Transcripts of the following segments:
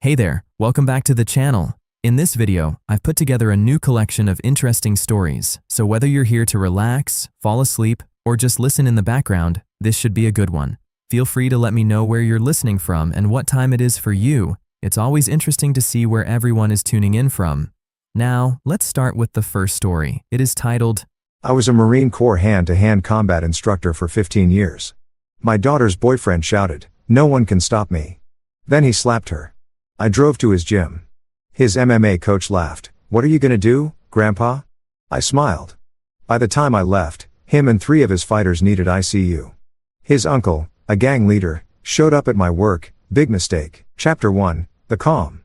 Hey there, welcome back to the channel. In this video, I've put together a new collection of interesting stories, so whether you're here to relax, fall asleep, or just listen in the background, this should be a good one. Feel free to let me know where you're listening from and what time it is for you. It's always interesting to see where everyone is tuning in from. Now, let's start with the first story. It is titled, I was a Marine Corps hand-to-hand combat instructor for 15 years. My daughter's boyfriend shouted, "No one can stop me." Then he slapped her. I drove to his gym. His MMA coach laughed. "What are you gonna do, Grandpa?" I smiled. By the time I left, him and 3 of his fighters needed ICU. His uncle, a gang leader, showed up at my work. Big mistake. Chapter 1, The Calm.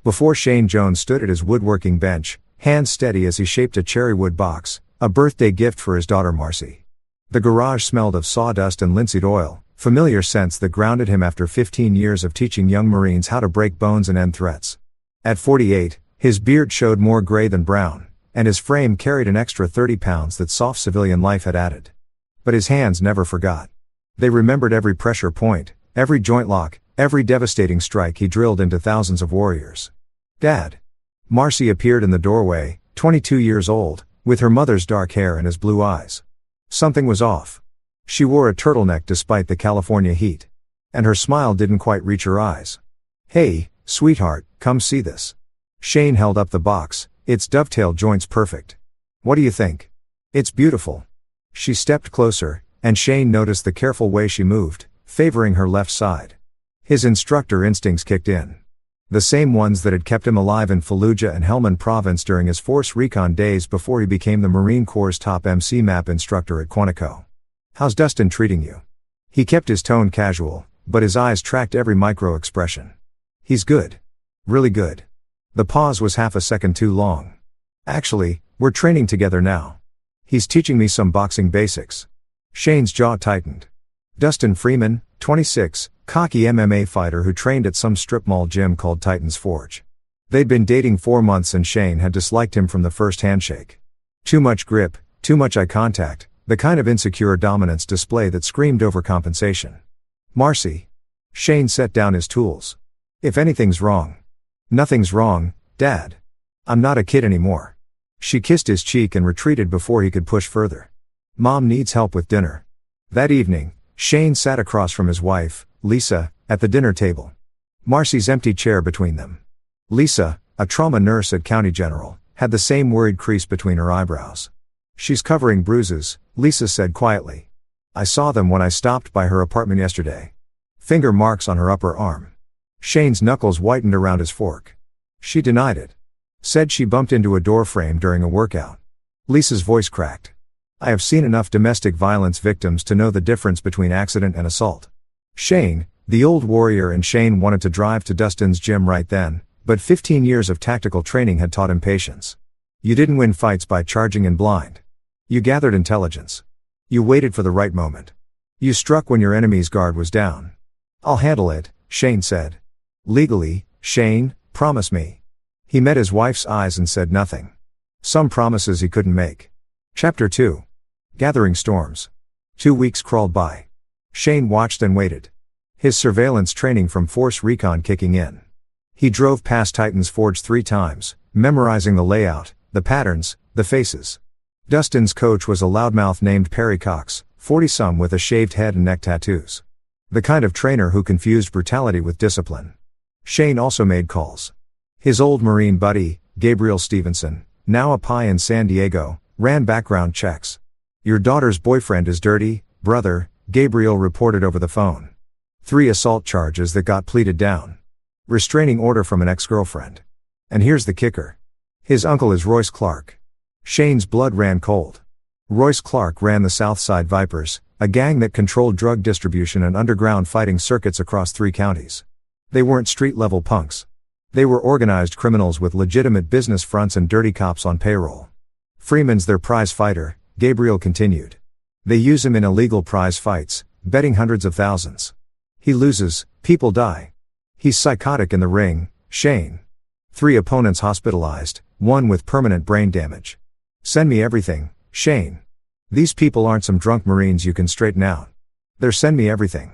Before Shane Jones stood at his woodworking bench, hands steady as he shaped a cherrywood box, a birthday gift for his daughter Marcy. The garage smelled of sawdust and linseed oil, familiar scents that grounded him after 15 years of teaching young Marines how to break bones and end threats. At 48, his beard showed more gray than brown, and his frame carried an extra 30 pounds that soft civilian life had added. But his hands never forgot. They remembered every pressure point, every joint lock, every devastating strike he drilled into thousands of warriors. "Dad." Marcy appeared in the doorway, 22 years old, with her mother's dark hair and his blue eyes. Something was off. She wore a turtleneck despite the California heat. And her smile didn't quite reach her eyes. "Hey, sweetheart, come see this." Shane held up the box, its dovetail joints perfect. "What do you think?" "It's beautiful." She stepped closer, and Shane noticed the careful way she moved, favoring her left side. His instructor instincts kicked in. The same ones that had kept him alive in Fallujah and Helmand Province during his force recon days before he became the Marine Corps' top MC map instructor at Quantico. "How's Dustin treating you?" He kept his tone casual, but his eyes tracked every micro-expression. "He's good. Really good." The pause was half a second too long. "Actually, we're training together now. He's teaching me some boxing basics." Shane's jaw tightened. Dustin Freeman, 26, cocky MMA fighter who trained at some strip mall gym called Titan's Forge. They'd been dating 4 months and Shane had disliked him from the first handshake. Too much grip, too much eye contact, the kind of insecure dominance display that screamed overcompensation. "Marcy." Shane set down his tools. "If anything's wrong." "Nothing's wrong, Dad. I'm not a kid anymore." She kissed his cheek and retreated before he could push further. "Mom needs help with dinner." That evening, Shane sat across from his wife, Lisa, at the dinner table. Marcy's empty chair between them. Lisa, a trauma nurse at County General, had the same worried crease between her eyebrows. "She's covering bruises," Lisa said quietly. "I saw them when I stopped by her apartment yesterday. Finger marks on her upper arm." Shane's knuckles whitened around his fork. "She denied it. Said she bumped into a door frame during a workout." Lisa's voice cracked. "I have seen enough domestic violence victims to know the difference between accident and assault." Shane, the old warrior and Shane wanted to drive to Dustin's gym right then, but 15 years of tactical training had taught him patience. You didn't win fights by charging in blind. You gathered intelligence. You waited for the right moment. You struck when your enemy's guard was down. "I'll handle it," Shane said. "Legally, Shane, promise me." He met his wife's eyes and said nothing. Some promises he couldn't make. Chapter 2. Gathering Storms. 2 weeks crawled by. Shane watched and waited. His surveillance training from Force Recon kicking in. He drove past Titan's Forge 3 times, memorizing the layout, the patterns, the faces. Dustin's coach was a loudmouth named Perry Cox, 40-some with a shaved head and neck tattoos. The kind of trainer who confused brutality with discipline. Shane also made calls. His old Marine buddy, Gabriel Stevenson, now a PI in San Diego, ran background checks. "Your daughter's boyfriend is dirty, brother," Gabriel reported over the phone. 3 assault charges that got pleaded down. Restraining order from an ex-girlfriend. And here's the kicker. His uncle is Royce Clark. Shane's blood ran cold. Royce Clark ran the Southside Vipers, a gang that controlled drug distribution and underground fighting circuits across 3 counties. They weren't street-level punks. They were organized criminals with legitimate business fronts and dirty cops on payroll. "Freeman's their prize fighter," Gabriel continued. "They use him in illegal prize fights, betting hundreds of thousands. He loses, people die. He's psychotic in the ring, Shane. 3 opponents hospitalized, 1 with permanent brain damage. Send me everything, Shane. These people aren't some drunk Marines you can straighten out. They're send me everything."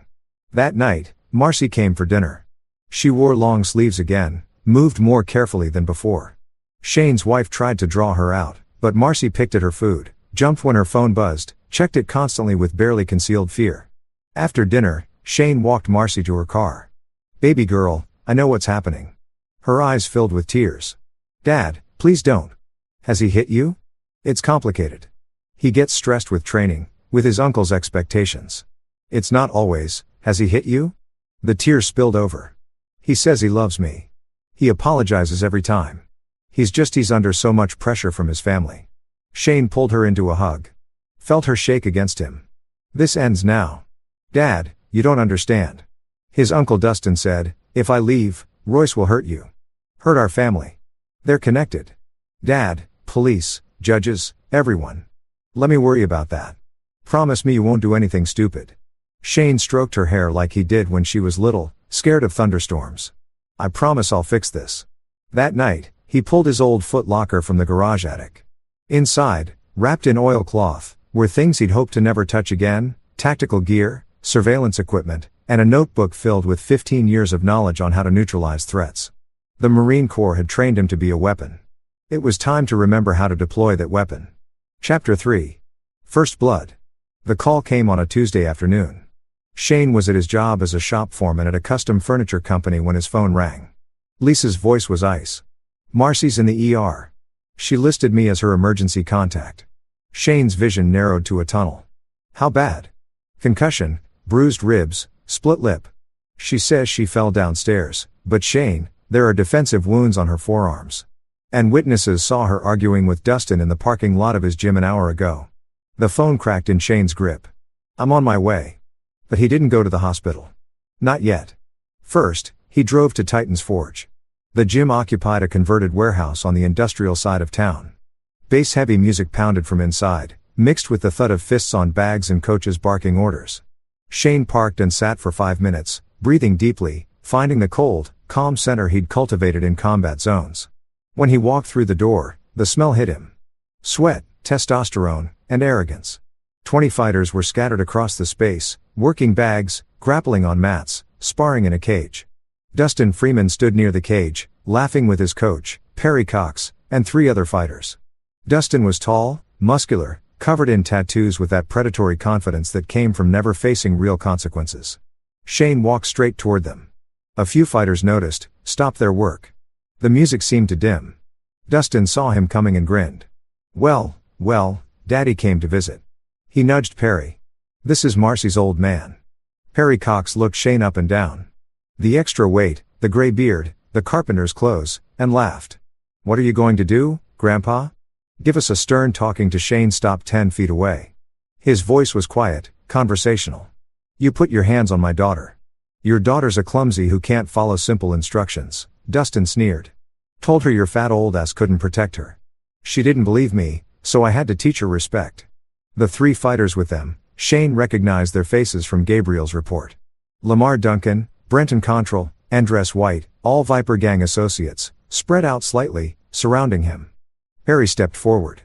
That night, Marcy came for dinner. She wore long sleeves again, moved more carefully than before. Shane's wife tried to draw her out, but Marcy picked at her food, jumped when her phone buzzed, checked it constantly with barely concealed fear. After dinner, Shane walked Marcy to her car. "Baby girl, I know what's happening." Her eyes filled with tears. "Dad, please don't. Has he hit you?" "It's complicated. He gets stressed with training, with his uncle's expectations." "It's not always. Has he hit you?" The tears spilled over. "He says he loves me. He apologizes every time. He's under so much pressure from his family." Shane pulled her into a hug. Felt her shake against him. "This ends now. Dad, you don't understand. His uncle Dustin said, if I leave, Royce will hurt you. Hurt our family. They're connected. Dad, police, judges, everyone. Let me worry about that. Promise me you won't do anything stupid." Shane stroked her hair like he did when she was little, scared of thunderstorms. "I promise I'll fix this." That night, he pulled his old Foot Locker from the garage attic. Inside, wrapped in oilcloth, were things he'd hoped to never touch again: tactical gear, surveillance equipment, and a notebook filled with 15 years of knowledge on how to neutralize threats. The Marine Corps had trained him to be a weapon. It was time to remember how to deploy that weapon. Chapter 3. First Blood. The call came on a Tuesday afternoon. Shane was at his job as a shop foreman at a custom furniture company when his phone rang. Lisa's voice was ice. "Marcy's in the ER. She listed me as her emergency contact." Shane's vision narrowed to a tunnel. "How bad?" "Concussion, bruised ribs, split lip. She says she fell downstairs, but Shane, there are defensive wounds on her forearms. And witnesses saw her arguing with Dustin in the parking lot of his gym an hour ago." The phone cracked in Shane's grip. "I'm on my way." But he didn't go to the hospital. Not yet. First, he drove to Titan's Forge. The gym occupied a converted warehouse on the industrial side of town. Bass-heavy music pounded from inside, mixed with the thud of fists on bags and coaches barking orders. Shane parked and sat for 5 minutes, breathing deeply, finding the cold, calm center he'd cultivated in combat zones. When he walked through the door, the smell hit him. Sweat, testosterone, and arrogance. 20 fighters were scattered across the space, working bags, grappling on mats, sparring in a cage. Dustin Freeman stood near the cage, laughing with his coach, Perry Cox, and 3 other fighters. Dustin was tall, muscular, covered in tattoos with that predatory confidence that came from never facing real consequences. Shane walked straight toward them. A few fighters noticed, stopped their work. The music seemed to dim. Dustin saw him coming and grinned. Well, Daddy came to visit." He nudged Perry. "This is Marcy's old man." Perry Cox looked Shane up and down. The extra weight, the gray beard, the carpenter's clothes, and laughed. "What are you going to do, Grandpa?" "Give us a stern talking to." Shane stopped 10 feet away. His voice was quiet, conversational. "You put your hands on my daughter. Your daughter's a clumsy who can't follow simple instructions," Dustin sneered. "Told her your fat old ass couldn't protect her. She didn't believe me, so I had to teach her respect." The 3 fighters with them, Shane recognized their faces from Gabriel's report. Lamar Duncan, Brenton Contrell, Andres White, all Viper Gang associates, spread out slightly, surrounding him. Perry stepped forward.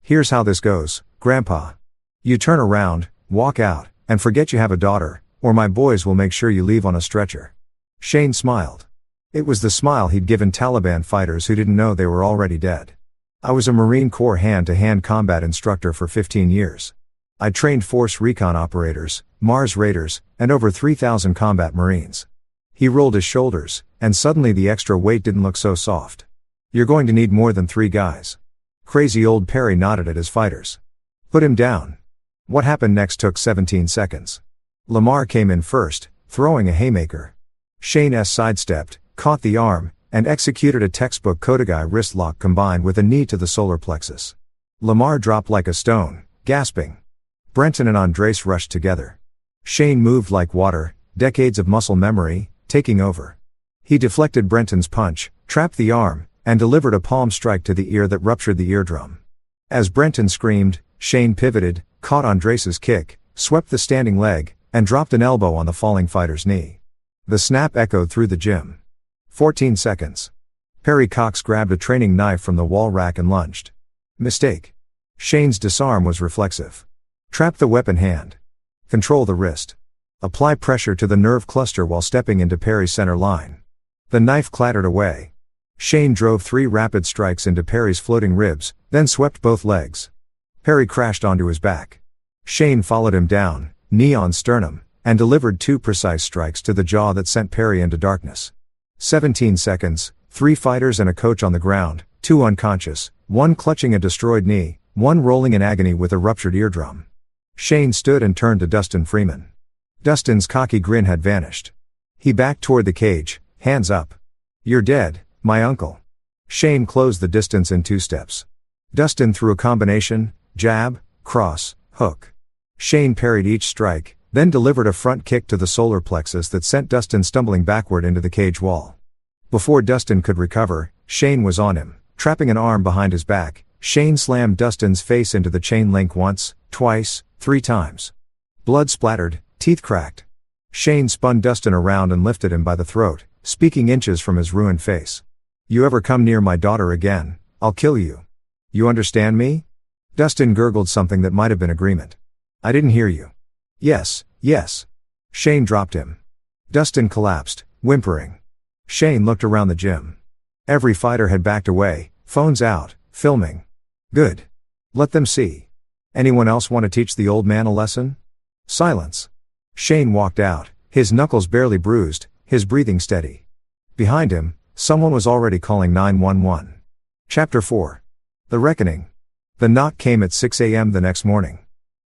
"Here's how this goes, Grandpa. You turn around, walk out, and forget you have a daughter, or my boys will make sure you leave on a stretcher." Shane smiled. It was the smile he'd given Taliban fighters who didn't know they were already dead. "I was a Marine Corps hand-to-hand combat instructor for 15 years. I trained Force Recon operators, Mars Raiders, and over 3,000 combat Marines." He rolled his shoulders, and suddenly the extra weight didn't look so soft. "You're going to need more than 3 guys." Crazy old Perry nodded at his fighters. "Put him down." What happened next took 17 seconds. Lamar came in first, throwing a haymaker. Shane sidestepped, caught the arm, and executed a textbook Kodagai wrist lock combined with a knee to the solar plexus. Lamar dropped like a stone, gasping. Brenton and Andres rushed together. Shane moved like water, decades of muscle memory, taking over. He deflected Brenton's punch, trapped the arm, and delivered a palm strike to the ear that ruptured the eardrum. As Brenton screamed, Shane pivoted, caught Andres's kick, swept the standing leg, and dropped an elbow on the falling fighter's knee. The snap echoed through the gym. 14 seconds. Perry Cox grabbed a training knife from the wall rack and lunged. Mistake. Shane's disarm was reflexive. Trap the weapon hand. Control the wrist. Apply pressure to the nerve cluster while stepping into Perry's center line. The knife clattered away. Shane drove 3 rapid strikes into Perry's floating ribs, then swept both legs. Perry crashed onto his back. Shane followed him down, knee on sternum, and delivered 2 precise strikes to the jaw that sent Perry into darkness. 17 seconds, 3 fighters and a coach on the ground, 2 unconscious, 1 clutching a destroyed knee, 1 rolling in agony with a ruptured eardrum. Shane stood and turned to Dustin Freeman. Dustin's cocky grin had vanished. He backed toward the cage, hands up. "You're dead, my uncle." Shane closed the distance in 2 steps. Dustin threw a combination, jab, cross, hook. Shane parried each strike, then delivered a front kick to the solar plexus that sent Dustin stumbling backward into the cage wall. Before Dustin could recover, Shane was on him, trapping an arm behind his back. Shane slammed Dustin's face into the chain link once, twice, 3 times. Blood splattered, teeth cracked. Shane spun Dustin around and lifted him by the throat, speaking inches from his ruined face. "You ever come near my daughter again, I'll kill you. You understand me?" Dustin gurgled something that might have been agreement. "I didn't hear you." "Yes, yes." Shane dropped him. Dustin collapsed, whimpering. Shane looked around the gym. Every fighter had backed away, phones out, filming. Good. Let them see. Anyone else want to teach the old man a lesson? Silence. Shane walked out, his knuckles barely bruised, his breathing steady. Behind him, someone was already calling 911. Chapter 4. The Reckoning. The knock came at 6 a.m. the next morning.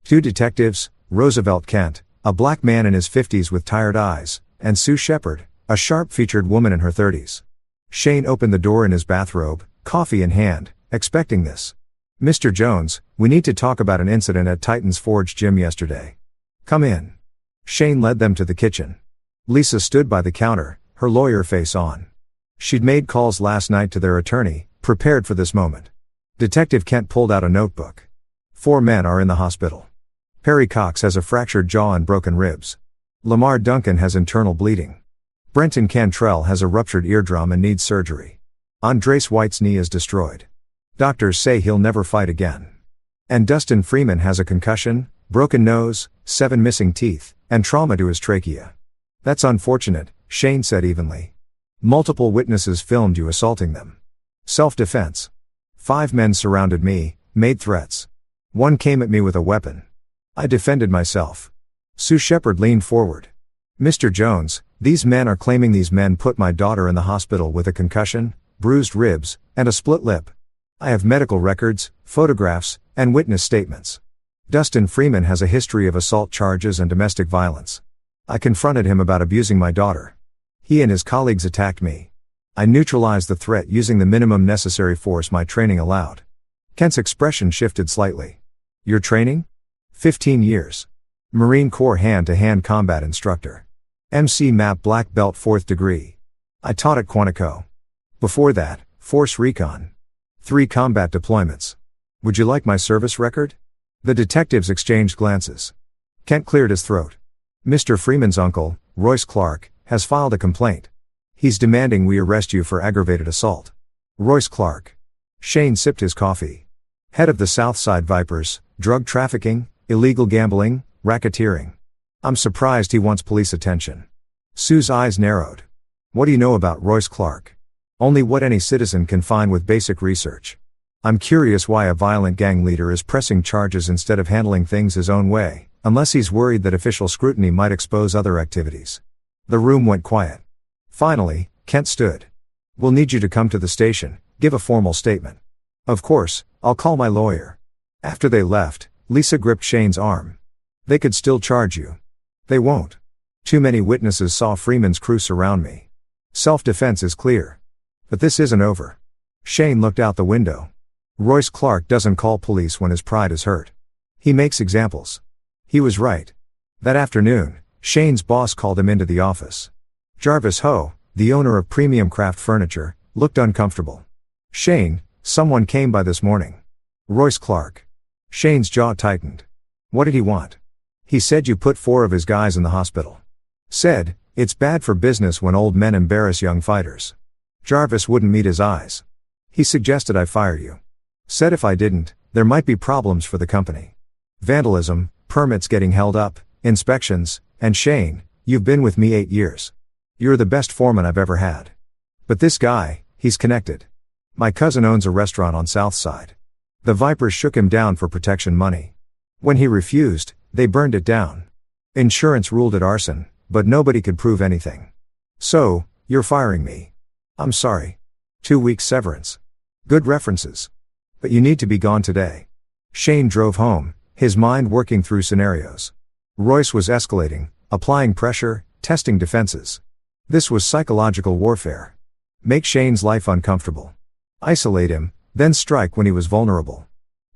2 detectives, Roosevelt Kent, a black man in his 50s with tired eyes, and Sue Shepard, a sharp-featured woman in her 30s. Shane opened the door in his bathrobe, coffee in hand, expecting this. "Mr. Jones, we need to talk about an incident at Titan's Forge gym yesterday. Come in." Shane led them to the kitchen. Lisa stood by the counter, her lawyer face on. She'd made calls last night to their attorney, prepared for this moment. Detective Kent pulled out a notebook. 4 men are in the hospital. Perry Cox has a fractured jaw and broken ribs. Lamar Duncan has internal bleeding. Brenton Cantrell has a ruptured eardrum and needs surgery. Andres White's knee is destroyed. Doctors say he'll never fight again. And Dustin Freeman has a concussion, broken nose, 7 missing teeth, and trauma to his trachea. That's unfortunate, Shane said evenly. Multiple witnesses filmed you assaulting them. Self-defense. 5 men surrounded me, made threats. 1 came at me with a weapon. I defended myself. Sue Shepard leaned forward. "Mr. Jones, these men are claiming these men put my daughter in the hospital with a concussion, bruised ribs, and a split lip. I have medical records, photographs, and witness statements. Dustin Freeman has a history of assault charges and domestic violence. I confronted him about abusing my daughter. He and his colleagues attacked me. I neutralized the threat using the minimum necessary force my training allowed." Kent's expression shifted slightly. "Your training?" 15 years. Marine Corps hand-to-hand combat instructor. MC MAP black belt 4th degree. I taught at Quantico. Before that, Force Recon. 3 combat deployments. Would you like my service record? The detectives exchanged glances. Kent cleared his throat. Mr. Freeman's uncle, Royce Clark, has filed a complaint. He's demanding we arrest you for aggravated assault. Royce Clark. Shane sipped his coffee. Head of the Southside Vipers, drug trafficking, illegal gambling, racketeering. I'm surprised he wants police attention. Sue's eyes narrowed. What do you know about Royce Clark? Only what any citizen can find with basic research. I'm curious why a violent gang leader is pressing charges instead of handling things his own way, unless he's worried that official scrutiny might expose other activities. The room went quiet. Finally, Kent stood. We'll need you to come to the station, give a formal statement. Of course, I'll call my lawyer. After they left, Lisa gripped Shane's arm. They could still charge you. They won't. Too many witnesses saw Freeman's crew surround me. Self-defense is clear. But this isn't over. Shane looked out the window. Royce Clark doesn't call police when his pride is hurt. He makes examples. He was right. That afternoon, Shane's boss called him into the office. Jarvis Ho, the owner of Premium Craft Furniture, looked uncomfortable. Shane, someone came by this morning. Royce Clark. Shane's jaw tightened. What did he want? He said you put 4 of his guys in the hospital. Said, it's bad for business when old men embarrass young fighters. Jarvis wouldn't meet his eyes. He suggested I fire you. Said if I didn't, there might be problems for the company. Vandalism, permits getting held up, inspections, and Shane, you've been with me 8 years. You're the best foreman I've ever had. But this guy, he's connected. My cousin owns a restaurant on South Side. The Vipers shook him down for protection money. When he refused, they burned it down. Insurance ruled it arson, but nobody could prove anything. So, you're firing me. I'm sorry. 2 weeks severance. Good references. But you need to be gone today. Shane drove home, his mind working through scenarios. Royce was escalating, applying pressure, testing defenses. This was psychological warfare. Make Shane's life uncomfortable. Isolate him, then strike when he was vulnerable.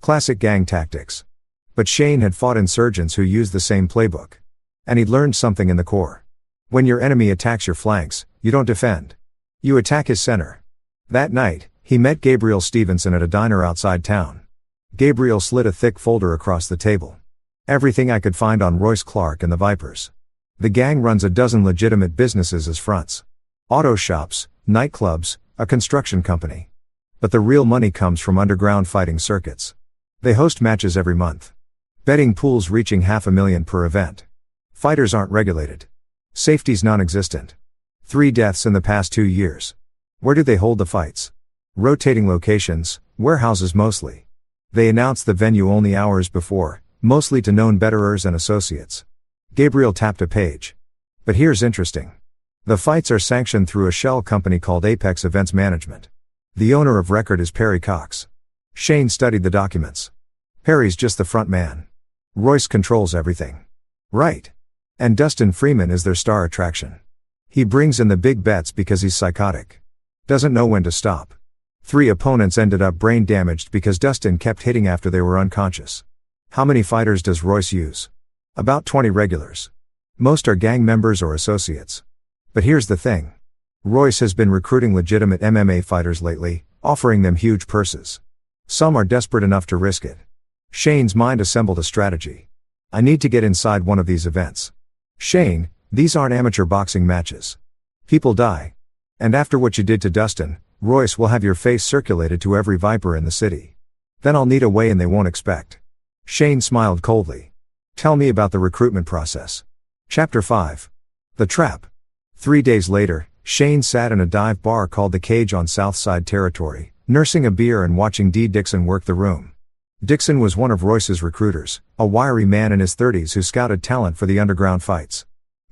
Classic gang tactics. But Shane had fought insurgents who used the same playbook. And he'd learned something in the core. When your enemy attacks your flanks, you don't defend. You attack his center. That night, he met Gabriel Stevenson at a diner outside town. Gabriel slid a thick folder across the table. Everything I could find on Royce Clark and the Vipers. The gang runs a dozen legitimate businesses as fronts. Auto shops, nightclubs, a construction company. But the real money comes from underground fighting circuits. They host matches every month. Betting pools reaching $500,000 per event. Fighters aren't regulated. Safety's non-existent. 3 deaths in the past 2 years. Where do they hold the fights? Rotating locations, warehouses mostly. They announced the venue only hours before, mostly to known betterers and associates. Gabriel tapped a page. But here's interesting. The fights are sanctioned through a shell company called Apex Events Management. The owner of record is Perry Cox. Shane studied the documents. Perry's just the front man. Royce controls everything. Right. And Dustin Freeman is their star attraction. He brings in the big bets because he's psychotic. Doesn't know when to stop. 3 opponents ended up brain damaged because Dustin kept hitting after they were unconscious. How many fighters does Royce use? About 20 regulars. Most are gang members or associates. But here's the thing. Royce has been recruiting legitimate MMA fighters lately, offering them huge purses. Some are desperate enough to risk it. Shane's mind assembled a strategy. I need to get inside one of these events. Shane, these aren't amateur boxing matches. People die. And after what you did to Dustin, Royce will have your face circulated to every Viper in the city. Then I'll need a way in they won't expect. Shane smiled coldly. Tell me about the recruitment process. Chapter 5. The Trap. 3 days later, Shane sat in a dive bar called The Cage on Southside territory, nursing a beer and watching D. Dixon work the room. Dixon was one of Royce's recruiters, a wiry man in his 30s who scouted talent for the underground fights.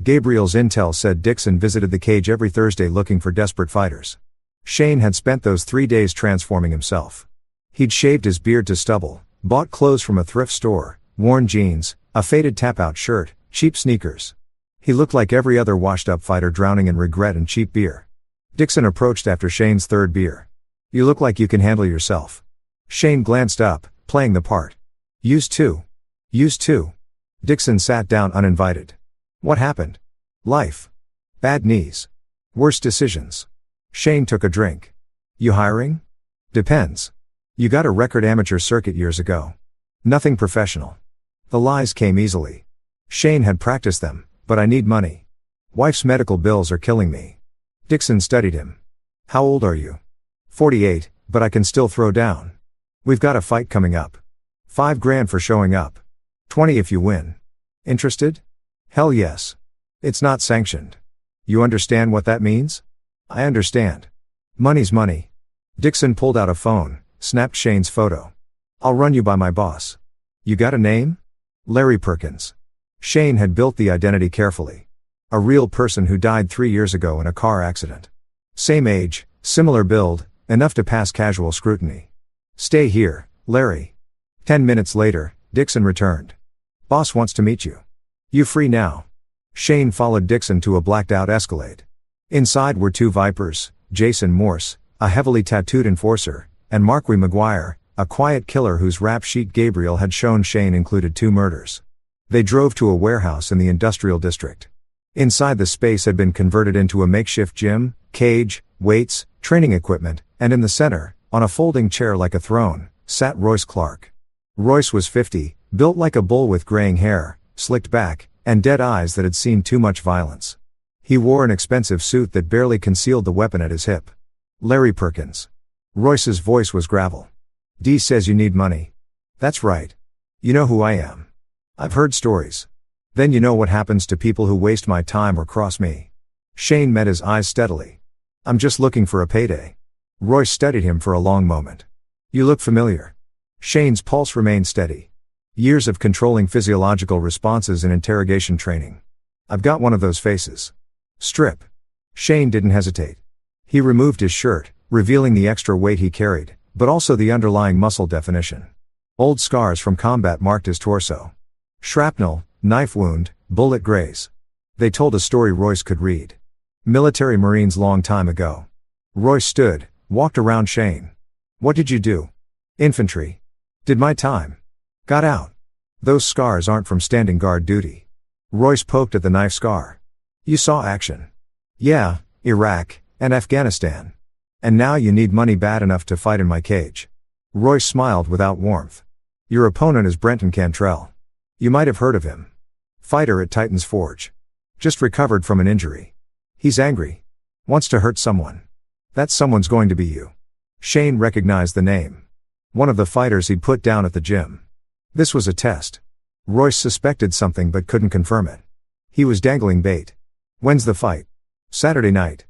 Gabriel's intel said Dixon visited The Cage every Thursday looking for desperate fighters. Shane had spent those 3 days transforming himself. He'd shaved his beard to stubble, bought clothes from a thrift store, worn jeans, a faded tap-out shirt, cheap sneakers. He looked like every other washed-up fighter drowning in regret and cheap beer. Dixon approached after Shane's 3rd beer. You look like you can handle yourself. Shane glanced up, playing the part. Used to. Dixon sat down uninvited. What happened? Life. Bad knees. Worse decisions. Shane took a drink. You hiring? Depends. You got a record amateur circuit years ago. Nothing professional. The lies came easily. Shane had practiced them, but I need money. Wife's medical bills are killing me. Dixon studied him. How old are you? 48, but I can still throw down. We've got a fight coming up. $5,000 for showing up. 20 if you win. Interested? Hell yes. It's not sanctioned. You understand what that means? I understand. Money's money. Dixon pulled out a phone, snapped Shane's photo. I'll run you by my boss. You got a name? Larry Perkins. Shane had built the identity carefully. A real person who died 3 years ago in a car accident. Same age, similar build, enough to pass casual scrutiny. Stay here, Larry. 10 minutes later, Dixon returned. Boss wants to meet you. You free now? Shane followed Dixon to a blacked-out Escalade. Inside were 2 Vipers, Jason Morse, a heavily tattooed enforcer, and Marquis McGuire, a quiet killer whose rap sheet Gabriel had shown Shane included 2 murders. They drove to a warehouse in the industrial district. Inside the space had been converted into a makeshift gym, cage, weights, training equipment, and in the center, on a folding chair like a throne, sat Royce Clark. Royce was 50, built like a bull with graying hair, slicked back, and dead eyes that had seen too much violence. He wore an expensive suit that barely concealed the weapon at his hip. Larry Perkins. Royce's voice was gravel. D says you need money. That's right. You know who I am. I've heard stories. Then you know what happens to people who waste my time or cross me. Shane met his eyes steadily. I'm just looking for a payday. Royce studied him for a long moment. You look familiar. Shane's pulse remained steady. Years of controlling physiological responses in interrogation training. I've got one of those faces. Strip. Shane didn't hesitate. He removed his shirt, revealing the extra weight he carried, but also the underlying muscle definition. Old scars from combat marked his torso. Shrapnel, knife wound, bullet graze. They told a story Royce could read. Military Marines long time ago. Royce stood, walked around Shane. What did you do? Infantry. Did my time. Got out. Those scars aren't from standing guard duty. Royce poked at the knife scar. You saw action. Yeah, Iraq, and Afghanistan. And now you need money bad enough to fight in my cage. Royce smiled without warmth. Your opponent is Brenton Cantrell. You might have heard of him. Fighter at Titan's Forge. Just recovered from an injury. He's angry. Wants to hurt someone. That someone's going to be you. Shane recognized the name. One of the fighters he'd put down at the gym. This was a test. Royce suspected something but couldn't confirm it. He was dangling bait. When's the fight? Saturday night.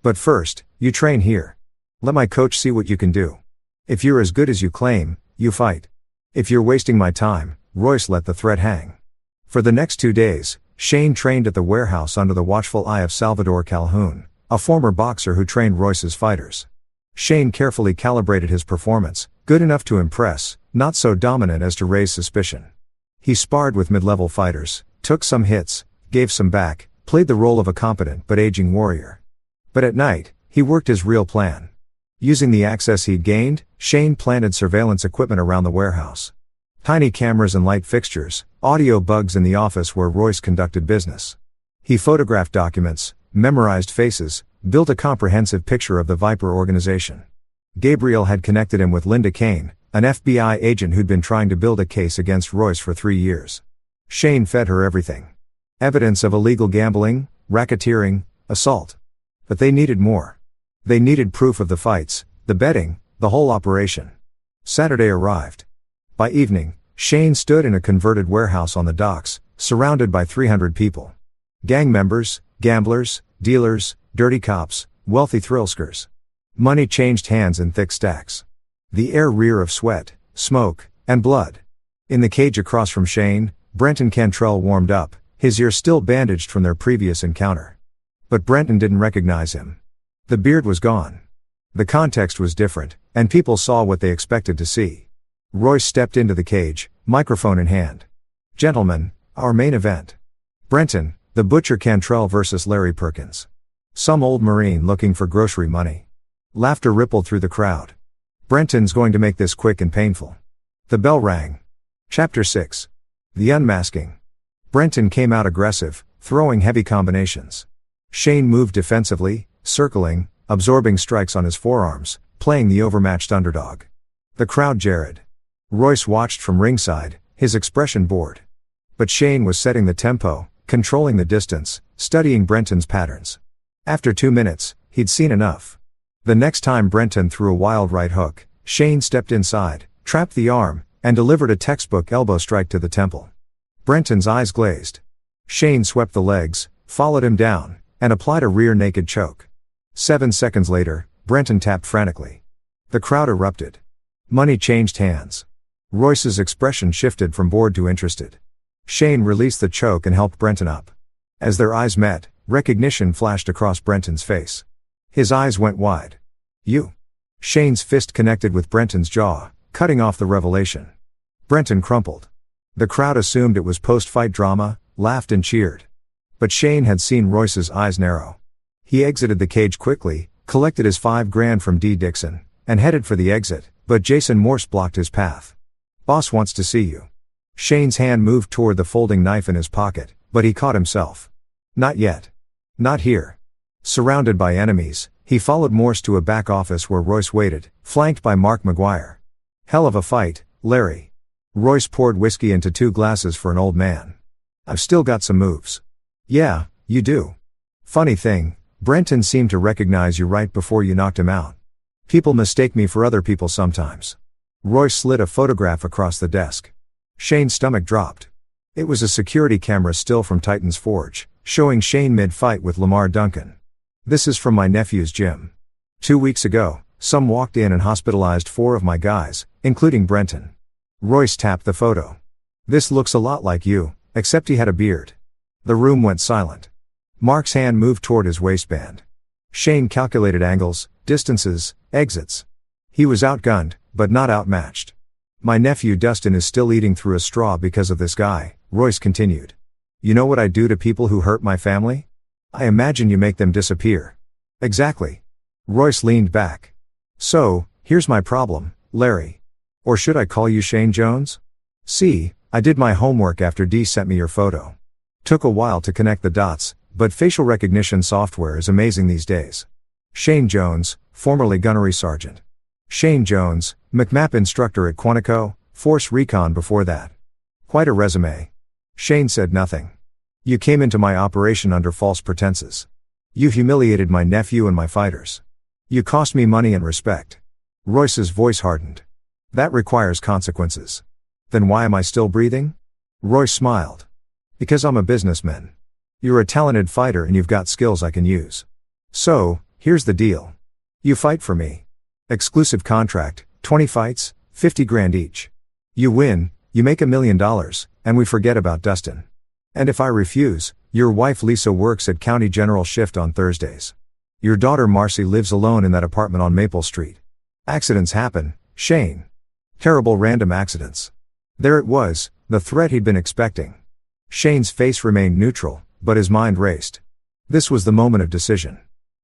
But first, you train here. Let my coach see what you can do. If you're as good as you claim, you fight. If you're wasting my time, Royce let the threat hang. For the next 2 days, Shane trained at the warehouse under the watchful eye of Salvador Calhoun, a former boxer who trained Royce's fighters. Shane carefully calibrated his performance, good enough to impress, not so dominant as to raise suspicion. He sparred with mid-level fighters, took some hits, gave some back, played the role of a competent but aging warrior. But at night, he worked his real plan. Using the access he'd gained, Shane planted surveillance equipment around the warehouse. Tiny cameras and light fixtures, audio bugs in the office where Royce conducted business. He photographed documents, memorized faces, built a comprehensive picture of the Viper organization. Gabriel had connected him with Linda Kane, an FBI agent who'd been trying to build a case against Royce for 3 years. Shane fed her everything. Evidence of illegal gambling, racketeering, assault. But they needed more. They needed proof of the fights, the betting, the whole operation. Saturday arrived. By evening, Shane stood in a converted warehouse on the docks, surrounded by 300 people. Gang members, gamblers, dealers, dirty cops, wealthy thrillskers. Money changed hands in thick stacks. The air reeked of sweat, smoke, and blood. In the cage across from Shane, Brenton Cantrell warmed up, his ear still bandaged from their previous encounter. But Brenton didn't recognize him. The beard was gone. The context was different, and people saw what they expected to see. Royce stepped into the cage, microphone in hand. Gentlemen, our main event. Brenton, the Butcher Cantrell versus Larry Perkins. Some old Marine looking for grocery money. Laughter rippled through the crowd. Brenton's going to make this quick and painful. The bell rang. Chapter 6. The Unmasking. Brenton came out aggressive, throwing heavy combinations. Shane moved defensively, circling, absorbing strikes on his forearms, playing the overmatched underdog. The crowd jeered. Royce watched from ringside, his expression bored. But Shane was setting the tempo, controlling the distance, studying Brenton's patterns. After 2 minutes, he'd seen enough. The next time Brenton threw a wild right hook, Shane stepped inside, trapped the arm, and delivered a textbook elbow strike to the temple. Brenton's eyes glazed. Shane swept the legs, followed him down, and applied a rear naked choke. 7 seconds later, Brenton tapped frantically. The crowd erupted. Money changed hands. Royce's expression shifted from bored to interested. Shane released the choke and helped Brenton up. As their eyes met, recognition flashed across Brenton's face. His eyes went wide. You. Shane's fist connected with Brenton's jaw, cutting off the revelation. Brenton crumpled. The crowd assumed it was post-fight drama, laughed and cheered. But Shane had seen Royce's eyes narrow. He exited the cage quickly, collected his $5,000 from D. Dixon, and headed for the exit, but Jason Morse blocked his path. Boss wants to see you. Shane's hand moved toward the folding knife in his pocket, but he caught himself. Not yet. Not here. Surrounded by enemies, he followed Morse to a back office where Royce waited, flanked by Mark McGuire. Hell of a fight, Larry. Royce poured whiskey into 2 glasses for an old man. I've still got some moves. Yeah, you do. Funny thing, Brenton seemed to recognize you right before you knocked him out. People mistake me for other people sometimes. Royce slid a photograph across the desk. Shane's stomach dropped. It was a security camera still from Titan's Forge, showing Shane mid-fight with Lamar Duncan. This is from my nephew's gym. 2 weeks ago, some walked in and hospitalized 4 of my guys, including Brenton. Royce tapped the photo. This looks a lot like you, except he had a beard. The room went silent. Mark's hand moved toward his waistband. Shane calculated angles, distances, exits. He was outgunned, but not outmatched. My nephew Dustin is still eating through a straw because of this guy, Royce continued. You know what I do to people who hurt my family? I imagine you make them disappear. Exactly. Royce leaned back. So, here's my problem, Larry. Or should I call you Shane Jones? See, I did my homework after Dee sent me your photo. Took a while to connect the dots, but facial recognition software is amazing these days. Shane Jones, formerly gunnery sergeant. Shane Jones, McMap instructor at Quantico, Force Recon before that. Quite a resume. Shane said nothing. You came into my operation under false pretenses. You humiliated my nephew and my fighters. You cost me money and respect. Royce's voice hardened. That requires consequences. Then why am I still breathing? Royce smiled. Because I'm a businessman. You're a talented fighter and you've got skills I can use. So, here's the deal. You fight for me. Exclusive contract, 20 fights, 50 grand each. You win, you make $1 million, and we forget about Dustin. And if I refuse, your wife Lisa works at County General shift on Thursdays. Your daughter Marcy lives alone in that apartment on Maple Street. Accidents happen, Shane. Terrible random accidents. There it was, the threat he'd been expecting. Shane's face remained neutral, but his mind raced. This was the moment of decision.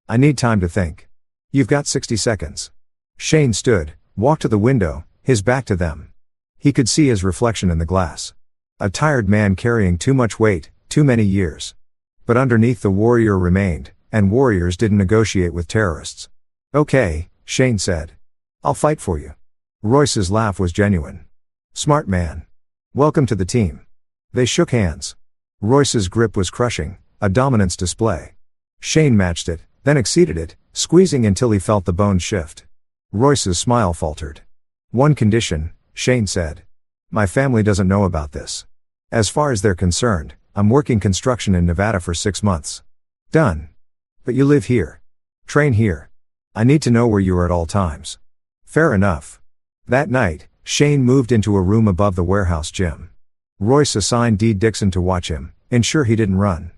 I need time to think. You've got 60 seconds. Shane stood, walked to the window, his back to them. He could see his reflection in the glass. A tired man carrying too much weight, too many years. But underneath the warrior remained, and warriors didn't negotiate with terrorists. Okay, Shane said. I'll fight for you. Royce's laugh was genuine. Smart man. Welcome to the team. They shook hands. Royce's grip was crushing, a dominance display. Shane matched it, then exceeded it, squeezing until he felt the bones shift. Royce's smile faltered. One condition, Shane said. My family doesn't know about this. As far as they're concerned, I'm working construction in Nevada for 6 months. Done. But you live here. Train here. I need to know where you are at all times. Fair enough. That night, Shane moved into a room above the warehouse gym. Royce assigned Dee Dixon to watch him, ensure he didn't run.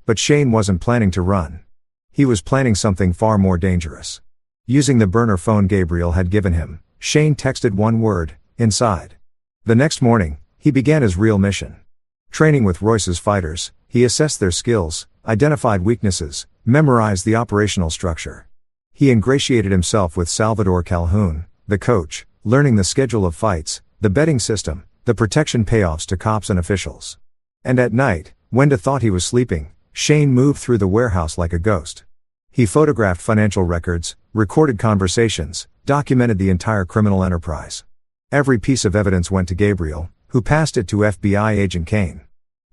But Shane wasn't planning to run. He was planning something far more dangerous. Using the burner phone Gabriel had given him, Shane texted one word, inside. The next morning, he began his real mission. Training with Royce's fighters, he assessed their skills, identified weaknesses, memorized the operational structure. He ingratiated himself with Salvador Calhoun, the coach, learning the schedule of fights, the betting system, the protection payoffs to cops and officials. And at night, when Wenda thought he was sleeping, Shane moved through the warehouse like a ghost. He photographed financial records, recorded conversations, documented the entire criminal enterprise. Every piece of evidence went to Gabriel, who passed it to FBI agent Kane.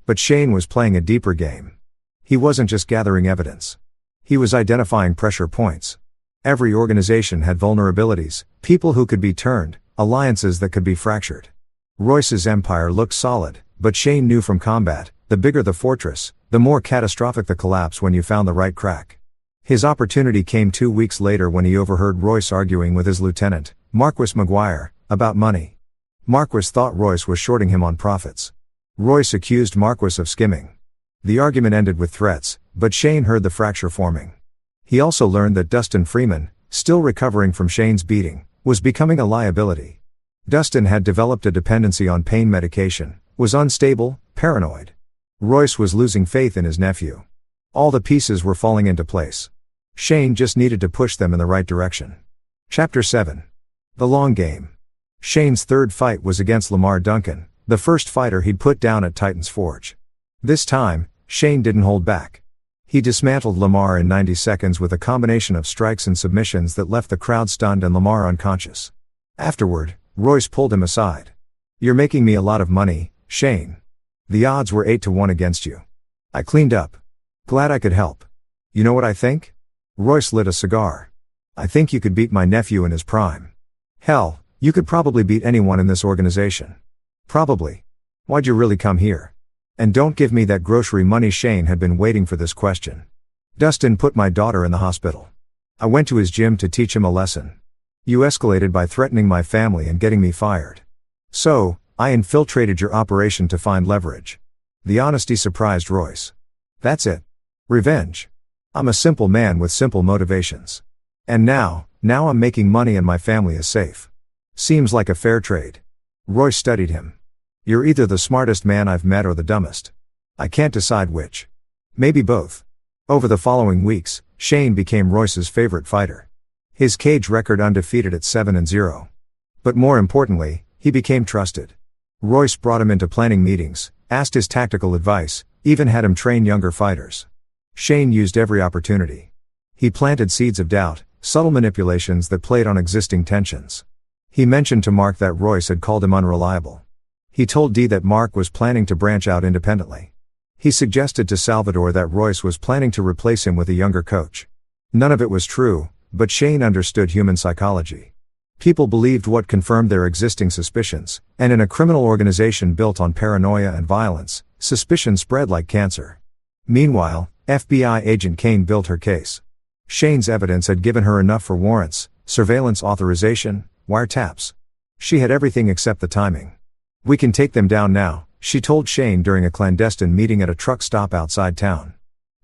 But Shane was playing a deeper game. He wasn't just gathering evidence. He was identifying pressure points. Every organization had vulnerabilities, people who could be turned, alliances that could be fractured. Royce's empire looked solid, but Shane knew from combat, the bigger the fortress, the more catastrophic the collapse when you found the right crack. His opportunity came 2 weeks later when he overheard Royce arguing with his lieutenant, Marquis McGuire, about money. Marquis thought Royce was shorting him on profits. Royce accused Marquis of skimming. The argument ended with threats, but Shane heard the fracture forming. He also learned that Dustin Freeman, still recovering from Shane's beating, was becoming a liability. Dustin had developed a dependency on pain medication, was unstable, paranoid. Royce was losing faith in his nephew. All the pieces were falling into place. Shane just needed to push them in the right direction. Chapter 7. The Long Game. Shane's third fight was against Lamar Duncan, the first fighter he'd put down at Titan's Forge. This time, Shane didn't hold back. He dismantled Lamar in 90 seconds with a combination of strikes and submissions that left the crowd stunned and Lamar unconscious. Afterward, Royce pulled him aside. You're making me a lot of money, Shane. The odds were 8-1 against you. I cleaned up. Glad I could help. You know what I think? Royce lit a cigar. I think you could beat my nephew in his prime. Hell, you could probably beat anyone in this organization. Probably. Why'd you really come here? And don't give me that grocery money. Shane had been waiting for this question. Dustin put my daughter in the hospital. I went to his gym to teach him a lesson. You escalated by threatening my family and getting me fired. So, I infiltrated your operation to find leverage. The honesty surprised Royce. That's it. Revenge. I'm a simple man with simple motivations. And now I'm making money and my family is safe. Seems like a fair trade. Royce studied him. You're either the smartest man I've met or the dumbest. I can't decide which. Maybe both. Over the following weeks, Shane became Royce's favorite fighter. His cage record undefeated at 7-0. But more importantly, he became trusted. Royce brought him into planning meetings, asked his tactical advice, even had him train younger fighters. Shane used every opportunity. He planted seeds of doubt, subtle manipulations that played on existing tensions. He mentioned to Mark that Royce had called him unreliable. He told Dee that Mark was planning to branch out independently. He suggested to Salvador that Royce was planning to replace him with a younger coach. None of it was true, but Shane understood human psychology. People believed what confirmed their existing suspicions, and in a criminal organization built on paranoia and violence, suspicion spread like cancer. Meanwhile, FBI agent Kane built her case. Shane's evidence had given her enough for warrants, surveillance authorization, wiretaps. She had everything except the timing. We can take them down now, she told Shane during a clandestine meeting at a truck stop outside town.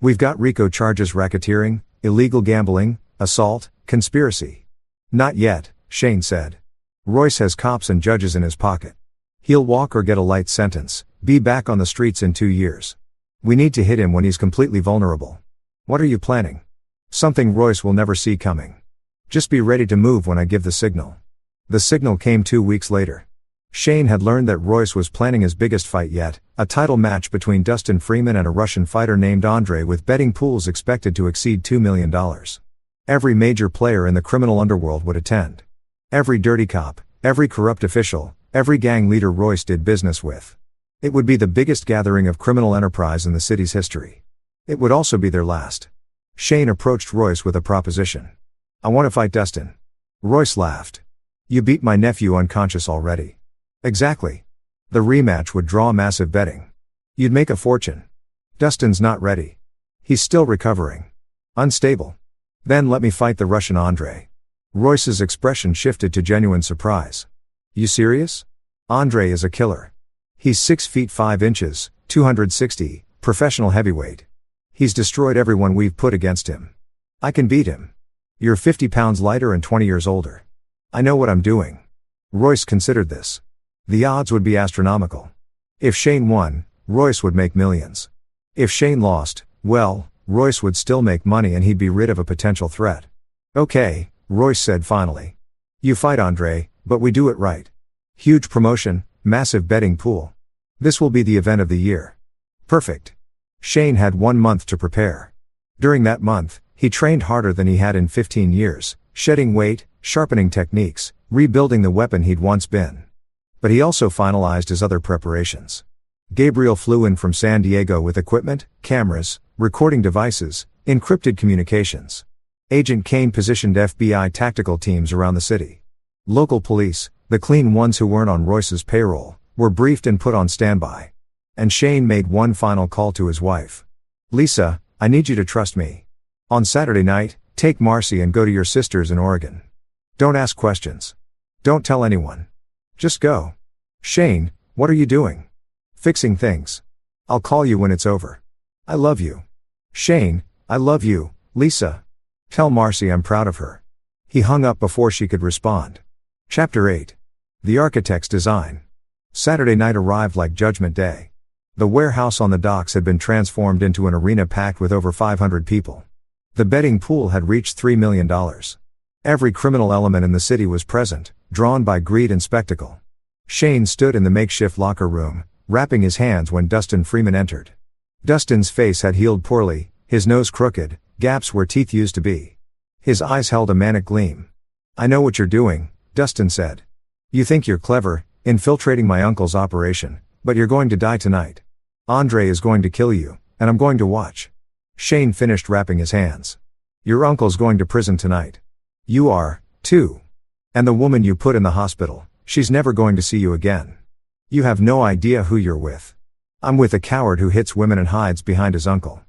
We've got RICO charges: racketeering, illegal gambling, assault, conspiracy. Not yet, Shane said. Royce has cops and judges in his pocket. He'll walk or get a light sentence, be back on the streets in 2 years. We need to hit him when he's completely vulnerable. What are you planning? Something Royce will never see coming. Just be ready to move when I give the signal. The signal came 2 weeks later. Shane had learned that Royce was planning his biggest fight yet, a title match between Dustin Freeman and a Russian fighter named Andre, with betting pools expected to exceed $2 million. Every major player in the criminal underworld would attend. Every dirty cop, every corrupt official, every gang leader Royce did business with. It would be the biggest gathering of criminal enterprise in the city's history. It would also be their last. Shane approached Royce with a proposition. I want to fight Dustin. Royce laughed. You beat my nephew unconscious already. Exactly. The rematch would draw massive betting. You'd make a fortune. Dustin's not ready. He's still recovering. Unstable. Then let me fight the Russian Andre. Royce's expression shifted to genuine surprise. You serious? Andre is a killer. He's 6 feet 5 inches, 260, professional heavyweight. He's destroyed everyone we've put against him. I can beat him. You're 50 pounds lighter and 20 years older. I know what I'm doing. Royce considered this. The odds would be astronomical. If Shane won, Royce would make millions. If Shane lost, well, Royce would still make money and he'd be rid of a potential threat. Okay, Royce said finally. You fight Andre, but we do it right. Huge promotion, massive betting pool. This will be the event of the year. Perfect. Shane had 1 month to prepare. During that month, he trained harder than he had in 15 years, shedding weight, sharpening techniques, rebuilding the weapon he'd once been. But he also finalized his other preparations. Gabriel flew in from San Diego with equipment, cameras, recording devices, encrypted communications. Agent Kane positioned FBI tactical teams around the city. Local police, the clean ones who weren't on Royce's payroll, were briefed and put on standby. And Shane made one final call to his wife. Lisa, I need you to trust me. On Saturday night, take Marcy and go to your sister's in Oregon. Don't ask questions. Don't tell anyone. Just go. Shane, what are you doing? Fixing things. I'll call you when it's over. I love you. Shane, I love you, Lisa. Tell Marcy I'm proud of her. He hung up before she could respond. Chapter 8. The Architect's Design. Saturday night arrived like Judgment Day. The warehouse on the docks had been transformed into an arena packed with over 500 people. The betting pool had reached $3 million. Every criminal element in the city was present, drawn by greed and spectacle. Shane stood in the makeshift locker room, wrapping his hands when Dustin Freeman entered. Dustin's face had healed poorly, his nose crooked, gaps where teeth used to be. His eyes held a manic gleam. I know what you're doing, Dustin said. You think you're clever, infiltrating my uncle's operation, but you're going to die tonight. Andre is going to kill you, and I'm going to watch. Shane finished wrapping his hands. Your uncle's going to prison tonight. You are, too. And the woman you put in the hospital, she's never going to see you again. You have no idea who you're with. I'm with a coward who hits women and hides behind his uncle.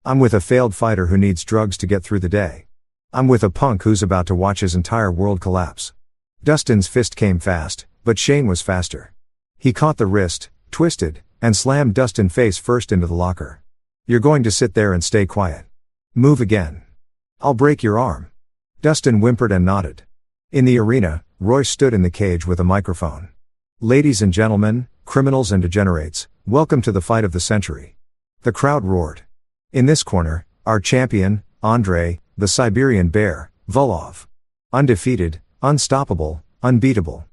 I'm with a failed fighter who needs drugs to get through the day. I'm with a punk who's about to watch his entire world collapse. Dustin's fist came fast, but Shane was faster. He caught the wrist, twisted, and slammed Dustin face first into the locker. You're going to sit there and stay quiet. Move again. I'll break your arm. Dustin whimpered and nodded. In the arena, Royce stood in the cage with a microphone. Ladies and gentlemen, criminals and degenerates, welcome to the fight of the century. The crowd roared. In this corner, our champion, Andrei, the Siberian Bear, Volov. Undefeated, unstoppable, unbeatable.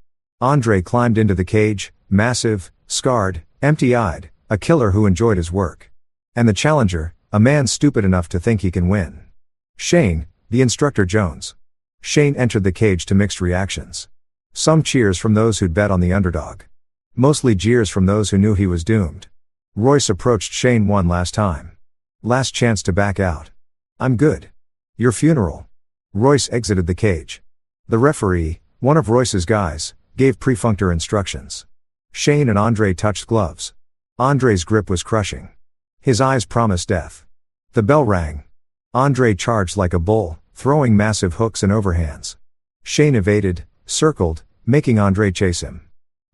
Andrei climbed into the cage, massive, scarred, empty-eyed, a killer who enjoyed his work. And the challenger, a man stupid enough to think he can win. Shane, the instructor Jones. Shane entered the cage to mixed reactions. Some cheers from those who'd bet on the underdog. Mostly jeers from those who knew he was doomed. Royce approached Shane one last time. Last chance to back out. I'm good. Your funeral. Royce exited the cage. The referee, one of Royce's guys, gave perfunctory instructions. Shane and Andrei touched gloves. Andrei's grip was crushing. His eyes promised death. The bell rang. Andrei charged like a bull, throwing massive hooks and overhands. Shane evaded, circled, making Andrei chase him.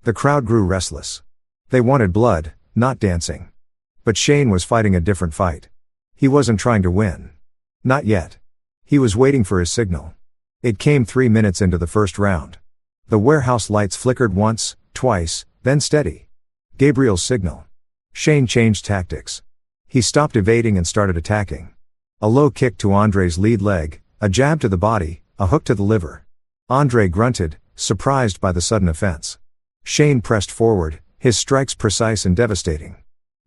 The crowd grew restless. They wanted blood, not dancing. But Shane was fighting a different fight. He wasn't trying to win. Not yet. He was waiting for his signal. It came 3 minutes into the first round. The warehouse lights flickered once, twice, then steady. Gabriel's signal. Shane changed tactics. He stopped evading and started attacking. A low kick to Andrei's lead leg, a jab to the body, a hook to the liver. Andrei grunted, surprised by the sudden offense. Shane pressed forward, his strikes precise and devastating.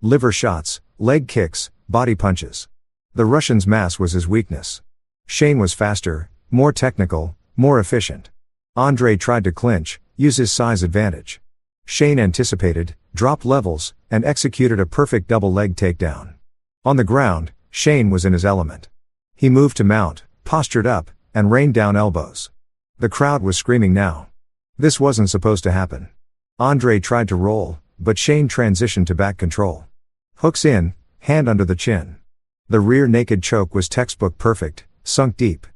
Liver shots, leg kicks, body punches. The Russian's mass was his weakness. Shane was faster, more technical, more efficient. Andrei tried to clinch, use his size advantage. Shane anticipated, dropped levels, and executed a perfect double leg takedown. On the ground, Shane was in his element. He moved to mount, postured up, and rained down elbows. The crowd was screaming now. This wasn't supposed to happen. Andrei tried to roll, but Shane transitioned to back control. Hooks in, hand under the chin. The rear naked choke was textbook perfect, sunk deep.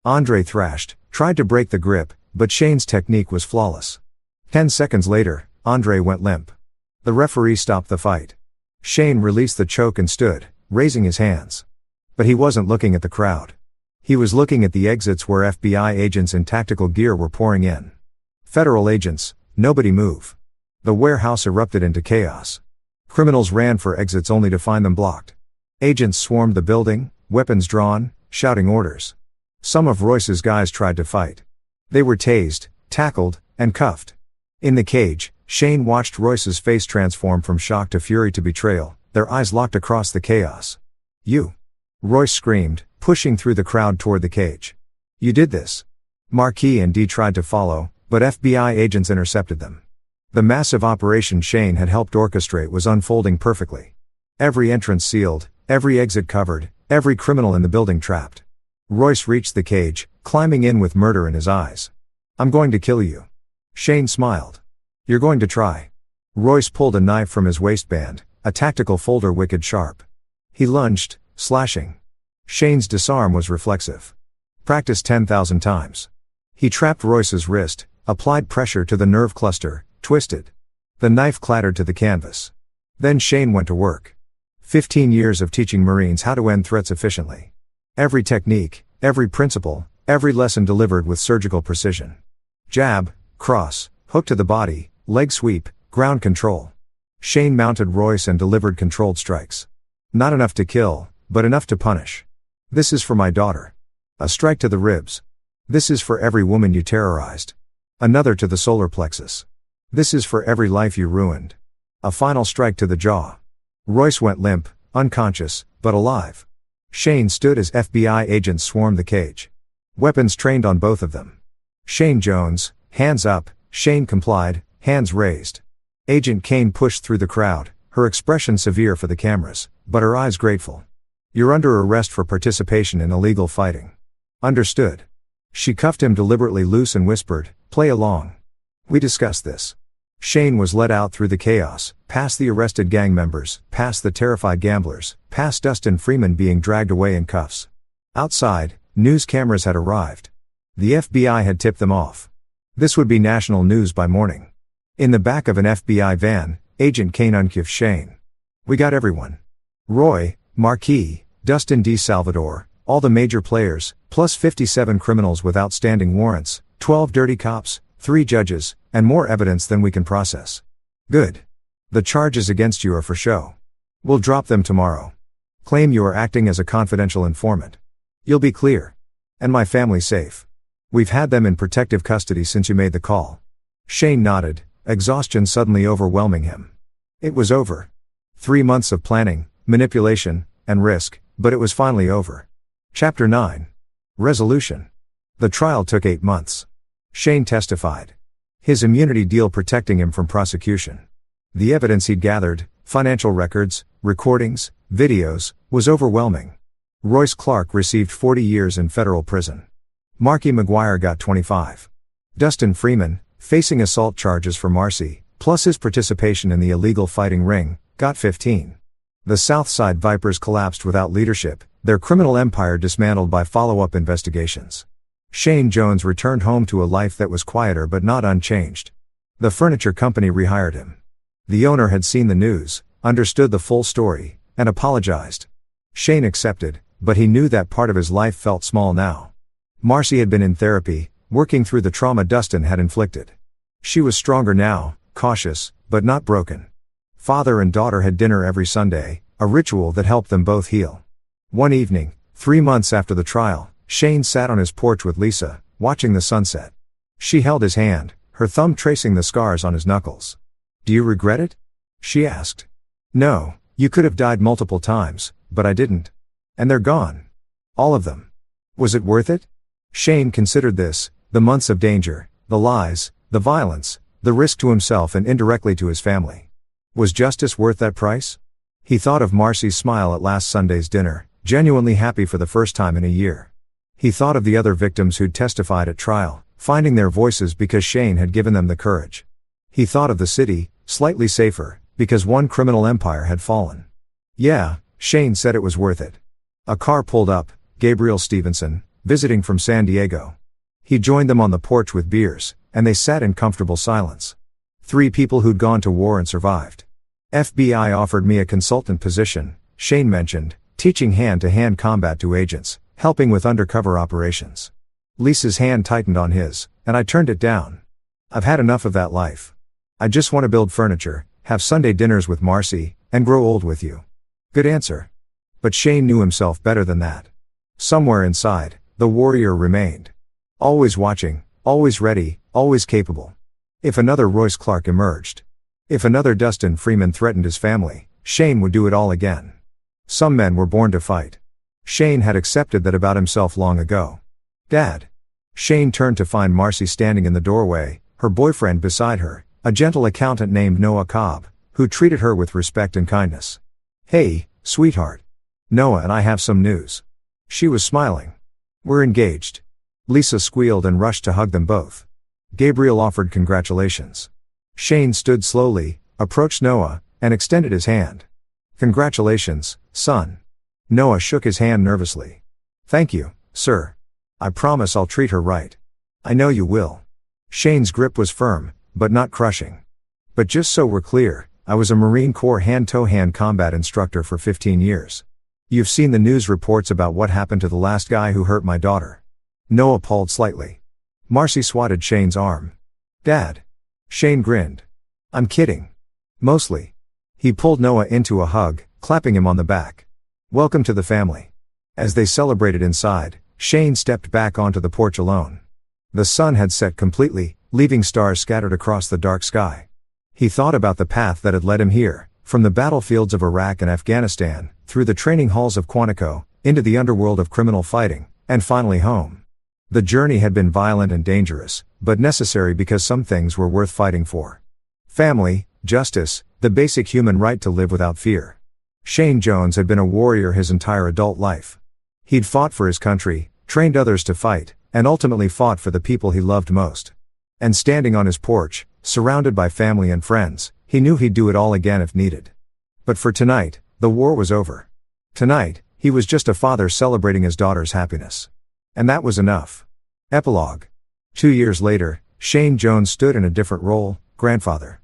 Andrei thrashed, tried to break the grip, but Shane's technique was flawless. 10 seconds later, Andrei went limp. The referee stopped the fight. Shane released the choke and stood, raising his hands. But he wasn't looking at the crowd. He was looking at the exits where FBI agents in tactical gear were pouring in. Federal agents, nobody move. The warehouse erupted into chaos. Criminals ran for exits only to find them blocked. Agents swarmed the building, weapons drawn, shouting orders. Some of Royce's guys tried to fight. They were tased, tackled, and cuffed. In the cage, Shane watched Royce's face transform from shock to fury to betrayal, their eyes locked across the chaos. You! Royce screamed, pushing through the crowd toward the cage. You did this. Marquis and Dee tried to follow, but FBI agents intercepted them. The massive operation Shane had helped orchestrate was unfolding perfectly. Every entrance sealed, every exit covered, every criminal in the building trapped. Royce reached the cage, climbing in with murder in his eyes. I'm going to kill you. Shane smiled. You're going to try. Royce pulled a knife from his waistband, a tactical folder wicked sharp. He lunged, slashing. Shane's disarm was reflexive. Practiced 10,000 times. He trapped Royce's wrist, applied pressure to the nerve cluster, twisted. The knife clattered to the canvas. Then Shane went to work. 15 years of teaching Marines how to end threats efficiently. Every technique, every principle, every lesson delivered with surgical precision. Jab, cross, hook to the body, leg sweep, ground control. Shane mounted Royce and delivered controlled strikes. Not enough to kill, but enough to punish. This is for my daughter. A strike to the ribs. This is for every woman you terrorized. Another to the solar plexus. This is for every life you ruined. A final strike to the jaw. Royce went limp, unconscious, but alive. Shane stood as FBI agents swarmed the cage. Weapons trained on both of them. Shane Jones, hands up. Shane complied, hands raised. Agent Kane pushed through the crowd, her expression severe for the cameras, but her eyes grateful. You're under arrest for participation in illegal fighting. Understood. She cuffed him deliberately loose and whispered, play along. We discussed this. Shane was led out through the chaos, past the arrested gang members, past the terrified gamblers, past Dustin Freeman being dragged away in cuffs. Outside, news cameras had arrived. The FBI had tipped them off. This would be national news by morning. In the back of an FBI van, Agent Kane uncuffed Shane. "We got everyone. Roy, Marquis, Dustin D. Salvador, all the major players, plus 57 criminals with outstanding warrants, 12 dirty cops, 3 judges, and more evidence than we can process. Good. The charges against you are for show. We'll drop them tomorrow. Claim you are acting as a confidential informant. You'll be clear. And my family safe. We've had them in protective custody since you made the call." Shane nodded, exhaustion suddenly overwhelming him. It was over. 3 months of planning, manipulation, and risk, but it was finally over. Chapter 9. Resolution. The trial took 8 months. Shane testified. His immunity deal protecting him from prosecution. The evidence he'd gathered, financial records, recordings, videos, was overwhelming. Royce Clark received 40 years in federal prison. Marky McGuire got 25. Dustin Freeman, facing assault charges for Marcy, plus his participation in the illegal fighting ring, got 15. The Southside Vipers collapsed without leadership, their criminal empire dismantled by follow-up investigations. Shane Jones returned home to a life that was quieter but not unchanged. The furniture company rehired him. The owner had seen the news, understood the full story, and apologized. Shane accepted, but he knew that part of his life felt small now. Marcy had been in therapy, working through the trauma Dustin had inflicted. She was stronger now, cautious, but not broken. Father and daughter had dinner every Sunday, a ritual that helped them both heal. One evening, 3 months after the trial, Shane sat on his porch with Lisa, watching the sunset. She held his hand, her thumb tracing the scars on his knuckles. "Do you regret it?" she asked. "No, you could have died multiple times, but I didn't. And they're gone. All of them. Was it worth it?" Shane considered this, the months of danger, the lies, the violence, the risk to himself and indirectly to his family. Was justice worth that price? He thought of Marcy's smile at last Sunday's dinner, genuinely happy for the first time in a year. He thought of the other victims who'd testified at trial, finding their voices because Shane had given them the courage. He thought of the city, slightly safer, because one criminal empire had fallen. Yeah, Shane said it was worth it. A car pulled up, Gabriel Stevenson, visiting from San Diego. He joined them on the porch with beers, and they sat in comfortable silence. 3 people who'd gone to war and survived. "FBI offered me a consultant position," Shane mentioned, teaching hand-to-hand combat to agents, helping with undercover operations. Lisa's hand tightened on his, and I turned it down. "I've had enough of that life. I just want to build furniture, have Sunday dinners with Marcy, and grow old with you." Good answer. But Shane knew himself better than that. Somewhere inside, the warrior remained. Always watching, always ready, always capable. If another Royce Clark emerged, if another Dustin Freeman threatened his family, Shane would do it all again. Some men were born to fight. Shane had accepted that about himself long ago. "Dad." Shane turned to find Marcy standing in the doorway, her boyfriend beside her, a gentle accountant named Noah Cobb, who treated her with respect and kindness. "Hey, sweetheart. Noah and I have some news." She was smiling. "We're engaged." Lisa squealed and rushed to hug them both. Gabriel offered congratulations. Shane stood slowly, approached Noah, and extended his hand. "Congratulations, son." Noah shook his hand nervously. "Thank you, sir. I promise I'll treat her right." "I know you will." Shane's grip was firm, but not crushing. "But just so we're clear, I was a Marine Corps hand-to-hand combat instructor for 15 years. You've seen the news reports about what happened to the last guy who hurt my daughter." Noah paused slightly. Marcy swatted Shane's arm. "Dad." Shane grinned. "I'm kidding. Mostly." He pulled Noah into a hug, clapping him on the back. "Welcome to the family." As they celebrated inside, Shane stepped back onto the porch alone. The sun had set completely, leaving stars scattered across the dark sky. He thought about the path that had led him here, from the battlefields of Iraq and Afghanistan, through the training halls of Quantico, into the underworld of criminal fighting, and finally home. The journey had been violent and dangerous, but necessary because some things were worth fighting for. Family, justice, the basic human right to live without fear. Shane Jones had been a warrior his entire adult life. He'd fought for his country, trained others to fight, and ultimately fought for the people he loved most. And standing on his porch, surrounded by family and friends, he knew he'd do it all again if needed. But for tonight, the war was over. Tonight, he was just a father celebrating his daughter's happiness. And that was enough. Epilogue. 2 years later, Shane Jones stood in a different role, grandfather.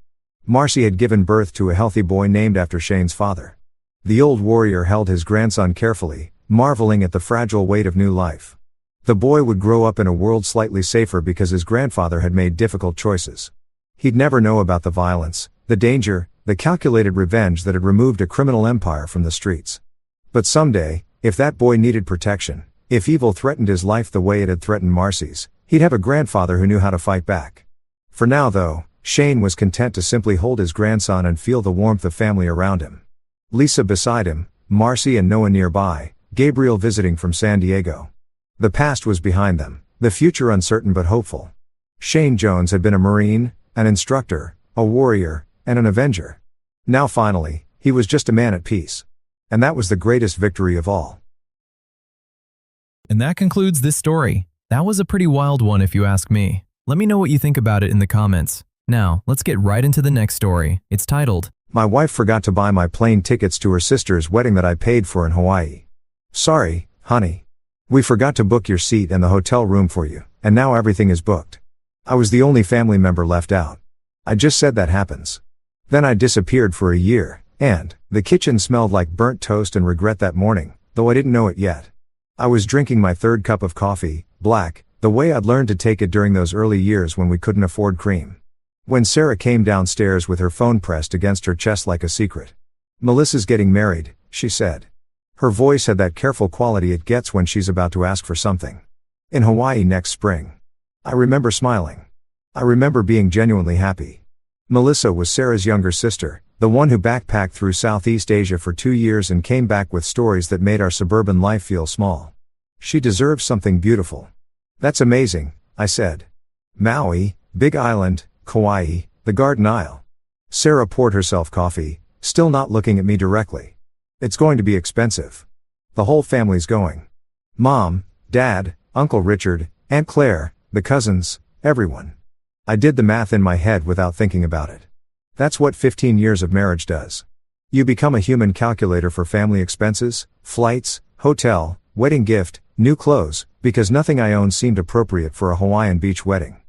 Marcy had given birth to a healthy boy named after Shane's father. The old warrior held his grandson carefully, marveling at the fragile weight of new life. The boy would grow up in a world slightly safer because his grandfather had made difficult choices. He'd never know about the violence, the danger, the calculated revenge that had removed a criminal empire from the streets. But someday, if that boy needed protection, if evil threatened his life the way it had threatened Marcy's, he'd have a grandfather who knew how to fight back. For now though, Shane was content to simply hold his grandson and feel the warmth of family around him. Lisa beside him, Marcy and Noah nearby, Gabriel visiting from San Diego. The past was behind them, the future uncertain but hopeful. Shane Jones had been a Marine, an instructor, a warrior, and an avenger. Now finally, he was just a man at peace. And that was the greatest victory of all. And that concludes this story. That was a pretty wild one if you ask me. Let me know what you think about it in the comments. Now, let's get right into the next story. It's titled, My wife forgot to buy my plane tickets to her sister's wedding that I paid for in Hawaii. Sorry, honey. We forgot to book your seat and the hotel room for you, and now everything is booked. I was the only family member left out. I just said that happens. Then I disappeared for a year, and the kitchen smelled like burnt toast and regret that morning, though I didn't know it yet. I was drinking my third cup of coffee, black, the way I'd learned to take it during those early years when we couldn't afford cream. When Sarah came downstairs with her phone pressed against her chest like a secret. Melissa's getting married, she said. Her voice had that careful quality it gets when she's about to ask for something. In Hawaii next spring. I remember smiling. I remember being genuinely happy. Melissa was Sarah's younger sister, the one who backpacked through Southeast Asia for 2 years and came back with stories that made our suburban life feel small. She deserves something beautiful. That's amazing, I said. Maui, Big Island, Kauai, the Garden Isle. Sarah poured herself coffee, still not looking at me directly. It's going to be expensive. The whole family's going. Mom, Dad, Uncle Richard, Aunt Claire, the cousins, everyone. I did the math in my head without thinking about it. That's what 15 years of marriage does. You become a human calculator for family expenses, flights, hotel, wedding gift, new clothes, because nothing I own seemed appropriate for a Hawaiian beach wedding.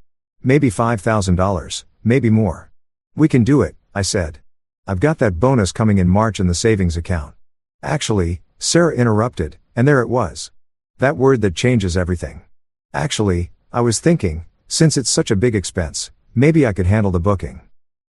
Maybe $5,000, maybe more. We can do it, I said. I've got that bonus coming in March in the savings account. Actually, Sarah interrupted, and there it was. That word that changes everything. Actually, I was thinking, since it's such a big expense, maybe I could handle the booking.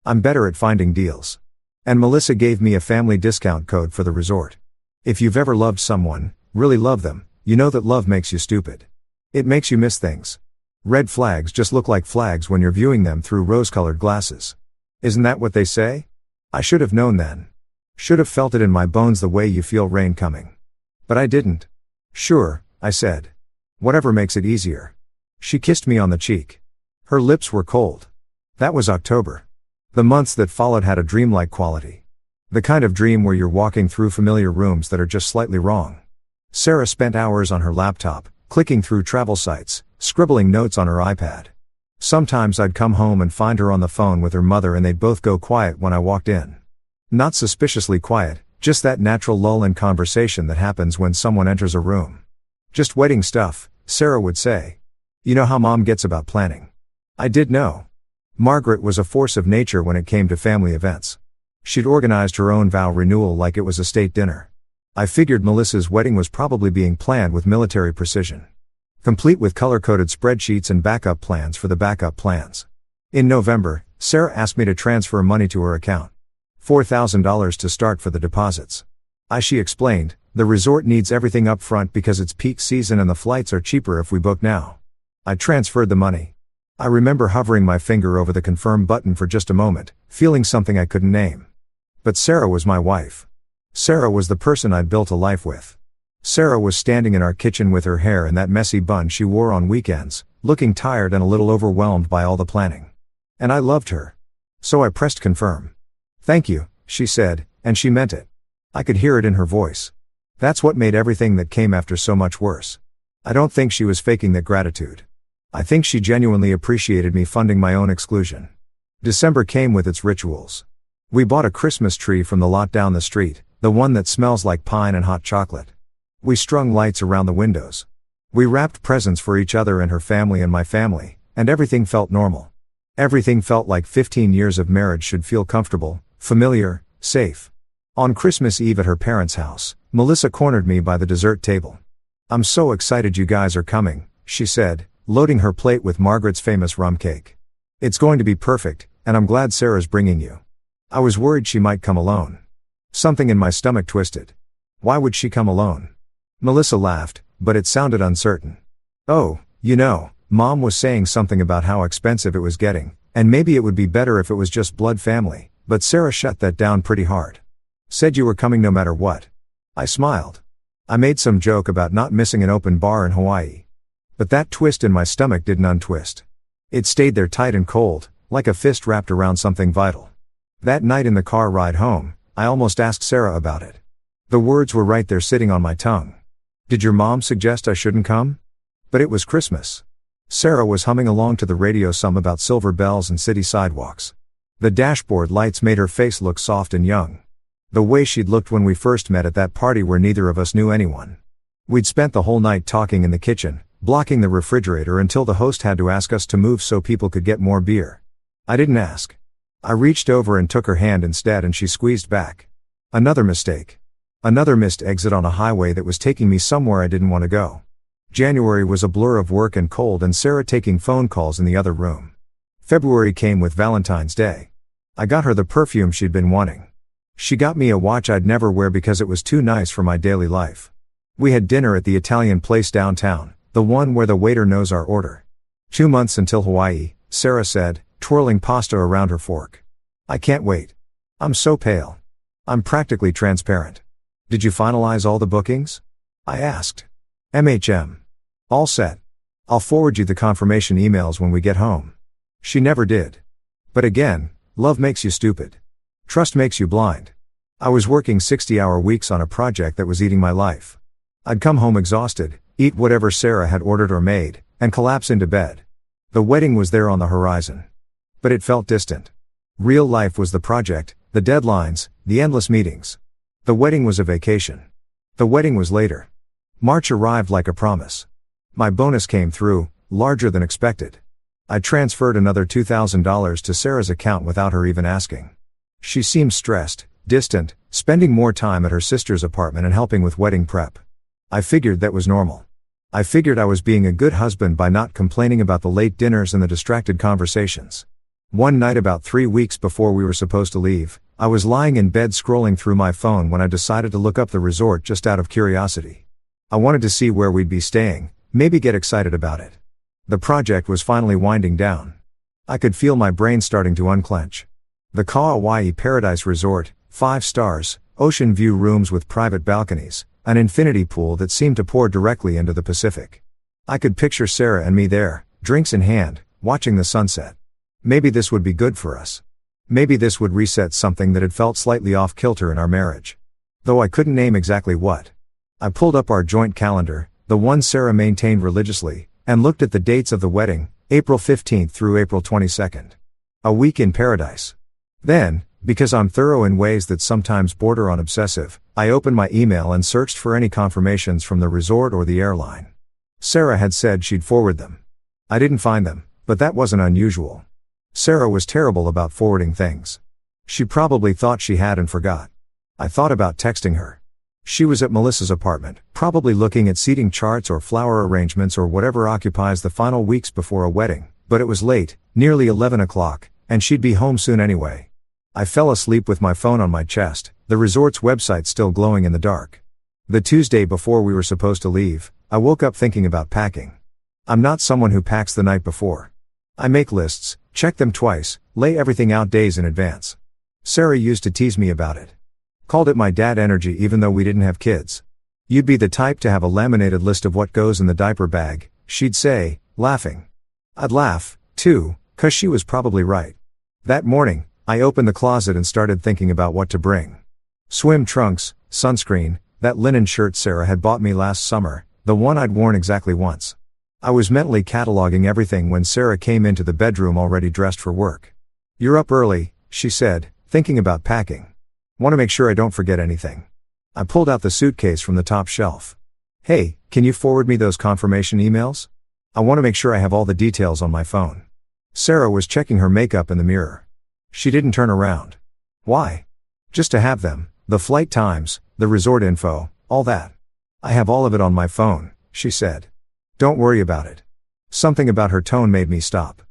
I'm better at finding deals. And Melissa gave me a family discount code for the resort. If you've ever loved someone, really love them, you know that love makes you stupid. It makes you miss things. Red flags just look like flags when you're viewing them through rose-colored glasses. Isn't that what they say? I should have known then. Should have felt it in my bones the way you feel rain coming. But I didn't. Sure, I said. Whatever makes it easier. She kissed me on the cheek. Her lips were cold. That was October. The months that followed had a dreamlike quality. The kind of dream where you're walking through familiar rooms that are just slightly wrong. Sarah spent hours on her laptop, clicking through travel sites, scribbling notes on her iPad. Sometimes I'd come home and find her on the phone with her mother and they'd both go quiet when I walked in. Not suspiciously quiet, just that natural lull in conversation that happens when someone enters a room. Just wedding stuff, Sarah would say. You know how Mom gets about planning. I did know. Margaret was a force of nature when it came to family events. She'd organized her own vow renewal like it was a state dinner. I figured Melissa's wedding was probably being planned with military precision. Complete with color-coded spreadsheets and backup plans for the backup plans. In November, Sarah asked me to transfer money to her account. $4,000 to start for the deposits. She explained, the resort needs everything up front because it's peak season and the flights are cheaper if we book now. I transferred the money. I remember hovering my finger over the confirm button for just a moment, feeling something I couldn't name. But Sarah was my wife. Sarah was the person I'd built a life with. Sarah was standing in our kitchen with her hair in that messy bun she wore on weekends, looking tired and a little overwhelmed by all the planning. And I loved her. So I pressed confirm. Thank you, she said, and she meant it. I could hear it in her voice. That's what made everything that came after so much worse. I don't think she was faking that gratitude. I think she genuinely appreciated me funding my own exclusion. December came with its rituals. We bought a Christmas tree from the lot down the street, the one that smells like pine and hot chocolate. We strung lights around the windows. We wrapped presents for each other and her family and my family, and everything felt normal. Everything felt like 15 years of marriage should feel comfortable, familiar, safe. On Christmas Eve at her parents' house, Melissa cornered me by the dessert table. "I'm so excited you guys are coming," she said, loading her plate with Margaret's famous rum cake. "It's going to be perfect, and I'm glad Sarah's bringing you." I was worried she might come alone. Something in my stomach twisted. Why would she come alone? Melissa laughed, but it sounded uncertain. "Oh, Mom was saying something about how expensive it was getting, and maybe it would be better if it was just blood family, but Sarah shut that down pretty hard. Said you were coming no matter what." I smiled. I made some joke about not missing an open bar in Hawaii. But that twist in my stomach didn't untwist. It stayed there tight and cold, like a fist wrapped around something vital. That night in the car ride home, I almost asked Sarah about it. The words were right there sitting on my tongue. "Did your mom suggest I shouldn't come?" But it was Christmas. Sarah was humming along to the radio some about silver bells and city sidewalks. The dashboard lights made her face look soft and young. The way she'd looked when we first met at that party where neither of us knew anyone. We'd spent the whole night talking in the kitchen, blocking the refrigerator until the host had to ask us to move so people could get more beer. I didn't ask. I reached over and took her hand instead, and she squeezed back. Another mistake. Another missed exit on a highway that was taking me somewhere I didn't want to go. January was a blur of work and cold and Sarah taking phone calls in the other room. February came with Valentine's Day. I got her the perfume she'd been wanting. She got me a watch I'd never wear because it was too nice for my daily life. We had dinner at the Italian place downtown, the one where the waiter knows our order. 2 months until Hawaii, Sarah said, twirling pasta around her fork. "I can't wait. I'm so pale. I'm practically transparent." "Did you finalize all the bookings?" I asked. "MHM. All set. I'll forward you the confirmation emails when we get home." She never did. But again, love makes you stupid. Trust makes you blind. I was working 60-hour weeks on a project that was eating my life. I'd come home exhausted, eat whatever Sarah had ordered or made, and collapse into bed. The wedding was there on the horizon. But it felt distant. Real life was the project, the deadlines, the endless meetings. The wedding was a vacation. The wedding was later. March arrived like a promise. My bonus came through, larger than expected. I transferred another $2,000 to Sarah's account without her even asking. She seemed stressed, distant, spending more time at her sister's apartment and helping with wedding prep. I figured that was normal. I figured I was being a good husband by not complaining about the late dinners and the distracted conversations. One night about 3 weeks before we were supposed to leave, I was lying in bed scrolling through my phone when I decided to look up the resort just out of curiosity. I wanted to see where we'd be staying, maybe get excited about it. The project was finally winding down. I could feel my brain starting to unclench. The Kauai Paradise Resort, 5 stars, ocean view rooms with private balconies, an infinity pool that seemed to pour directly into the Pacific. I could picture Sarah and me there, drinks in hand, watching the sunset. Maybe this would be good for us. Maybe this would reset something that had felt slightly off kilter in our marriage. Though I couldn't name exactly what. I pulled up our joint calendar, the one Sarah maintained religiously, and looked at the dates of the wedding, April 15th through April 22nd. A week in paradise. Then, because I'm thorough in ways that sometimes border on obsessive, I opened my email and searched for any confirmations from the resort or the airline. Sarah had said she'd forward them. I didn't find them, but that wasn't unusual. Sarah was terrible about forwarding things. She probably thought she had and forgot. I thought about texting her. She was at Melissa's apartment, probably looking at seating charts or flower arrangements or whatever occupies the final weeks before a wedding, but it was late, nearly 11 o'clock, and she'd be home soon anyway. I fell asleep with my phone on my chest, the resort's website still glowing in the dark. The Tuesday before we were supposed to leave, I woke up thinking about packing. I'm not someone who packs the night before. I make lists, check them twice, lay everything out days in advance. Sarah used to tease me about it. Called it my dad energy even though we didn't have kids. "You'd be the type to have a laminated list of what goes in the diaper bag," she'd say, laughing. I'd laugh, too, 'cause she was probably right. That morning, I opened the closet and started thinking about what to bring. Swim trunks, sunscreen, that linen shirt Sarah had bought me last summer, the one I'd worn exactly once. I was mentally cataloging everything when Sarah came into the bedroom already dressed for work. "You're up early," she said, thinking about packing. "Want to make sure I don't forget anything." I pulled out the suitcase from the top shelf. "Hey, can you forward me those confirmation emails? I want to make sure I have all the details on my phone." Sarah was checking her makeup in the mirror. She didn't turn around. "Why?" "Just to have them, the flight times, the resort info, all that." "I have all of it on my phone," she said. "Don't worry about it." Something about her tone made me stop.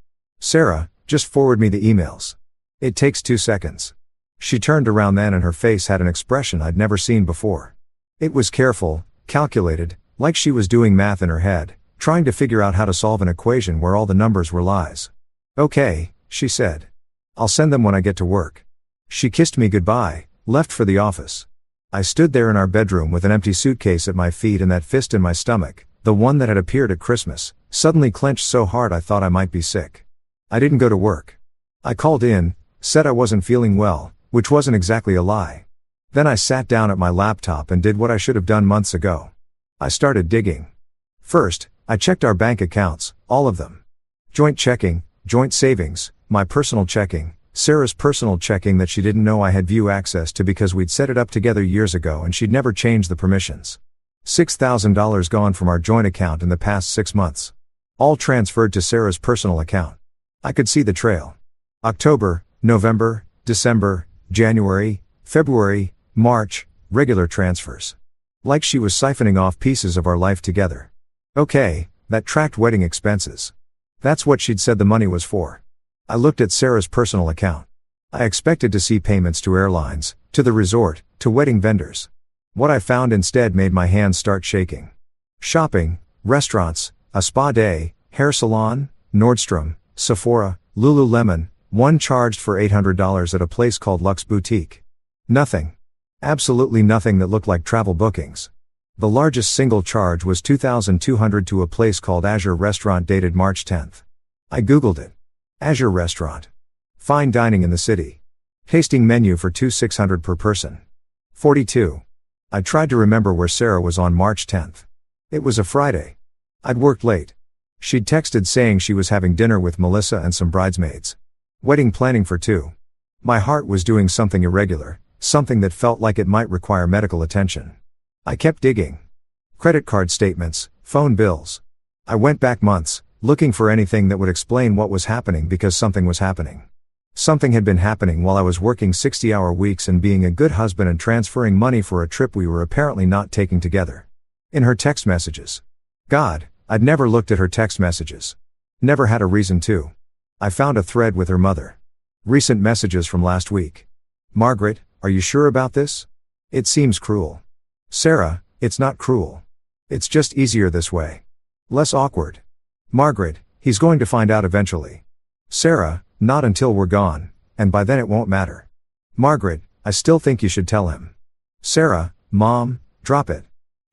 "Sarah, just forward me the emails. It takes 2 seconds." She turned around then and her face had an expression I'd never seen before. It was careful, calculated, like she was doing math in her head, trying to figure out how to solve an equation where all the numbers were lies. "Okay," she said. "I'll send them when I get to work." She kissed me goodbye, left for the office. I stood there in our bedroom with an empty suitcase at my feet and that fist in my stomach, the one that had appeared at Christmas, suddenly clenched so hard I thought I might be sick. I didn't go to work. I called in, said I wasn't feeling well, which wasn't exactly a lie. Then I sat down at my laptop and did what I should have done months ago. I started digging. First, I checked our bank accounts, all of them. Joint checking, joint savings, my personal checking, Sarah's personal checking that she didn't know I had view access to because we'd set it up together years ago and she'd never changed the permissions. $6,000 gone from our joint account in the past 6 months. All transferred to Sarah's personal account. I could see the trail. October, November, December, January, February, March, regular transfers. Like she was siphoning off pieces of our life together. Okay, that tracked wedding expenses. That's what she'd said the money was for. I looked at Sarah's personal account. I expected to see payments to airlines, to the resort, to wedding vendors. What I found instead made my hands start shaking. Shopping, restaurants, a spa day, hair salon, Nordstrom, Sephora, Lululemon, one charged for $800 at a place called Luxe Boutique. Nothing. Absolutely nothing that looked like travel bookings. The largest single charge was $2,200 to a place called Azure Restaurant dated March 10th. I googled it. Azure Restaurant. Fine dining in the city. Tasting menu for $2,600 per person. 42. I tried to remember where Sarah was on March 10th. It was a Friday. I'd worked late. She'd texted saying she was having dinner with Melissa and some bridesmaids. Wedding planning for 2. My heart was doing something irregular, something that felt like it might require medical attention. I kept digging. Credit card statements, phone bills. I went back months, looking for anything that would explain what was happening because something was happening. Something had been happening while I was working 60-hour weeks and being a good husband and transferring money for a trip we were apparently not taking together. In her text messages. God, I'd never looked at her text messages. Never had a reason to. I found a thread with her mother. Recent messages from last week. "Margaret, are you sure about this? It seems cruel." "Sarah, it's not cruel. It's just easier this way. Less awkward." "Margaret, he's going to find out eventually." "Sarah, not until we're gone, and by then it won't matter." "Margaret, I still think you should tell him." "Sarah, Mom, drop it.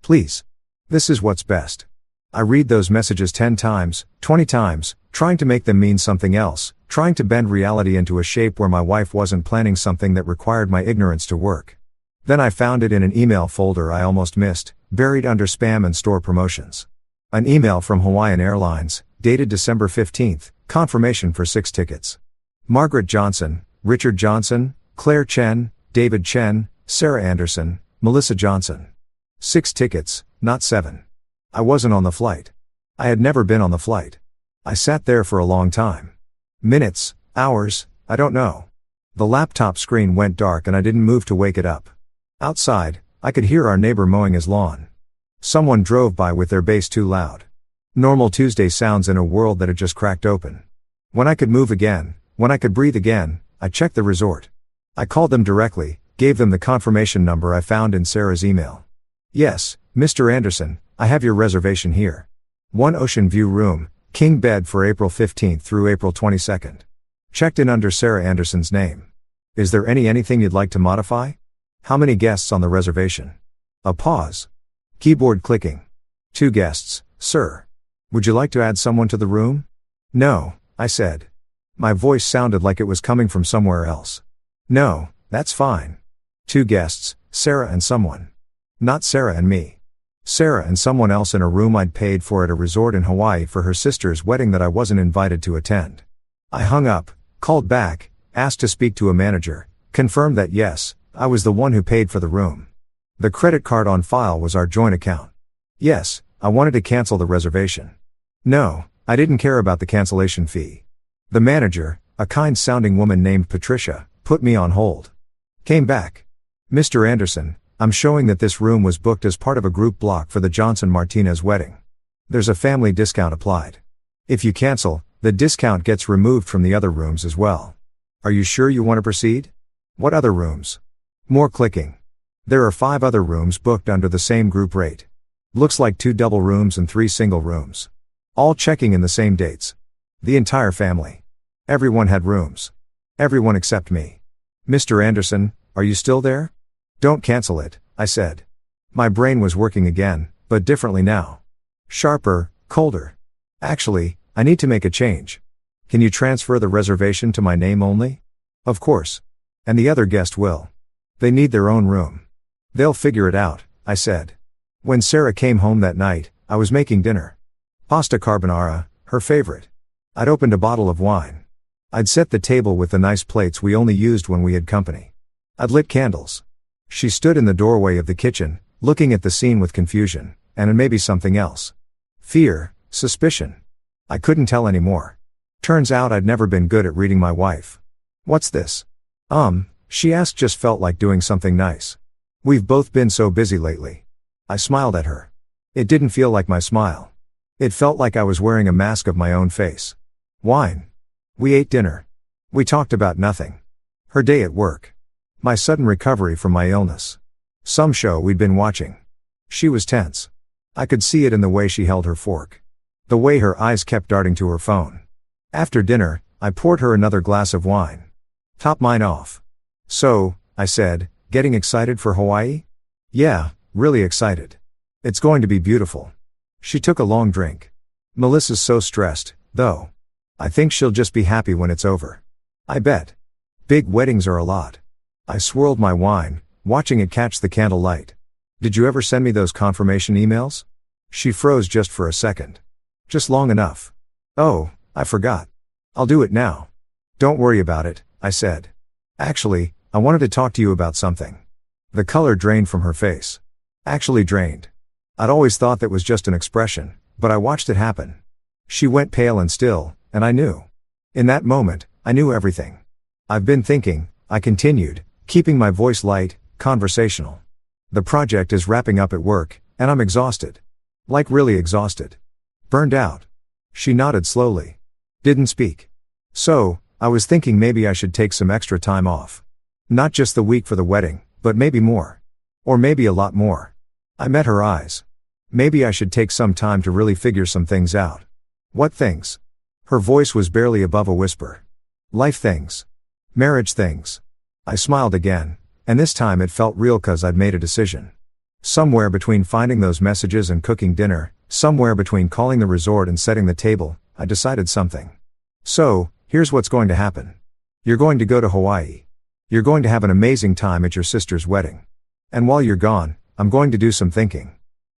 Please. This is what's best." I read those messages 10 times, 20 times, trying to make them mean something else, trying to bend reality into a shape where my wife wasn't planning something that required my ignorance to work. Then I found it in an email folder I almost missed, buried under spam and store promotions. An email from Hawaiian Airlines, dated December 15th, confirmation for 6 tickets. Margaret Johnson, Richard Johnson, Claire Chen, David Chen, Sarah Anderson, Melissa Johnson. 6 tickets, not 7. I wasn't on the flight. I had never been on the flight. I sat there for a long time. Minutes, hours, I don't know. The laptop screen went dark and I didn't move to wake it up. Outside, I could hear our neighbor mowing his lawn. Someone drove by with their bass too loud. Normal Tuesday sounds in a world that had just cracked open. When I could move again, when I could breathe again, I checked the resort. I called them directly, gave them the confirmation number I found in Sarah's email. "Yes, Mr. Anderson, I have your reservation here. 1 Ocean View room, king bed for April 15th through April 22nd. Checked in under Sarah Anderson's name. Is there anything you'd like to modify? How many guests on the reservation?" A pause. Keyboard clicking. 2 guests, sir. Would you like to add someone to the room? No, I said. My voice sounded like it was coming from somewhere else. No, that's fine. 2 guests, Sarah and someone. Not Sarah and me. Sarah and someone else in a room I'd paid for at a resort in Hawaii for her sister's wedding that I wasn't invited to attend. I hung up, called back, asked to speak to a manager, confirmed that yes, I was the one who paid for the room. The credit card on file was our joint account. Yes, I wanted to cancel the reservation. No, I didn't care about the cancellation fee. The manager, a kind-sounding woman named Patricia, put me on hold. Came back. Mr. Anderson, I'm showing that this room was booked as part of a group block for the Johnson-Martinez wedding. There's a family discount applied. If you cancel, the discount gets removed from the other rooms as well. Are you sure you want to proceed? What other rooms? More clicking. There are 5 other rooms booked under the same group rate. Looks like 2 double rooms and 3 single rooms. All checking in the same dates. The entire family. Everyone had rooms. Everyone except me. Mr. Anderson, are you still there? Don't cancel it, I said. My brain was working again, but differently now. Sharper, colder. Actually, I need to make a change. Can you transfer the reservation to my name only? Of course. And the other guest will. They need their own room. They'll figure it out, I said. When Sarah came home that night, I was making dinner. Pasta carbonara, her favorite. I'd opened a bottle of wine. I'd set the table with the nice plates we only used when we had company. I'd lit candles. She stood in the doorway of the kitchen, looking at the scene with confusion, and maybe something else. Fear, suspicion. I couldn't tell anymore. Turns out I'd never been good at reading my wife. What's this? She asked, just felt like doing something nice. We've both been so busy lately. I smiled at her. It didn't feel like my smile. It felt like I was wearing a mask of my own face. Wine. We ate dinner. We talked about nothing. Her day at work. My sudden recovery from my illness. Some show we'd been watching. She was tense. I could see it in the way she held her fork. The way her eyes kept darting to her phone. After dinner, I poured her another glass of wine. Topped mine off. So, I said, getting excited for Hawaii? Yeah, really excited. It's going to be beautiful. She took a long drink. Melissa's so stressed, though. I think she'll just be happy when it's over. I bet. Big weddings are a lot. I swirled my wine, watching it catch the candle light. Did you ever send me those confirmation emails? She froze just for a second. Just long enough. Oh, I forgot. I'll do it now. Don't worry about it, I said. Actually, I wanted to talk to you about something. The color drained from her face. Actually drained. I'd always thought that was just an expression, but I watched it happen. She went pale and still, and I knew. In that moment, I knew everything. I've been thinking, I continued, keeping my voice light, conversational. The project is wrapping up at work, and I'm exhausted. Like really exhausted. Burned out. She nodded slowly. Didn't speak. So, I was thinking maybe I should take some extra time off. Not just the week for the wedding, but maybe more. Or maybe a lot more. I met her eyes. Maybe I should take some time to really figure some things out. What things? Her voice was barely above a whisper. Life things. Marriage things. I smiled again, and this time it felt real 'cause I'd made a decision. Somewhere between finding those messages and cooking dinner, somewhere between calling the resort and setting the table, I decided something. So, here's what's going to happen. You're going to go to Hawaii. You're going to have an amazing time at your sister's wedding. And while you're gone, I'm going to do some thinking.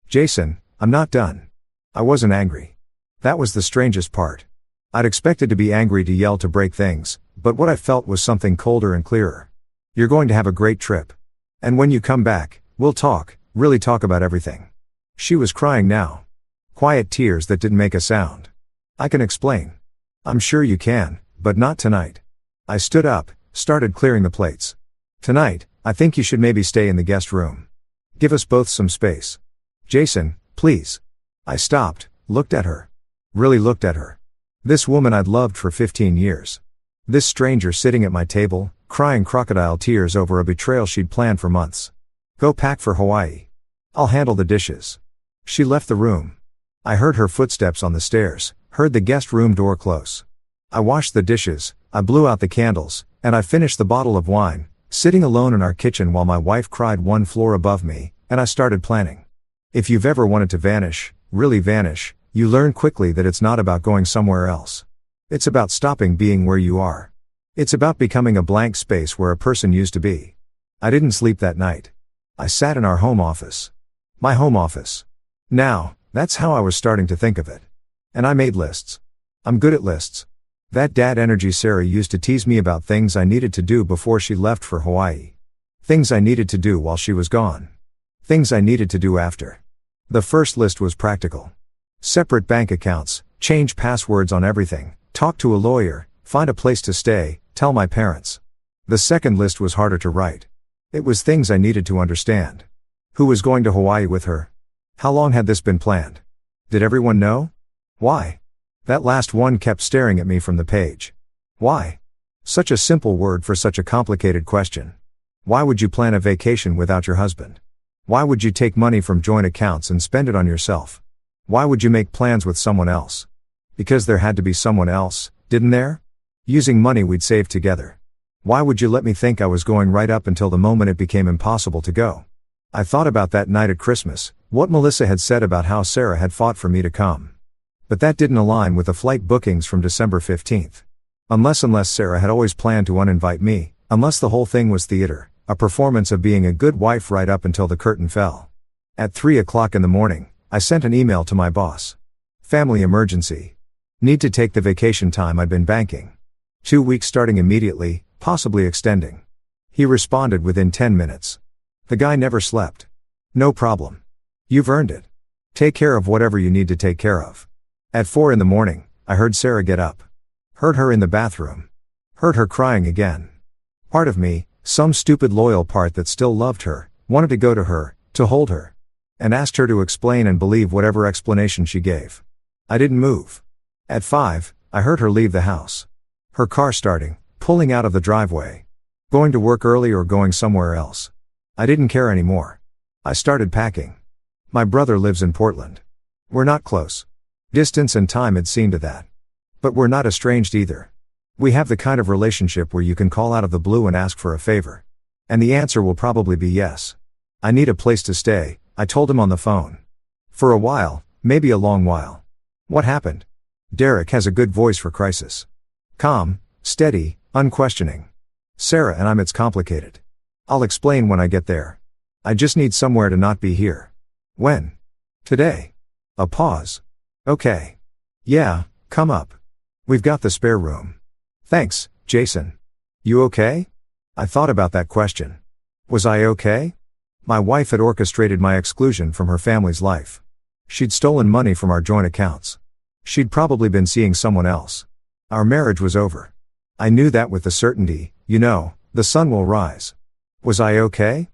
Jason, I'm not done. I wasn't angry. That was the strangest part. I'd expected to be angry, to yell, to break things, but what I felt was something colder and clearer. You're going to have a great trip. And when you come back, we'll talk, really talk about everything. She was crying now. Quiet tears that didn't make a sound. I can explain. I'm sure you can, but not tonight. I stood up, started clearing the plates. Tonight, I think you should maybe stay in the guest room. Give us both some space. Jason, please. I stopped, looked at her. Really looked at her. This woman I'd loved for 15 years. This stranger sitting at my table, crying crocodile tears over a betrayal she'd planned for months. Go pack for Hawaii. I'll handle the dishes. She left the room. I heard her footsteps on the stairs, heard the guest room door close. I washed the dishes, I blew out the candles, and I finished the bottle of wine, sitting alone in our kitchen while my wife cried one floor above me, and I started planning. If you've ever wanted to vanish, really vanish, you learn quickly that it's not about going somewhere else. It's about stopping being where you are. It's about becoming a blank space where a person used to be. I didn't sleep that night. I sat in our home office. My home office. Now, that's how I was starting to think of it. And I made lists. I'm good at lists. That dad energy Sarah used to tease me about things I needed to do before she left for Hawaii. Things I needed to do while she was gone. Things I needed to do after. The first list was practical. Separate bank accounts, change passwords on everything, talk to a lawyer, find a place to stay, tell my parents. The second list was harder to write. It was things I needed to understand. Who was going to Hawaii with her? How long had this been planned? Did everyone know? Why? That last one kept staring at me from the page. Why? Such a simple word for such a complicated question. Why would you plan a vacation without your husband? Why would you take money from joint accounts and spend it on yourself? Why would you make plans with someone else? Because there had to be someone else, didn't there? Using money we'd saved together. Why would you let me think I was going right up until the moment it became impossible to go? I thought about that night at Christmas, what Melissa had said about how Sarah had fought for me to come. But that didn't align with the flight bookings from December 15th. Unless Sarah had always planned to uninvite me, unless the whole thing was theater, a performance of being a good wife right up until the curtain fell. At 3 o'clock in the morning, I sent an email to my boss. Family emergency. Need to take the vacation time I'd been banking. 2 weeks starting immediately, possibly extending. He responded within 10 minutes. The guy never slept. No problem. You've earned it. Take care of whatever you need to take care of. At 4 in the morning, I heard Sarah get up. Heard her in the bathroom. Heard her crying again. Part of me, some stupid loyal part that still loved her, wanted to go to her, to hold her. And asked her to explain and believe whatever explanation she gave. I didn't move. At 5, I heard her leave the house. Her car starting, pulling out of the driveway. Going to work early or going somewhere else. I didn't care anymore. I started packing. My brother lives in Portland. We're not close. Distance and time had seen to that. But we're not estranged either. We have the kind of relationship where you can call out of the blue and ask for a favor. And the answer will probably be yes. I need a place to stay, I told him on the phone. For a while, maybe a long while. What happened? Derek has a good voice for crisis. Calm, steady, unquestioning. Sarah and it's complicated. I'll explain when I get there. I just need somewhere to not be here. When? Today. A pause. Okay. Yeah, come up. We've got the spare room. Thanks, Jason. You okay? I thought about that question. Was I okay? My wife had orchestrated my exclusion from her family's life. She'd stolen money from our joint accounts. She'd probably been seeing someone else. Our marriage was over. I knew that with the certainty, the sun will rise. Was I okay?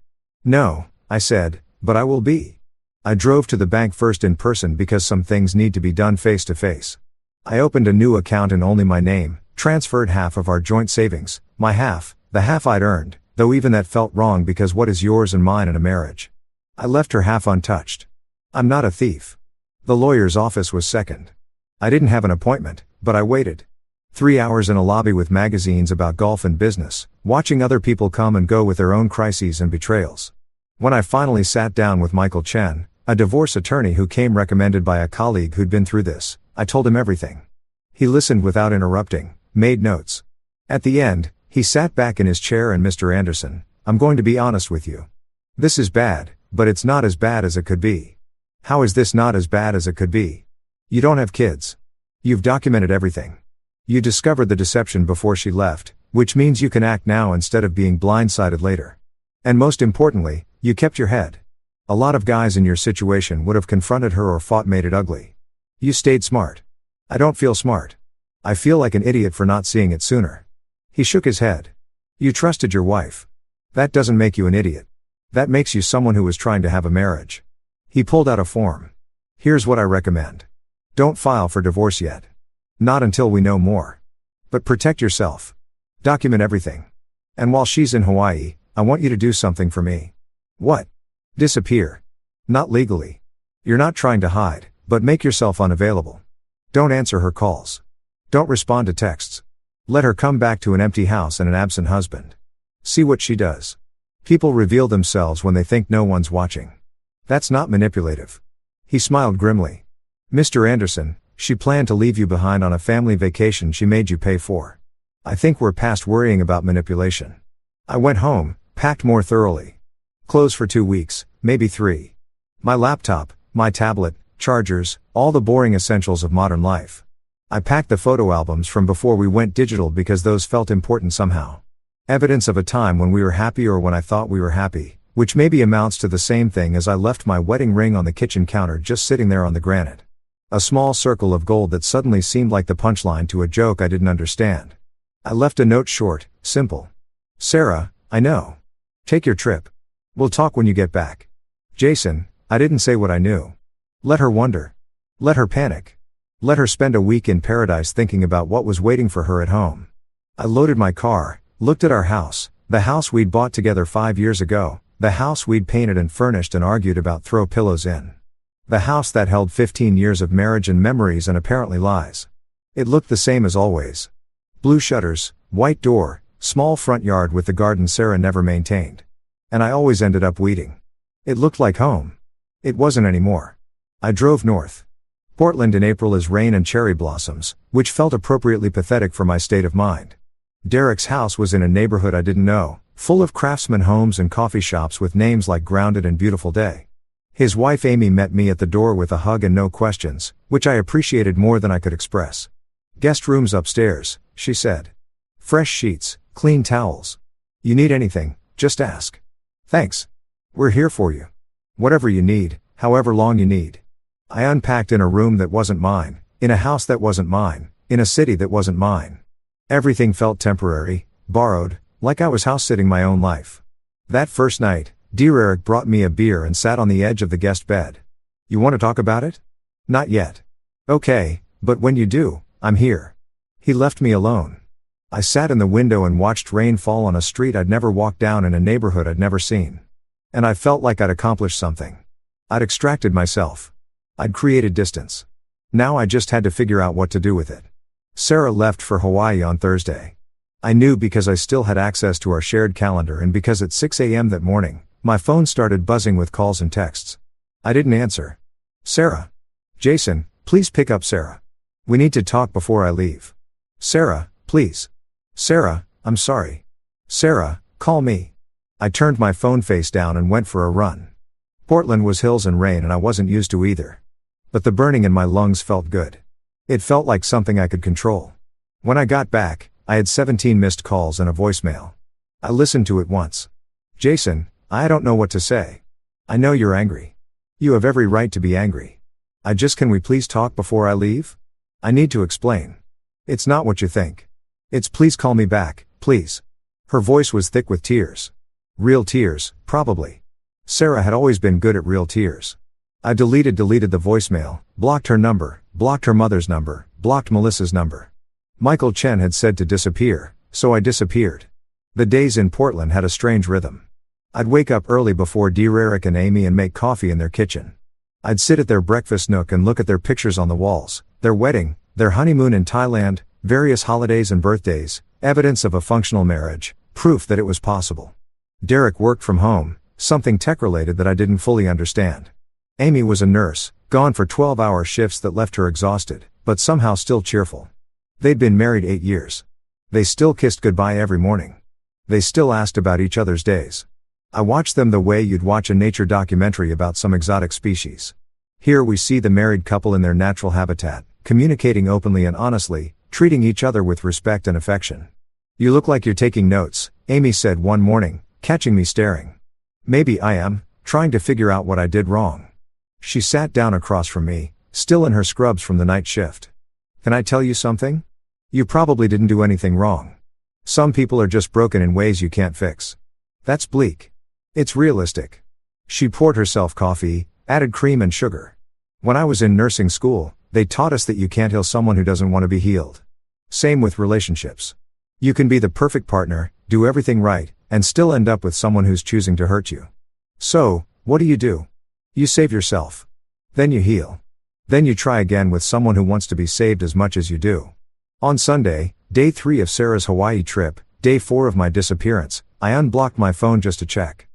No, I said, but I will be. I drove to the bank first in person because some things need to be done face to face. I opened a new account in only my name, transferred half of our joint savings, my half, the half I'd earned, though even that felt wrong because what is yours and mine in a marriage? I left her half untouched. I'm not a thief. The lawyer's office was second. I didn't have an appointment, but I waited. 3 hours in a lobby with magazines about golf and business, watching other people come and go with their own crises and betrayals. When I finally sat down with Michael Chen, a divorce attorney who came recommended by a colleague who'd been through this, I told him everything. He listened without interrupting, made notes. At the end, he sat back in his chair and Mr. Anderson, I'm going to be honest with you. This is bad, but it's not as bad as it could be. How is this not as bad as it could be? You don't have kids. You've documented everything. You discovered the deception before she left, which means you can act now instead of being blindsided later. And most importantly, you kept your head. A lot of guys in your situation would have confronted her or fought made it ugly. You stayed smart. I don't feel smart. I feel like an idiot for not seeing it sooner. He shook his head. You trusted your wife. That doesn't make you an idiot. That makes you someone who was trying to have a marriage. He pulled out a form. Here's what I recommend. Don't file for divorce yet. Not until we know more. But protect yourself. Document everything. And while she's in Hawaii, I want you to do something for me. What? Disappear. Not legally. You're not trying to hide, but make yourself unavailable. Don't answer her calls. Don't respond to texts. Let her come back to an empty house and an absent husband. See what she does. People reveal themselves when they think no one's watching. That's not manipulative. He smiled grimly. Mr. Anderson, she planned to leave you behind on a family vacation she made you pay for. I think we're past worrying about manipulation. I went home, packed more thoroughly. Clothes for 2 weeks, maybe 3. My laptop, my tablet, chargers, all the boring essentials of modern life. I packed the photo albums from before we went digital because those felt important somehow. Evidence of a time when we were happy or when I thought we were happy, which maybe amounts to the same thing as I left my wedding ring on the kitchen counter just sitting there on the granite. A small circle of gold that suddenly seemed like the punchline to a joke I didn't understand. I left a note short, simple. Sarah, I know. Take your trip. We'll talk when you get back. Jason, I didn't say what I knew. Let her wonder. Let her panic. Let her spend a week in paradise thinking about what was waiting for her at home. I loaded my car, looked at our house, the house we'd bought together 5 years ago, the house we'd painted and furnished and argued about throw pillows in. The house that held 15 years of marriage and memories and apparently lies. It looked the same as always. Blue shutters, white door, small front yard with the garden Sarah never maintained. And I always ended up weeding. It looked like home. It wasn't anymore. I drove north. Portland in April is rain and cherry blossoms, which felt appropriately pathetic for my state of mind. Derek's house was in a neighborhood I didn't know, full of craftsman homes and coffee shops with names like Grounded and Beautiful Day. His wife Amy met me at the door with a hug and no questions, which I appreciated more than I could express. Guest rooms upstairs, she said. Fresh sheets, clean towels. You need anything, just ask. Thanks. We're here for you. Whatever you need, however long you need. I unpacked in a room that wasn't mine, in a house that wasn't mine, in a city that wasn't mine. Everything felt temporary, borrowed, like I was house-sitting my own life. That first night, dear Eric brought me a beer and sat on the edge of the guest bed. You want to talk about it? Not yet. Okay, but when you do, I'm here. He left me alone. I sat in the window and watched rain fall on a street I'd never walked down in a neighborhood I'd never seen. And I felt like I'd accomplished something. I'd extracted myself. I'd created distance. Now I just had to figure out what to do with it. Sarah left for Hawaii on Thursday. I knew because I still had access to our shared calendar and because at 6 a.m. that morning, my phone started buzzing with calls and texts. I didn't answer. Sarah. Jason, please pick up Sarah. We need to talk before I leave. Sarah, please. Sarah, I'm sorry. Sarah, call me. I turned my phone face down and went for a run. Portland was hills and rain and I wasn't used to either. But the burning in my lungs felt good. It felt like something I could control. When I got back, I had 17 missed calls and a voicemail. I listened to it once. Jason, I don't know what to say. I know you're angry. You have every right to be angry. Can we please talk before I leave? I need to explain. It's not what you think. It's please call me back, please. Her voice was thick with tears. Real tears, probably. Sarah had always been good at real tears. I deleted the voicemail, blocked her number, blocked her mother's number, blocked Melissa's number. Michael Chen had said to disappear, so I disappeared. The days in Portland had a strange rhythm. I'd wake up early before dear Eric and Amy and make coffee in their kitchen. I'd sit at their breakfast nook and look at their pictures on the walls, their wedding, their honeymoon in Thailand, various holidays and birthdays, evidence of a functional marriage, proof that it was possible. Derek worked from home, something tech-related that I didn't fully understand. Amy was a nurse, gone for 12-hour shifts that left her exhausted, but somehow still cheerful. They'd been married 8 years. They still kissed goodbye every morning. They still asked about each other's days. I watched them the way you'd watch a nature documentary about some exotic species. Here we see the married couple in their natural habitat, communicating openly and honestly, treating each other with respect and affection. You look like you're taking notes, Amy said one morning, catching me staring. Maybe I am, trying to figure out what I did wrong. She sat down across from me, still in her scrubs from the night shift. Can I tell you something? You probably didn't do anything wrong. Some people are just broken in ways you can't fix. That's bleak. It's realistic. She poured herself coffee, added cream and sugar. When I was in nursing school, they taught us that you can't heal someone who doesn't want to be healed. Same with relationships. You can be the perfect partner, do everything right, and still end up with someone who's choosing to hurt you. So, what do? You save yourself. Then you heal. Then you try again with someone who wants to be saved as much as you do. On Sunday, day 3 of Sarah's Hawaii trip, day 4 of my disappearance, I unblocked my phone just to check.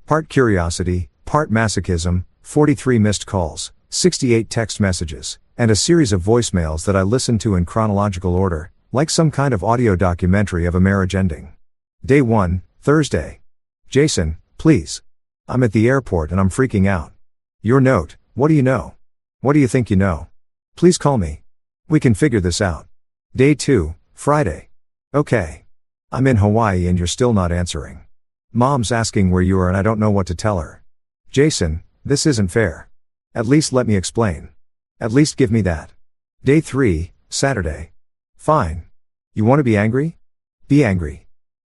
Part curiosity, part masochism, 43 missed calls, 68 text messages, and a series of voicemails that I listened to in chronological order, like some kind of audio documentary of a marriage ending. Day 1, Thursday. Jason, please. I'm at the airport and I'm freaking out. Your note, What do you know? What do you think you know? Please call me. We can figure this out. Day 2, Friday. Okay. I'm in Hawaii and you're still not answering. Mom's asking where you are and I don't know what to tell her. Jason, this isn't fair. At least let me explain. At least give me that. Day 3, Saturday. Fine. You want to be angry? Be angry.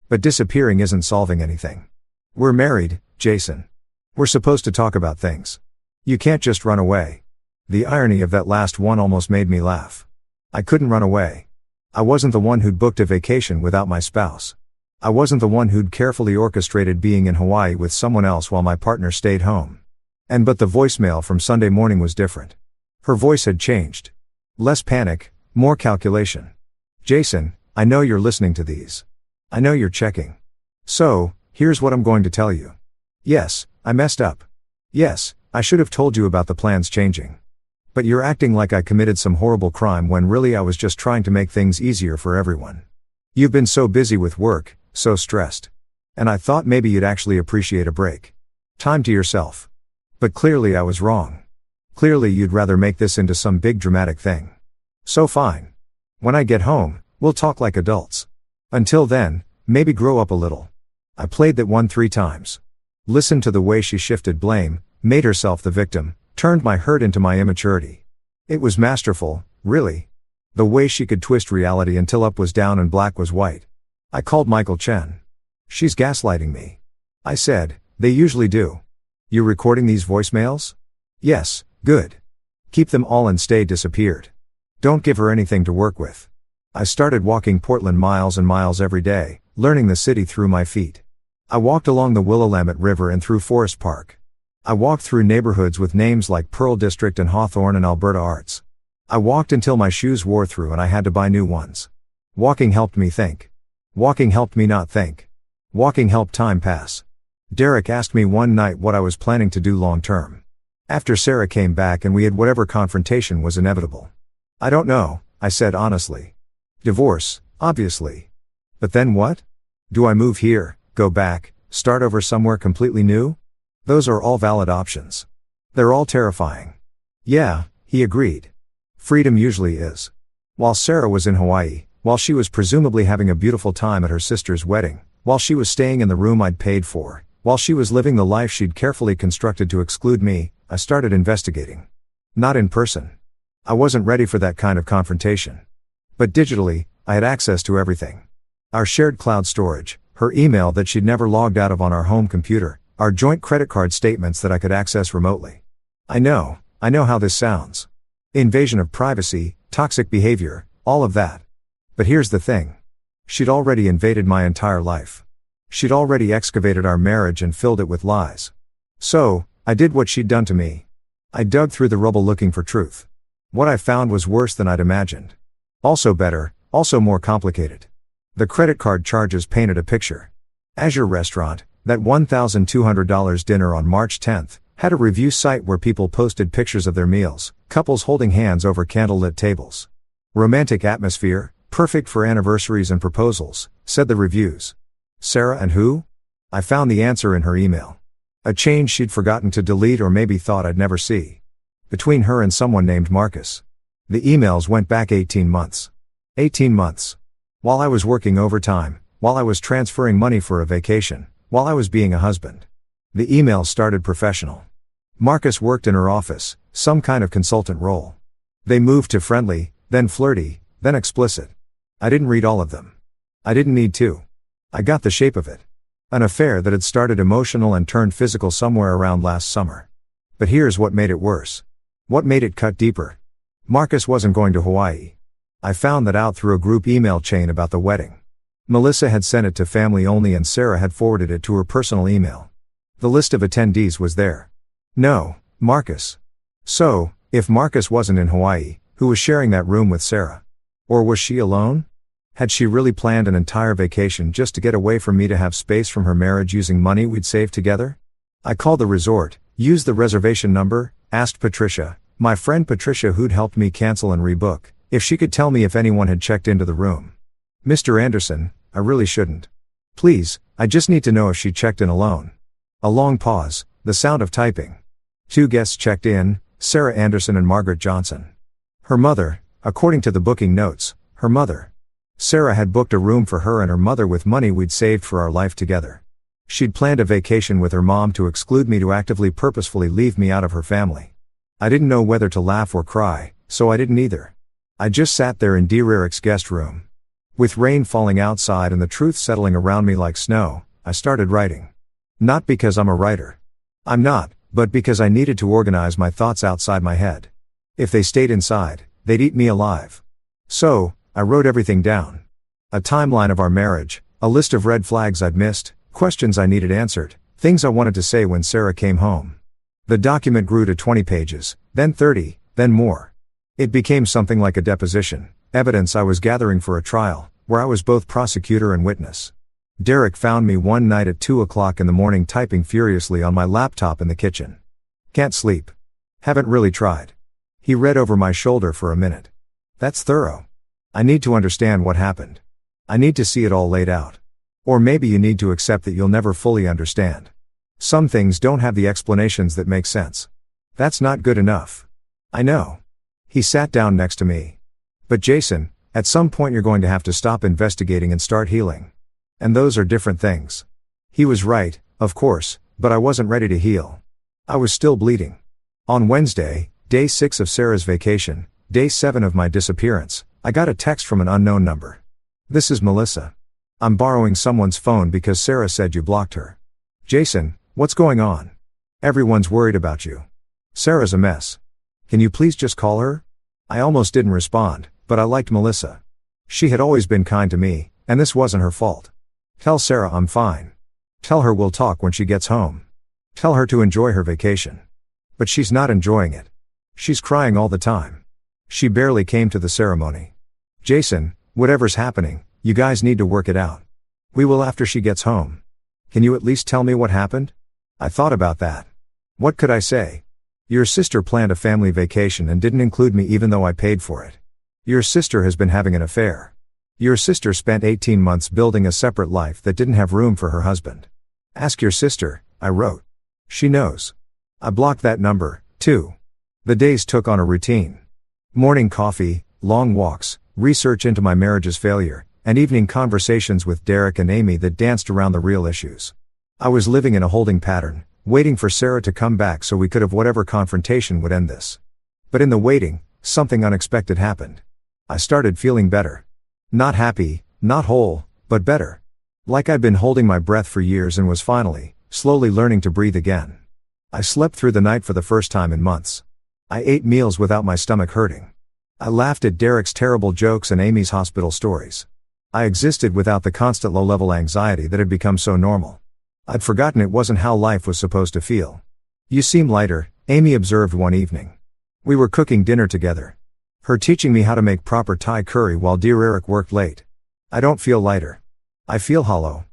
But disappearing isn't solving anything. We're married, Jason. We're supposed to talk about things. You can't just run away. The irony of that last one almost made me laugh. I couldn't run away. I wasn't the one who'd booked a vacation without my spouse. I wasn't the one who'd carefully orchestrated being in Hawaii with someone else while my partner stayed home. But the voicemail from Sunday morning was different. Her voice had changed. Less panic, more calculation. Jason, I know you're listening to these. I know you're checking. So, here's what I'm going to tell you. Yes, I messed up. Yes, I should have told you about the plans changing. But you're acting like I committed some horrible crime when really I was just trying to make things easier for everyone. You've been so busy with work, so stressed. And I thought maybe you'd actually appreciate a break. Time to yourself. But clearly I was wrong. Clearly you'd rather make this into some big dramatic thing. So fine. When I get home, we'll talk like adults. Until then, maybe grow up a little. I played that one 3 times. Listened to the way she shifted blame, made herself the victim, turned my hurt into my immaturity. It was masterful, really. The way she could twist reality until up was down and black was white. I called Michael Chen. She's gaslighting me. I said, they usually do. You recording these voicemails? Yes, good. Keep them all and stay disappeared. Don't give her anything to work with. I started walking Portland miles and miles every day, learning the city through my feet. I walked along the Willamette River and through Forest Park. I walked through neighborhoods with names like Pearl District and Hawthorne and Alberta Arts. I walked until my shoes wore through and I had to buy new ones. Walking helped me think. Walking helped me not think. Walking helped time pass. Derek asked me one night what I was planning to do long term. After Sarah came back and we had whatever confrontation was inevitable. I don't know, I said honestly. Divorce, obviously. But then what? Do I move here, go back, start over somewhere completely new? Those are all valid options. They're all terrifying. Yeah, he agreed. Freedom usually is. While Sarah was in Hawaii, while she was presumably having a beautiful time at her sister's wedding, while she was staying in the room I'd paid for, while she was living the life she'd carefully constructed to exclude me, I started investigating. Not in person. I wasn't ready for that kind of confrontation. But digitally, I had access to everything. Our shared cloud storage, her email that she'd never logged out of on our home computer, our joint credit card statements that I could access remotely. I know how this sounds. Invasion of privacy, toxic behavior, all of that. But here's the thing. She'd already invaded my entire life. She'd already excavated our marriage and filled it with lies. So, I did what she'd done to me. I dug through the rubble looking for truth. What I found was worse than I'd imagined. Also better, also more complicated. The credit card charges painted a picture. Azure Restaurant, that $1,200 dinner on March 10th, had a review site where people posted pictures of their meals, couples holding hands over candlelit tables. Romantic atmosphere, perfect for anniversaries and proposals, said the reviews. Sarah and who? I found the answer in her email. A change she'd forgotten to delete or maybe thought I'd never see. Between her and someone named Marcus. The emails went back 18 months. 18 months. While I was working overtime, while I was transferring money for a vacation, while I was being a husband. The emails started professional. Marcus worked in her office, some kind of consultant role. They moved to friendly, then flirty, then explicit. I didn't read all of them. I didn't need to. I got the shape of it. An affair that had started emotional and turned physical somewhere around last summer. But here's what made it worse. What made it cut deeper? Marcus wasn't going to Hawaii. I found that out through a group email chain about the wedding. Melissa had sent it to family only and Sarah had forwarded it to her personal email. The list of attendees was there. No, Marcus. So, if Marcus wasn't in Hawaii, who was sharing that room with Sarah? Or was she alone? Had she really planned an entire vacation just to get away from me to have space from her marriage using money we'd saved together? I called the resort, used the reservation number, asked Patricia, my friend Patricia who'd helped me cancel and rebook, if she could tell me if anyone had checked into the room. Mr. Anderson, I really shouldn't. Please, I just need to know if she checked in alone. A long pause, the sound of typing. 2 guests checked in, Sarah Anderson and Margaret Johnson. Her mother, according to the booking notes, her mother. Sarah had booked a room for her and her mother with money we'd saved for our life together. She'd planned a vacation with her mom to exclude me, to actively purposefully leave me out of her family. I didn't know whether to laugh or cry, so I didn't either. I just sat there in Derrick's guest room. With rain falling outside and the truth settling around me like snow, I started writing. Not because I'm a writer. I'm not, but because I needed to organize my thoughts outside my head. If they stayed inside, they'd eat me alive. So, I wrote everything down. A timeline of our marriage, a list of red flags I'd missed, questions I needed answered, things I wanted to say when Sarah came home. The document grew to 20 pages, then 30, then more. It became something like a deposition, evidence I was gathering for a trial, where I was both prosecutor and witness. Derrick found me one night at 2 o'clock in the morning typing furiously on my laptop in the kitchen. Can't sleep. Haven't really tried. He read over my shoulder for a minute. That's thorough. I need to understand what happened. I need to see it all laid out. Or maybe you need to accept that you'll never fully understand. Some things don't have the explanations that make sense. That's not good enough. I know. He sat down next to me. But Jason, at some point you're going to have to stop investigating and start healing. And those are different things. He was right, of course, but I wasn't ready to heal. I was still bleeding. On Wednesday, day 6 of Sarah's vacation, day 7 of my disappearance, I got a text from an unknown number. This is Melissa. I'm borrowing someone's phone because Sarah said you blocked her. Jason, what's going on? Everyone's worried about you. Sarah's a mess. Can you please just call her? I almost didn't respond, but I liked Melissa. She had always been kind to me, and this wasn't her fault. Tell Sarah I'm fine. Tell her we'll talk when she gets home. Tell her to enjoy her vacation. But she's not enjoying it. She's crying all the time. She barely came to the ceremony. Jason, whatever's happening, you guys need to work it out. We will after she gets home. Can you at least tell me what happened? I thought about that. What could I say? Your sister planned a family vacation and didn't include me even though I paid for it. Your sister has been having an affair. Your sister spent 18 months building a separate life that didn't have room for her husband. Ask your sister, I wrote. She knows. I blocked that number, too. The days took on a routine. Morning coffee, long walks, research into my marriage's failure, and evening conversations with Derrick and Amy that danced around the real issues. I was living in a holding pattern, waiting for Sarah to come back so we could have whatever confrontation would end this. But in the waiting, something unexpected happened. I started feeling better. Not happy, not whole, but better. Like I'd been holding my breath for years and was finally, slowly learning to breathe again. I slept through the night for the first time in months. I ate meals without my stomach hurting. I laughed at Derrick's terrible jokes and Amy's hospital stories. I existed without the constant low-level anxiety that had become so normal. I'd forgotten it wasn't how life was supposed to feel. You seem lighter, Amy observed one evening. We were cooking dinner together. Her teaching me how to make proper Thai curry while Derrick worked late. I don't feel lighter. I feel hollow.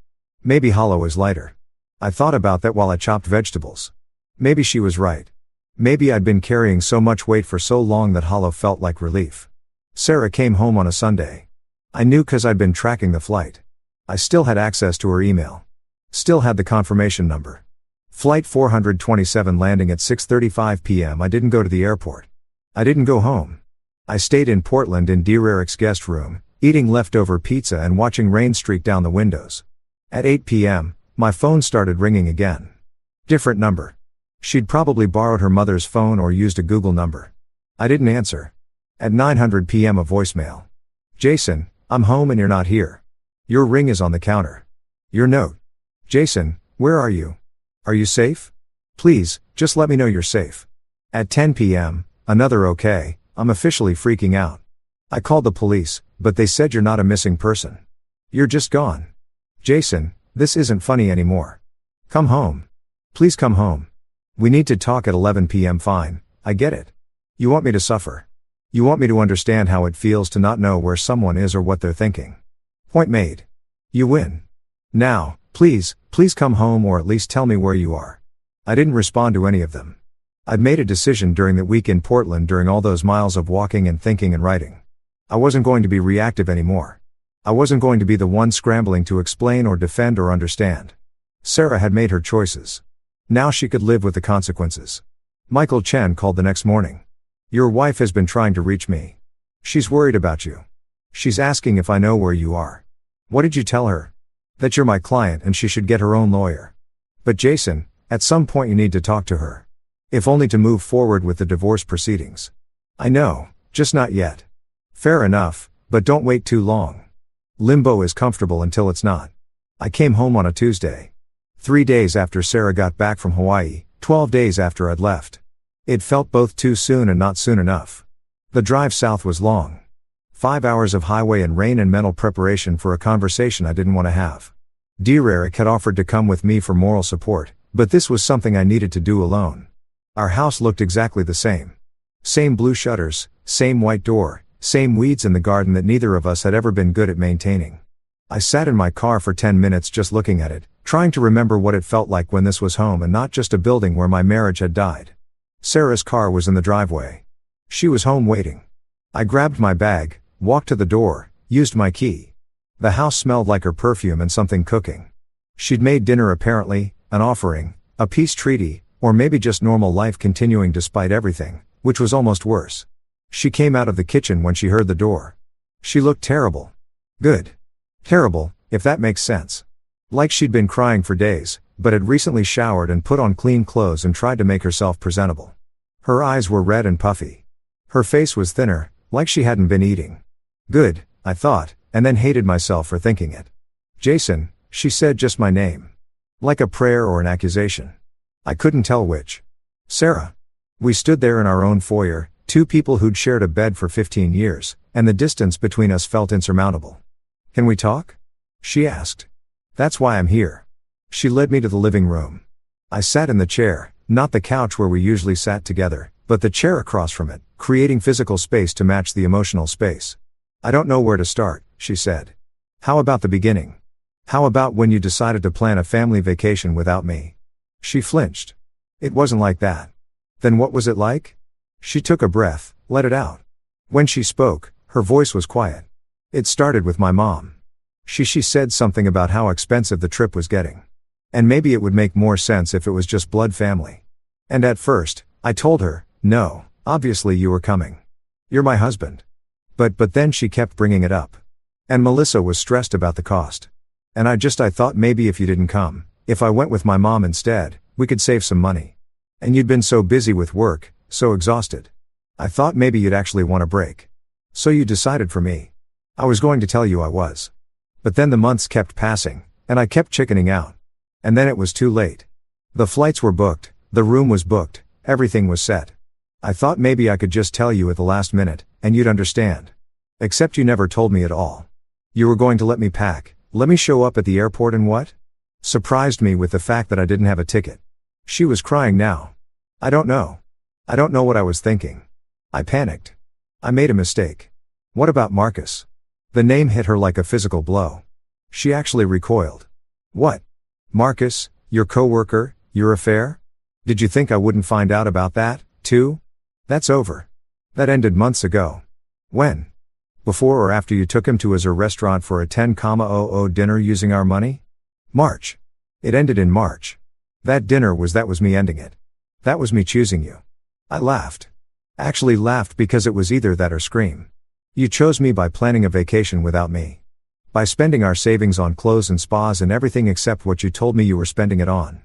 Maybe hollow is lighter. I thought about that while I chopped vegetables. Maybe she was right. Maybe I'd been carrying so much weight for so long that hollow felt like relief. Sarah came home on a Sunday. I knew 'cause I'd been tracking the flight. I still had access to her email. Still had the confirmation number. Flight 427 landing at 6:35 p.m. I didn't go to the airport. I didn't go home. I stayed in Portland in Derrick's guest room, eating leftover pizza and watching rain streak down the windows. At 8 p.m., my phone started ringing again. Different number. She'd probably borrowed her mother's phone or used a Google number. I didn't answer. At 9:00 p.m. a voicemail. Jason, I'm home and you're not here. Your ring is on the counter. Your note. Jason, where are you? Are you safe? Please, just let me know you're safe. At 10 p.m., another okay, I'm officially freaking out. I called the police, but they said you're not a missing person. You're just gone. Jason, this isn't funny anymore. Come home. Please come home. We need to talk at 11 p.m. Fine, I get it. You want me to suffer. You want me to understand how it feels to not know where someone is or what they're thinking. Point made. You win. Now, please come home or at least tell me where you are. I didn't respond to any of them. I'd made a decision during that week in Portland during all those miles of walking and thinking and writing. I wasn't going to be reactive anymore. I wasn't going to be the one scrambling to explain or defend or understand. Sarah had made her choices. Now she could live with the consequences. Michael Chen called the next morning. Your wife has been trying to reach me. She's worried about you. She's asking if I know where you are. What did you tell her? That you're my client and she should get her own lawyer. But Jason, at some point you need to talk to her. If only to move forward with the divorce proceedings. I know, just not yet. Fair enough, but don't wait too long. Limbo is comfortable until it's not. I came home on a Tuesday. 3 days after Sarah got back from Hawaii, 12 days after I'd left. It felt both too soon and not soon enough. The drive south was long. 5 hours of highway and rain and mental preparation for a conversation I didn't want to have. Dear Eric had offered to come with me for moral support, but this was something I needed to do alone. Our house looked exactly the same. Same blue shutters, same white door, same weeds in the garden that neither of us had ever been good at maintaining. I sat in my car for 10 minutes just looking at it, trying to remember what it felt like when this was home and not just a building where my marriage had died. Sarah's car was in the driveway. She was home waiting. I grabbed my bag, walked to the door, used my key. The house smelled like her perfume and something cooking. She'd made dinner apparently, an offering, a peace treaty, or maybe just normal life continuing despite everything, which was almost worse. She came out of the kitchen when she heard the door. She looked terrible. Good. Terrible, if that makes sense. Like she'd been crying for days, but had recently showered and put on clean clothes and tried to make herself presentable. Her eyes were red and puffy. Her face was thinner, like she hadn't been eating. Good, I thought, and then hated myself for thinking it. Jason, she said just my name. Like a prayer or an accusation. I couldn't tell which. Sarah. We stood there in our own foyer, two people who'd shared a bed for 15 years, and the distance between us felt insurmountable. Can we talk? She asked. That's why I'm here. She led me to the living room. I sat in the chair, not the couch where we usually sat together, but the chair across from it, creating physical space to match the emotional space. I don't know where to start, she said. How about the beginning? How about when you decided to plan a family vacation without me? She flinched. It wasn't like that. Then what was it like? She took a breath, let it out. When she spoke, her voice was quiet. It started with my mom. She said something about how expensive the trip was getting. And maybe it would make more sense if it was just blood family. And at first, I told her, no, obviously you were coming. You're my husband. But then she kept bringing it up. And Melissa was stressed about the cost. And I thought maybe if you didn't come, if I went with my mom instead, we could save some money. And you'd been so busy with work, so exhausted. I thought maybe you'd actually want a break. So you decided for me. I was going to tell you I was. But then the months kept passing, and I kept chickening out. And then it was too late. The flights were booked, the room was booked, everything was set. I thought maybe I could just tell you at the last minute, and you'd understand. Except you never told me at all. You were going to let me pack, let me show up at the airport and what? Surprised me with the fact that I didn't have a ticket. She was crying now. I don't know. I don't know what I was thinking. I panicked. I made a mistake. What about Marcus? The name hit her like a physical blow. She actually recoiled. What? Marcus, your coworker, your affair? Did you think I wouldn't find out about that, too? That's over. That ended months ago. When? Before or after you took him to his restaurant for a 10,00 dinner using our money? March. It ended in March. That was me ending it. That was me choosing you. I laughed. Actually laughed because it was either that or scream. You chose me by planning a vacation without me. By spending our savings on clothes and spas and everything except what you told me you were spending it on.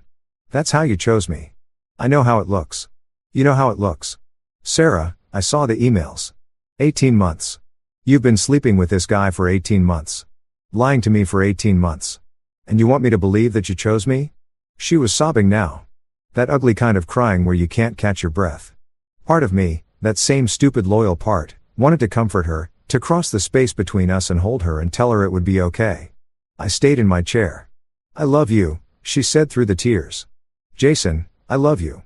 That's how you chose me. I know how it looks. You know how it looks. Sarah, I saw the emails. 18 months. You've been sleeping with this guy for 18 months. Lying to me for 18 months. And you want me to believe that you chose me? She was sobbing now. That ugly kind of crying where you can't catch your breath. Part of me, that same stupid loyal part, wanted to comfort her, to cross the space between us and hold her and tell her it would be okay. I stayed in my chair. I love you, she said through the tears. Jason, I love you.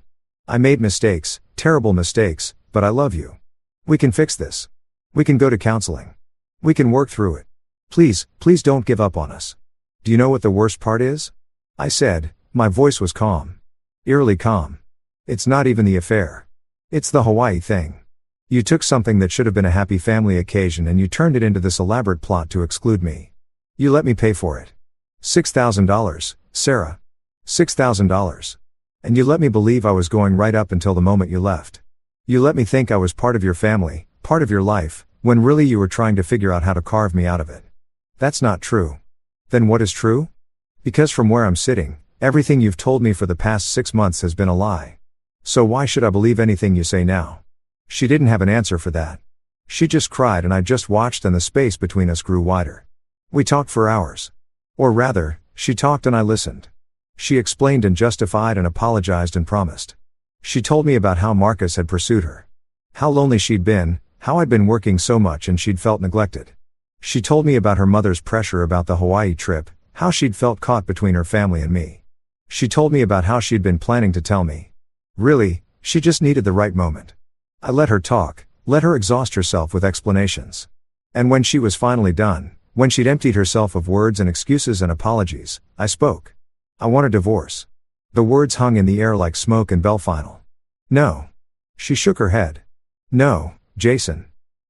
I made mistakes, terrible mistakes, but I love you. We can fix this. We can go to counseling. We can work through it. Please, please don't give up on us. Do you know what the worst part is? I said, my voice was calm. Eerily calm. It's not even the affair. It's the Hawaii thing. You took something that should have been a happy family occasion and you turned it into this elaborate plot to exclude me. You let me pay for it. $6,000, Sarah. $6,000. And you let me believe I was going right up until the moment you left. You let me think I was part of your family, part of your life, when really you were trying to figure out how to carve me out of it. That's not true. Then what is true? Because from where I'm sitting, everything you've told me for the past 6 months has been a lie. So why should I believe anything you say now? She didn't have an answer for that. She just cried and I just watched and the space between us grew wider. We talked for hours. Or rather, she talked and I listened. She explained and justified and apologized and promised. She told me about how Marcus had pursued her. How lonely she'd been, how I'd been working so much and she'd felt neglected. She told me about her mother's pressure about the Hawaii trip, how she'd felt caught between her family and me. She told me about how she'd been planning to tell me. Really, she just needed the right moment. I let her talk, let her exhaust herself with explanations. And when she was finally done, when she'd emptied herself of words and excuses and apologies, I spoke. I want a divorce. The words hung in the air like smoke and bell final. No. She shook her head. No, Jason.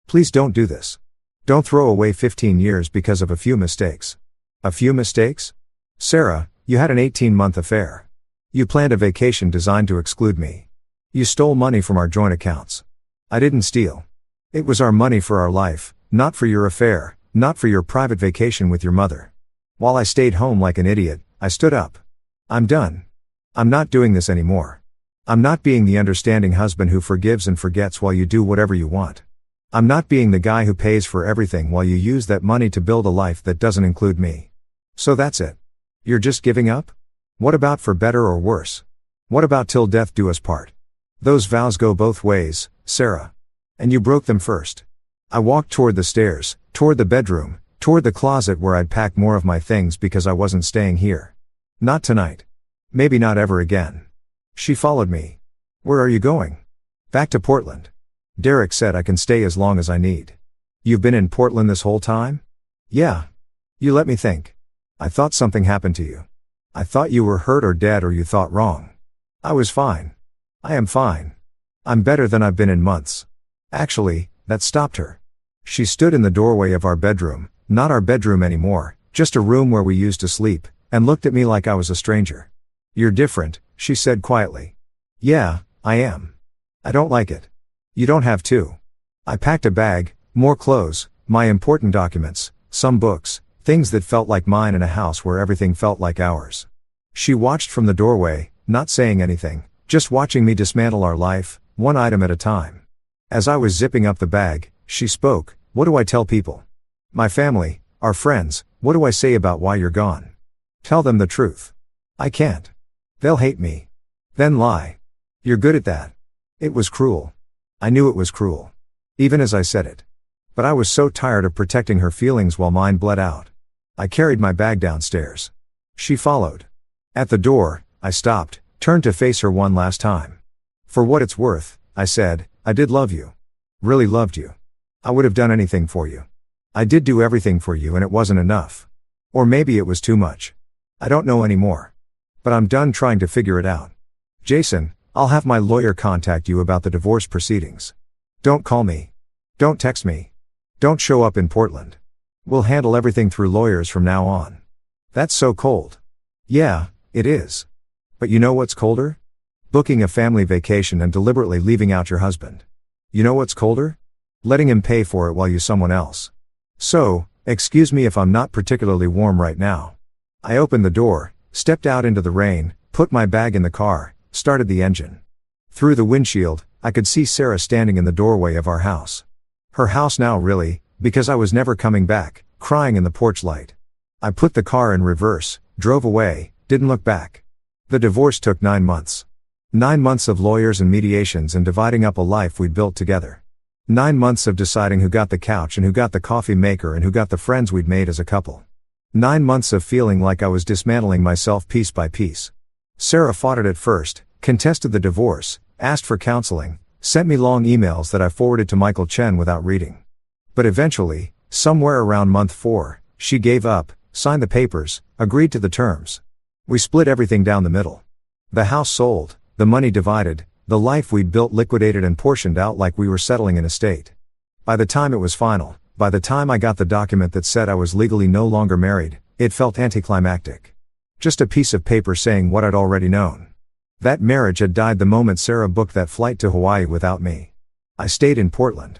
Please don't do this. Don't throw away 15 years because of a few mistakes. A few mistakes? Sarah, you had an 18-month affair. You planned a vacation designed to exclude me. You stole money from our joint accounts. I didn't steal. It was our money for our life, not for your affair, not for your private vacation with your mother. While I stayed home like an idiot, I stood up. I'm done. I'm not doing this anymore. I'm not being the understanding husband who forgives and forgets while you do whatever you want. I'm not being the guy who pays for everything while you use that money to build a life that doesn't include me. So that's it. You're just giving up? What about for better or worse? What about till death do us part? Those vows go both ways, Sarah. And you broke them first. I walked toward the stairs, toward the bedroom, toward the closet where I'd packed more of my things because I wasn't staying here. Not tonight. Maybe not ever again. She followed me. Where are you going? Back to Portland. Derek said I can stay as long as I need. You've been in Portland this whole time? Yeah. You let me think. I thought something happened to you. I thought you were hurt or dead or you thought wrong. I was fine. I am fine. I'm better than I've been in months. Actually, that stopped her. She stood in the doorway of our bedroom, not our bedroom anymore, just a room where we used to sleep, and looked at me like I was a stranger. You're different, she said quietly. Yeah, I am. I don't like it. You don't have to. I packed a bag, more clothes, my important documents, some books, things that felt like mine in a house where everything felt like ours. She watched from the doorway, not saying anything, just watching me dismantle our life, one item at a time. As I was zipping up the bag, she spoke. What do I tell people? My family, our friends, what do I say about why you're gone? Tell them the truth. I can't. They'll hate me. Then lie. You're good at that. It was cruel. I knew it was cruel. Even as I said it. But I was so tired of protecting her feelings while mine bled out. I carried my bag downstairs. She followed. At the door, I stopped, turned to face her one last time. For what it's worth, I said, I did love you. Really loved you. I would have done anything for you. I did do everything for you and it wasn't enough. Or maybe it was too much. I don't know anymore. But I'm done trying to figure it out. Jason, I'll have my lawyer contact you about the divorce proceedings. Don't call me. Don't text me. Don't show up in Portland. We'll handle everything through lawyers from now on. That's so cold. Yeah, it is. But you know what's colder? Booking a family vacation and deliberately leaving out your husband. You know what's colder? Letting him pay for it while you someone else. So, excuse me if I'm not particularly warm right now. I opened the door, stepped out into the rain, put my bag in the car, started the engine. Through the windshield, I could see Sarah standing in the doorway of our house. Her house now really, because I was never coming back, crying in the porch light. I put the car in reverse, drove away, didn't look back. The divorce took 9 months. 9 months of lawyers and mediations and dividing up a life we'd built together. 9 months of deciding who got the couch and who got the coffee maker and who got the friends we'd made as a couple. 9 months of feeling like I was dismantling myself piece by piece. Sarah fought it at first, contested the divorce, asked for counseling, sent me long emails that I forwarded to Michael Chen without reading. But eventually, somewhere around month 4, she gave up, signed the papers, agreed to the terms. We split everything down the middle. The house sold, the money divided, the life we'd built liquidated and portioned out like we were settling an estate. By the time it was final, by the time I got the document that said I was legally no longer married, it felt anticlimactic. Just a piece of paper saying what I'd already known. That marriage had died the moment Sarah booked that flight to Hawaii without me. I stayed in Portland.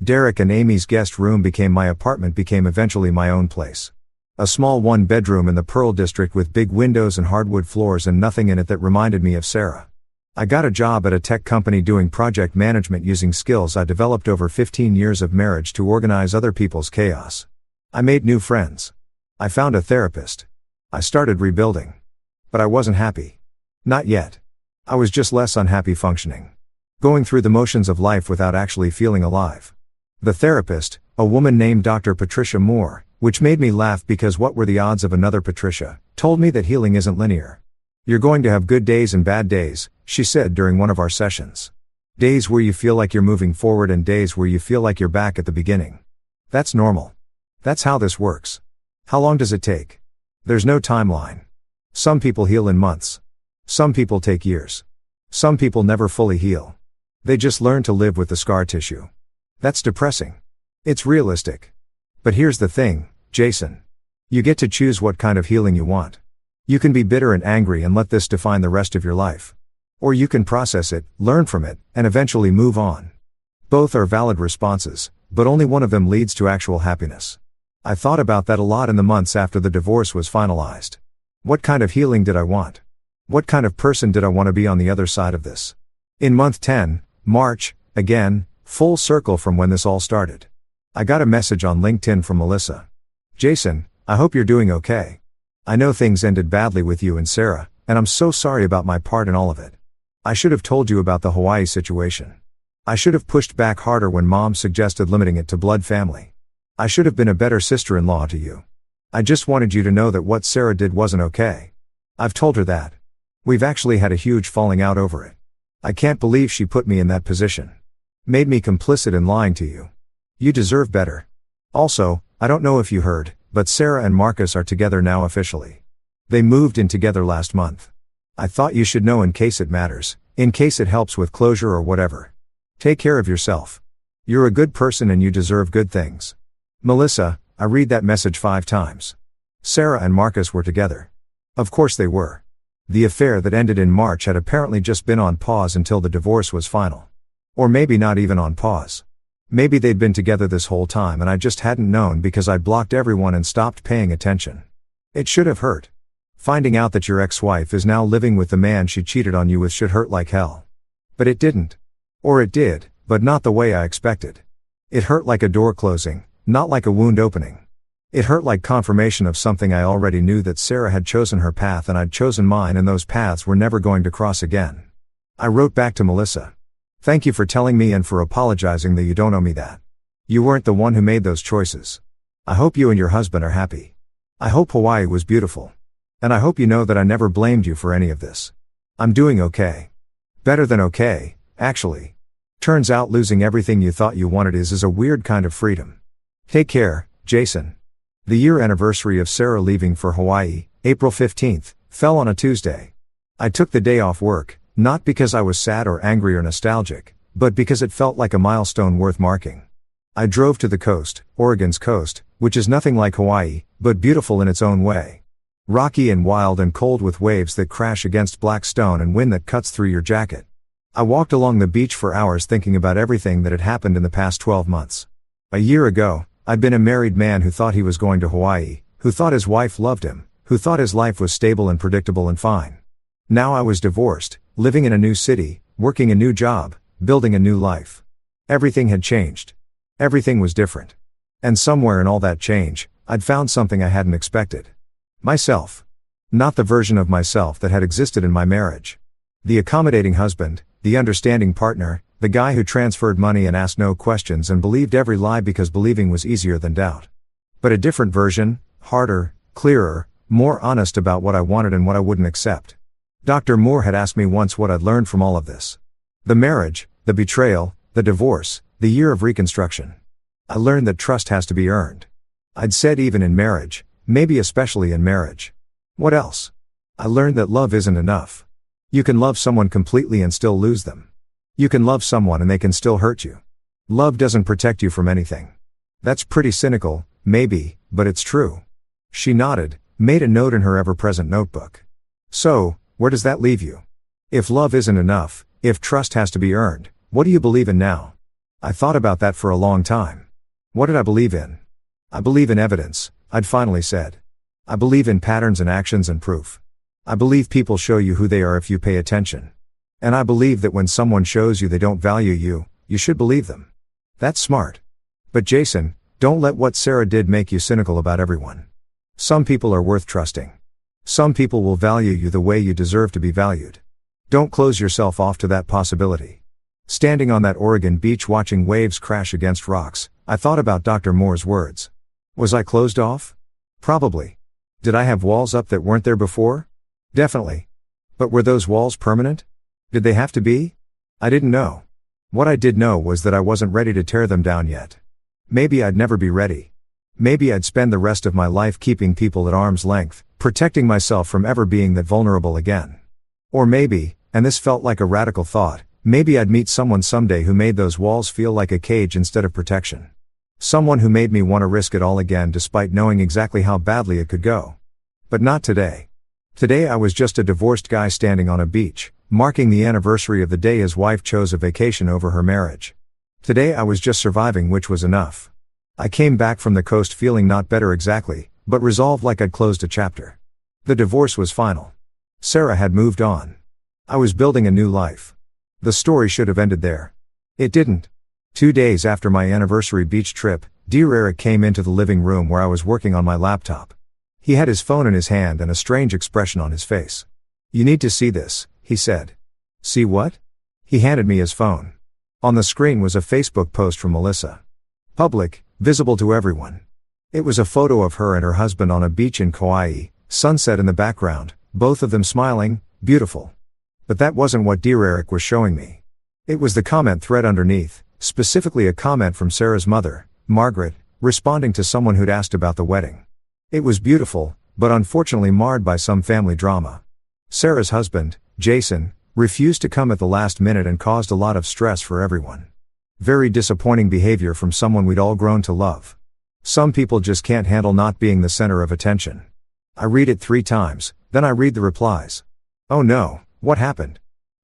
Derek and Amy's guest room became my apartment, became eventually my own place. A small one-bedroom in the Pearl District with big windows and hardwood floors and nothing in it that reminded me of Sarah. I got a job at a tech company doing project management using skills I developed over 15 years of marriage to organize other people's chaos. I made new friends. I found a therapist. I started rebuilding. But I wasn't happy. Not yet. I was just less unhappy functioning. Going through the motions of life without actually feeling alive. The therapist, a woman named Dr. Patricia Moore, which made me laugh because what were the odds of another Patricia, told me that healing isn't linear. You're going to have good days and bad days, she said during one of our sessions. Days where you feel like you're moving forward and days where you feel like you're back at the beginning. That's normal. That's how this works. How long does it take? There's no timeline. Some people heal in months. Some people take years. Some people never fully heal. They just learn to live with the scar tissue. That's depressing. It's realistic. But here's the thing, Jason. You get to choose what kind of healing you want. You can be bitter and angry and let this define the rest of your life. Or you can process it, learn from it, and eventually move on. Both are valid responses, but only one of them leads to actual happiness. I thought about that a lot in the months after the divorce was finalized. What kind of healing did I want? What kind of person did I want to be on the other side of this? In month 10, March, again, full circle from when this all started. I got a message on LinkedIn from Melissa. Jason, I hope you're doing okay. I know things ended badly with you and Sarah, and I'm so sorry about my part in all of it. I should have told you about the Hawaii situation. I should have pushed back harder when Mom suggested limiting it to blood family. I should have been a better sister-in-law to you. I just wanted you to know that what Sarah did wasn't okay. I've told her that. We've actually had a huge falling out over it. I can't believe she put me in that position. Made me complicit in lying to you. You deserve better. Also, I don't know if you heard, but Sarah and Marcus are together now officially. They moved in together last month. I thought you should know in case it matters, in case it helps with closure or whatever. Take care of yourself. You're a good person and you deserve good things. Melissa, I read that message 5 times. Sarah and Marcus were together. Of course they were. The affair that ended in March had apparently just been on pause until the divorce was final. Or maybe not even on pause. Maybe they'd been together this whole time and I just hadn't known because I'd blocked everyone and stopped paying attention. It should have hurt. Finding out that your ex-wife is now living with the man she cheated on you with should hurt like hell. But it didn't. Or it did, but not the way I expected. It hurt like a door closing, not like a wound opening. It hurt like confirmation of something I already knew, that Sarah had chosen her path and I'd chosen mine, and those paths were never going to cross again. I wrote back to Melissa. Thank you for telling me and for apologizing that you don't owe me that. You weren't the one who made those choices. I hope you and your husband are happy. I hope Hawaii was beautiful. And I hope you know that I never blamed you for any of this. I'm doing okay. Better than okay, actually. Turns out losing everything you thought you wanted is a weird kind of freedom. Take care, Jason. The year anniversary of Sarah leaving for Hawaii, April 15th, fell on a Tuesday. I took the day off work, not because I was sad or angry or nostalgic, but because it felt like a milestone worth marking. I drove to the coast, Oregon's coast, which is nothing like Hawaii, but beautiful in its own way. Rocky and wild and cold with waves that crash against black stone and wind that cuts through your jacket. I walked along the beach for hours thinking about everything that had happened in the past 12 months. A year ago, I'd been a married man who thought he was going to Hawaii, who thought his wife loved him, who thought his life was stable and predictable and fine. Now I was divorced, living in a new city, working a new job, building a new life. Everything had changed. Everything was different. And somewhere in all that change, I'd found something I hadn't expected. Myself. Not the version of myself that had existed in my marriage. The accommodating husband, the understanding partner, the guy who transferred money and asked no questions and believed every lie because believing was easier than doubt. But a different version, harder, clearer, more honest about what I wanted and what I wouldn't accept. Dr. Moore had asked me once what I'd learned from all of this. The marriage, the betrayal, the divorce, the year of reconstruction. I learned that trust has to be earned. I'd said even in marriage, maybe especially in marriage. What else? I learned that love isn't enough. You can love someone completely and still lose them. You can love someone and they can still hurt you. Love doesn't protect you from anything. That's pretty cynical, maybe, but it's true. She nodded, made a note in her ever-present notebook. So, where does that leave you? If love isn't enough, if trust has to be earned, what do you believe in now? I thought about that for a long time. What did I believe in? I believe in evidence, I'd finally said. I believe in patterns and actions and proof. I believe people show you who they are if you pay attention. And I believe that when someone shows you they don't value you, you should believe them. That's smart. But Jason, don't let what Sarah did make you cynical about everyone. Some people are worth trusting. Some people will value you the way you deserve to be valued. Don't close yourself off to that possibility. Standing on that Oregon beach watching waves crash against rocks, I thought about Dr. Moore's words. Was I closed off? Probably. Did I have walls up that weren't there before? Definitely. But were those walls permanent? Did they have to be? I didn't know. What I did know was that I wasn't ready to tear them down yet. Maybe I'd never be ready. Maybe I'd spend the rest of my life keeping people at arm's length, protecting myself from ever being that vulnerable again. Or maybe, and this felt like a radical thought, maybe I'd meet someone someday who made those walls feel like a cage instead of protection. Someone who made me want to risk it all again despite knowing exactly how badly it could go. But not today. Today I was just a divorced guy standing on a beach, marking the anniversary of the day his wife chose a vacation over her marriage. Today I was just surviving, which was enough. I came back from the coast feeling not better exactly, but resolved like I'd closed a chapter. The divorce was final. Sarah had moved on. I was building a new life. The story should have ended there. It didn't. 2 days after my anniversary beach trip, dear Eric came into the living room where I was working on my laptop. He had his phone in his hand and a strange expression on his face. "You need to see this," he said. "See what?" He handed me his phone. On the screen was a Facebook post from Melissa. Public, visible to everyone. It was a photo of her and her husband on a beach in Kauai, sunset in the background, both of them smiling, beautiful. But that wasn't what dear Eric was showing me. It was the comment thread underneath, specifically a comment from Sarah's mother, Margaret, responding to someone who'd asked about the wedding. It was beautiful, but unfortunately marred by some family drama. Sarah's husband, Jason, refused to come at the last minute and caused a lot of stress for everyone. Very disappointing behavior from someone we'd all grown to love. Some people just can't handle not being the center of attention. I read it 3 times, then I read the replies. Oh no, what happened?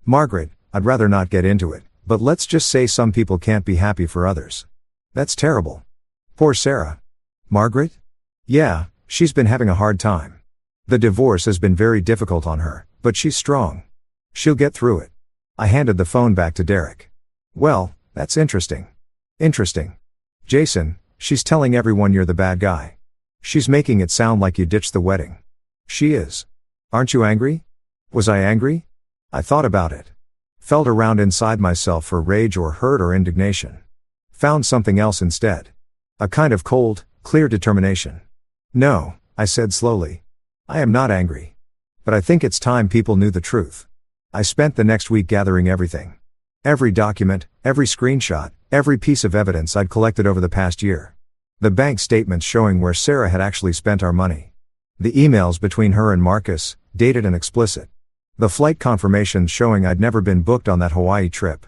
Margaret, I'd rather not get into it, but let's just say some people can't be happy for others. That's terrible. Poor Sarah. Margaret? Yeah, she's been having a hard time. The divorce has been very difficult on her, but she's strong. She'll get through it. I handed the phone back to Derek. Well, that's interesting. Interesting. Jason, she's telling everyone you're the bad guy. She's making it sound like you ditched the wedding. She is. Aren't you angry? Was I angry? I thought about it. Felt around inside myself for rage or hurt or indignation. Found something else instead. A kind of cold, clear determination. No, I said slowly. I am not angry. But I think it's time people knew the truth. I spent the next week gathering everything. Every document, every screenshot, every piece of evidence I'd collected over the past year. The bank statements showing where Sarah had actually spent our money. The emails between her and Marcus, dated and explicit. The flight confirmations showing I'd never been booked on that Hawaii trip.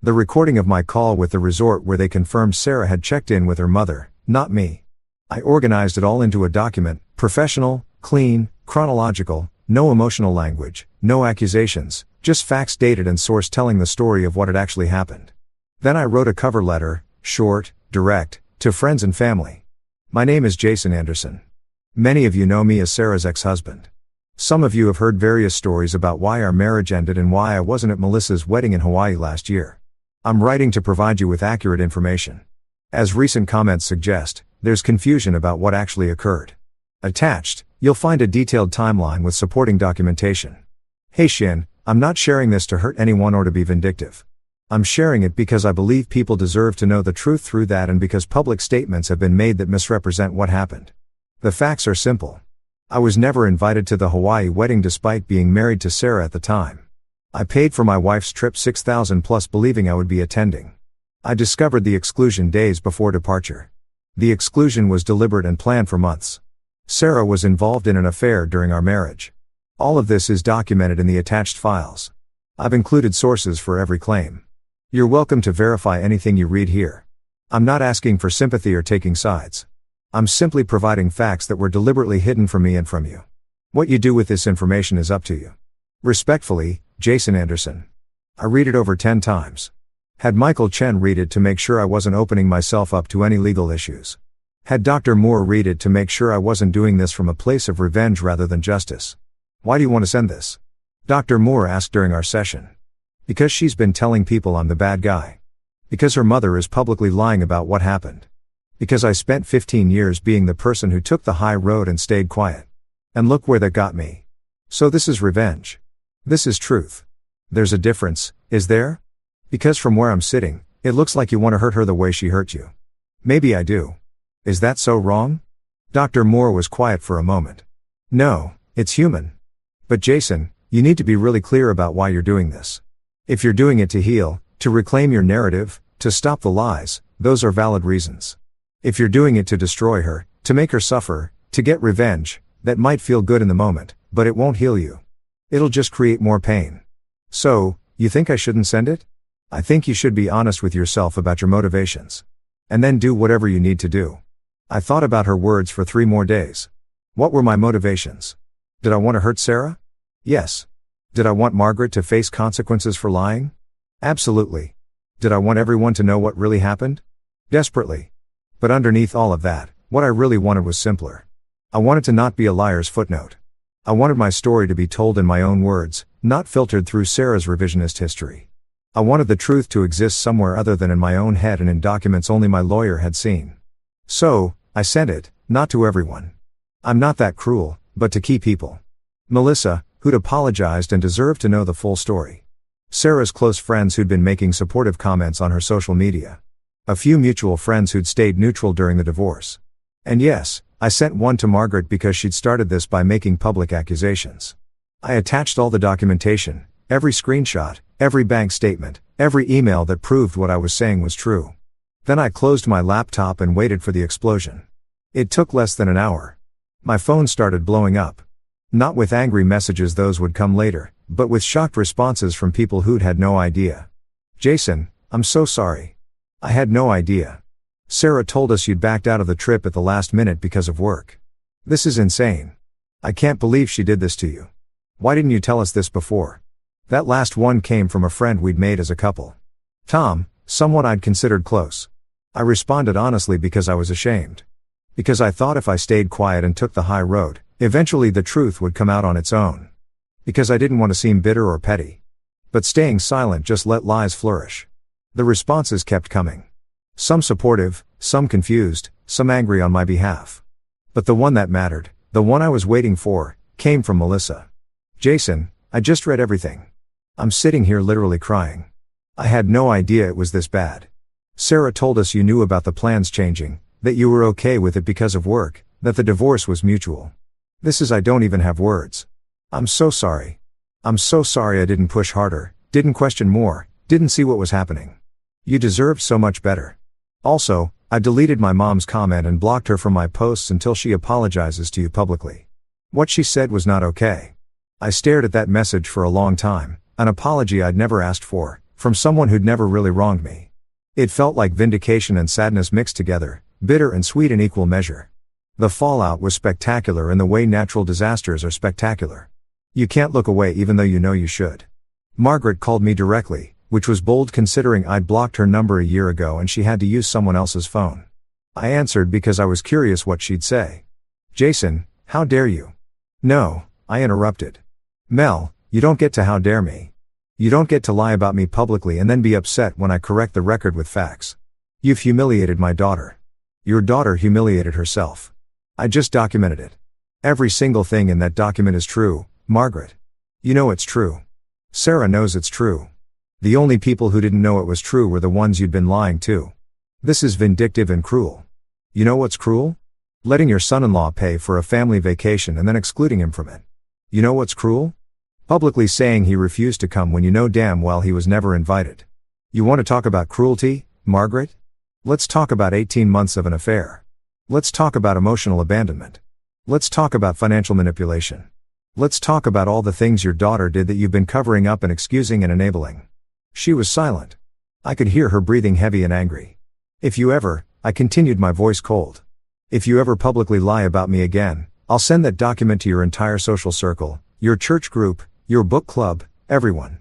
The recording of my call with the resort where they confirmed Sarah had checked in with her mother, not me. I organized it all into a document, professional, clean, chronological, no emotional language, no accusations, just facts dated and source telling the story of what had actually happened. Then I wrote a cover letter, short, direct, to friends and family. My name is Jason Anderson. Many of you know me as Sarah's ex-husband. Some of you have heard various stories about why our marriage ended and why I wasn't at Melissa's wedding in Hawaii last year. I'm writing to provide you with accurate information. As recent comments suggest, there's confusion about what actually occurred. Attached, you'll find a detailed timeline with supporting documentation. Hey Shin, I'm not sharing this to hurt anyone or to be vindictive. I'm sharing it because I believe people deserve to know the truth through that and because public statements have been made that misrepresent what happened. The facts are simple. I was never invited to the Hawaii wedding despite being married to Sarah at the time. I paid for my wife's trip $6,000 plus believing I would be attending. I discovered the exclusion days before departure. The exclusion was deliberate and planned for months. Sarah was involved in an affair during our marriage. All of this is documented in the attached files. I've included sources for every claim. You're welcome to verify anything you read here. I'm not asking for sympathy or taking sides. I'm simply providing facts that were deliberately hidden from me and from you. What you do with this information is up to you. Respectfully, Jason Anderson. I read it over 10 times. Had Michael Chen read it to make sure I wasn't opening myself up to any legal issues. Had Dr. Moore read it to make sure I wasn't doing this from a place of revenge rather than justice. Why do you want to send this? Dr. Moore asked during our session. Because she's been telling people I'm the bad guy. Because her mother is publicly lying about what happened. Because I spent 15 years being the person who took the high road and stayed quiet. And look where that got me. So this is revenge. This is truth. There's a difference, is there? Because from where I'm sitting, it looks like you want to hurt her the way she hurt you. Maybe I do. Is that so wrong? Dr. Moore was quiet for a moment. No, it's human. But Jason, you need to be really clear about why you're doing this. If you're doing it to heal, to reclaim your narrative, to stop the lies, those are valid reasons. If you're doing it to destroy her, to make her suffer, to get revenge, that might feel good in the moment, but it won't heal you. It'll just create more pain. So, you think I shouldn't send it? I think you should be honest with yourself about your motivations. And then do whatever you need to do. I thought about her words for 3 more days. What were my motivations? Did I want to hurt Sarah? Yes. Did I want Margaret to face consequences for lying? Absolutely. Did I want everyone to know what really happened? Desperately. But underneath all of that, what I really wanted was simpler. I wanted to not be a liar's footnote. I wanted my story to be told in my own words, not filtered through Sarah's revisionist history. I wanted the truth to exist somewhere other than in my own head and in documents only my lawyer had seen. So, I sent it, not to everyone. I'm not that cruel, but to key people. Melissa, who'd apologized and deserved to know the full story. Sarah's close friends who'd been making supportive comments on her social media. A few mutual friends who'd stayed neutral during the divorce. And yes, I sent one to Margaret because she'd started this by making public accusations. I attached all the documentation, every screenshot, every bank statement, every email that proved what I was saying was true. Then I closed my laptop and waited for the explosion. It took less than an hour. My phone started blowing up. Not with angry messages, those would come later, but with shocked responses from people who'd had no idea. Jason, I'm so sorry. I had no idea. Sarah told us you'd backed out of the trip at the last minute because of work. This is insane. I can't believe she did this to you. Why didn't you tell us this before? That last one came from a friend we'd made as a couple. Tom, someone I'd considered close. I responded honestly because I was ashamed. Because I thought if I stayed quiet and took the high road, eventually the truth would come out on its own. Because I didn't want to seem bitter or petty. But staying silent just let lies flourish. The responses kept coming. Some supportive, some confused, some angry on my behalf. But the one that mattered, the one I was waiting for, came from Melissa. Jason, I just read everything. I'm sitting here literally crying. I had no idea it was this bad. Sarah told us you knew about the plans changing, that you were okay with it because of work, that the divorce was mutual. I don't even have words. I'm so sorry. I'm so sorry I didn't push harder, didn't question more, didn't see what was happening. You deserved so much better. Also, I deleted my mom's comment and blocked her from my posts until she apologizes to you publicly. What she said was not okay. I stared at that message for a long time, an apology I'd never asked for, from someone who'd never really wronged me. It felt like vindication and sadness mixed together, bitter and sweet in equal measure. The fallout was spectacular in the way natural disasters are spectacular. You can't look away even though you know you should. Margaret called me directly, which was bold considering I'd blocked her number a year ago and she had to use someone else's phone. I answered because I was curious what she'd say. Jason, how dare you? No, I interrupted. Mel, you don't get to how dare me. You don't get to lie about me publicly and then be upset when I correct the record with facts. You've humiliated my daughter. Your daughter humiliated herself. I just documented it. Every single thing in that document is true, Margaret. You know it's true. Sarah knows it's true. The only people who didn't know it was true were the ones you'd been lying to. This is vindictive and cruel. You know what's cruel? Letting your son-in-law pay for a family vacation and then excluding him from it. You know what's cruel? Publicly saying he refused to come when you know damn well he was never invited. You want to talk about cruelty, Margaret? Let's talk about 18 months of an affair. Let's talk about emotional abandonment. Let's talk about financial manipulation. Let's talk about all the things your daughter did that you've been covering up and excusing and enabling. She was silent. I could hear her breathing heavy and angry. If you ever, I continued, my voice cold. If you ever publicly lie about me again, I'll send that document to your entire social circle, your church group, your book club, Everyone.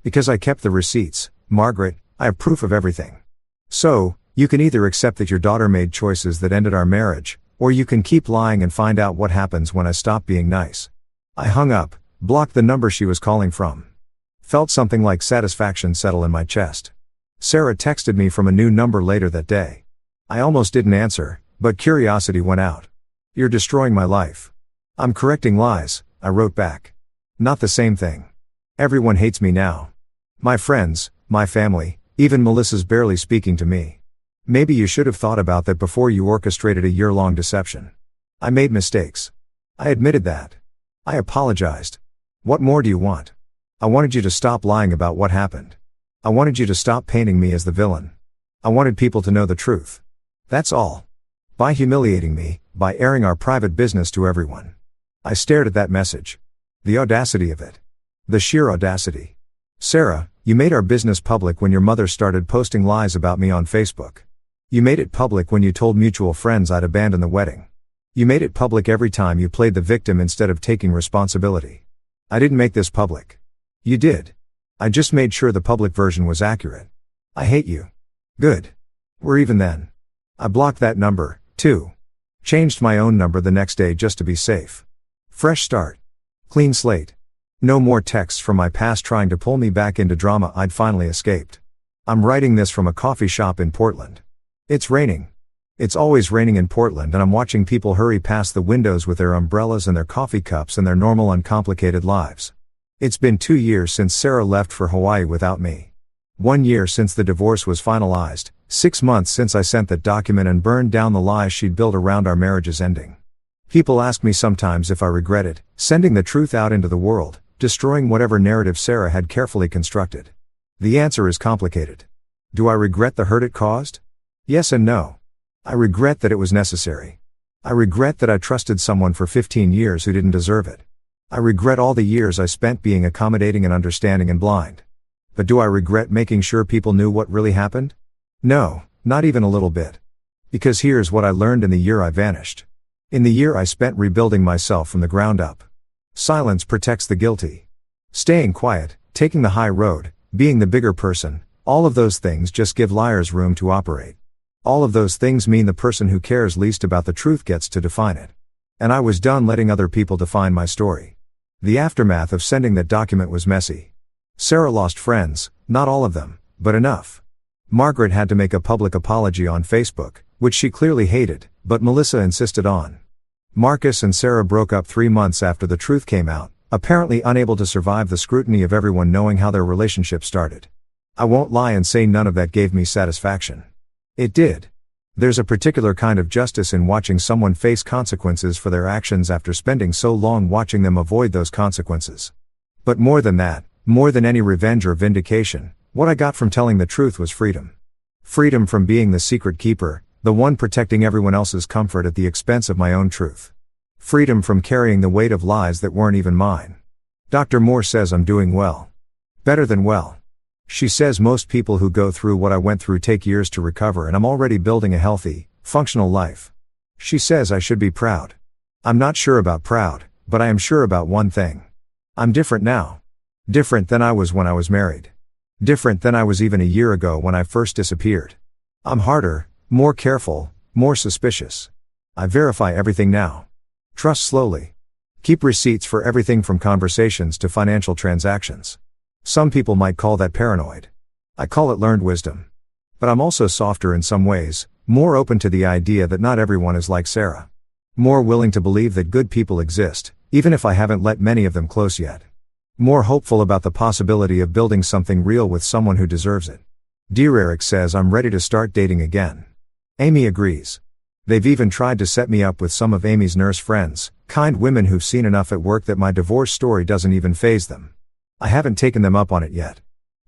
Because I kept the receipts, Margaret, I have proof of everything. So, you can either accept that your daughter made choices that ended our marriage, or you can keep lying and find out what happens when I stop being nice. I hung up, blocked the number she was calling from. Felt something like satisfaction settle in my chest. Sarah texted me from a new number later that day. I almost didn't answer, but curiosity went out. You're destroying my life. I'm correcting lies, I wrote back. Not the same thing. Everyone hates me now. My friends, my family, even Melissa's barely speaking to me. Maybe you should have thought about that before you orchestrated a year-long deception. I made mistakes. I admitted that. I apologized. What more do you want? I wanted you to stop lying about what happened. I wanted you to stop painting me as the villain. I wanted people to know the truth. That's all. By humiliating me, by airing our private business to everyone. I stared at that message. The audacity of it. The sheer audacity. Sarah, you made our business public when your mother started posting lies about me on Facebook. You made it public when you told mutual friends I'd abandon the wedding. You made it public every time you played the victim instead of taking responsibility. I didn't make this public. You did. I just made sure the public version was accurate. I hate you. Good. We're even then. I blocked that number, too. Changed my own number the next day just to be safe. Fresh start. Clean slate. No more texts from my past trying to pull me back into drama I'd finally escaped. I'm writing this from a coffee shop in Portland. It's raining. It's always raining in Portland, and I'm watching people hurry past the windows with their umbrellas and their coffee cups and their normal uncomplicated lives. It's been 2 years since Sarah left for Hawaii without me. 1 year since the divorce was finalized, 6 months since I sent that document and burned down the lies she'd built around our marriage's ending. People ask me sometimes if I regret it, sending the truth out into the world, destroying whatever narrative Sarah had carefully constructed. The answer is complicated. Do I regret the hurt it caused? Yes and no. I regret that it was necessary. I regret that I trusted someone for 15 years who didn't deserve it. I regret all the years I spent being accommodating and understanding and blind. But do I regret making sure people knew what really happened? No, not even a little bit. Because here's what I learned in the year I vanished. In the year I spent rebuilding myself from the ground up. Silence protects the guilty. Staying quiet, taking the high road, being the bigger person, all of those things just give liars room to operate. All of those things mean the person who cares least about the truth gets to define it. And I was done letting other people define my story. The aftermath of sending that document was messy. Sarah lost friends, not all of them, but enough. Margaret had to make a public apology on Facebook, which she clearly hated, but Melissa insisted on. Marcus and Sarah broke up 3 months after the truth came out, apparently unable to survive the scrutiny of everyone knowing how their relationship started. I won't lie and say none of that gave me satisfaction. It did. There's a particular kind of justice in watching someone face consequences for their actions after spending so long watching them avoid those consequences. But more than that, more than any revenge or vindication, what I got from telling the truth was freedom. Freedom from being the secret keeper, the one protecting everyone else's comfort at the expense of my own truth. Freedom from carrying the weight of lies that weren't even mine. Dr. Moore says I'm doing well. Better than well. She says most people who go through what I went through take years to recover, and I'm already building a healthy, functional life. She says I should be proud. I'm not sure about proud, but I am sure about one thing. I'm different now. Different than I was when I was married. Different than I was even a year ago when I first disappeared. I'm harder, more careful, more suspicious. I verify everything now. Trust slowly. Keep receipts for everything from conversations to financial transactions. Some people might call that paranoid. I call it learned wisdom. But I'm also softer in some ways, more open to the idea that not everyone is like Sarah. More willing to believe that good people exist, even if I haven't let many of them close yet. More hopeful about the possibility of building something real with someone who deserves it. Dear Eric says I'm ready to start dating again. Amy agrees. They've even tried to set me up with some of Amy's nurse friends, kind women who've seen enough at work that my divorce story doesn't even faze them. I haven't taken them up on it yet.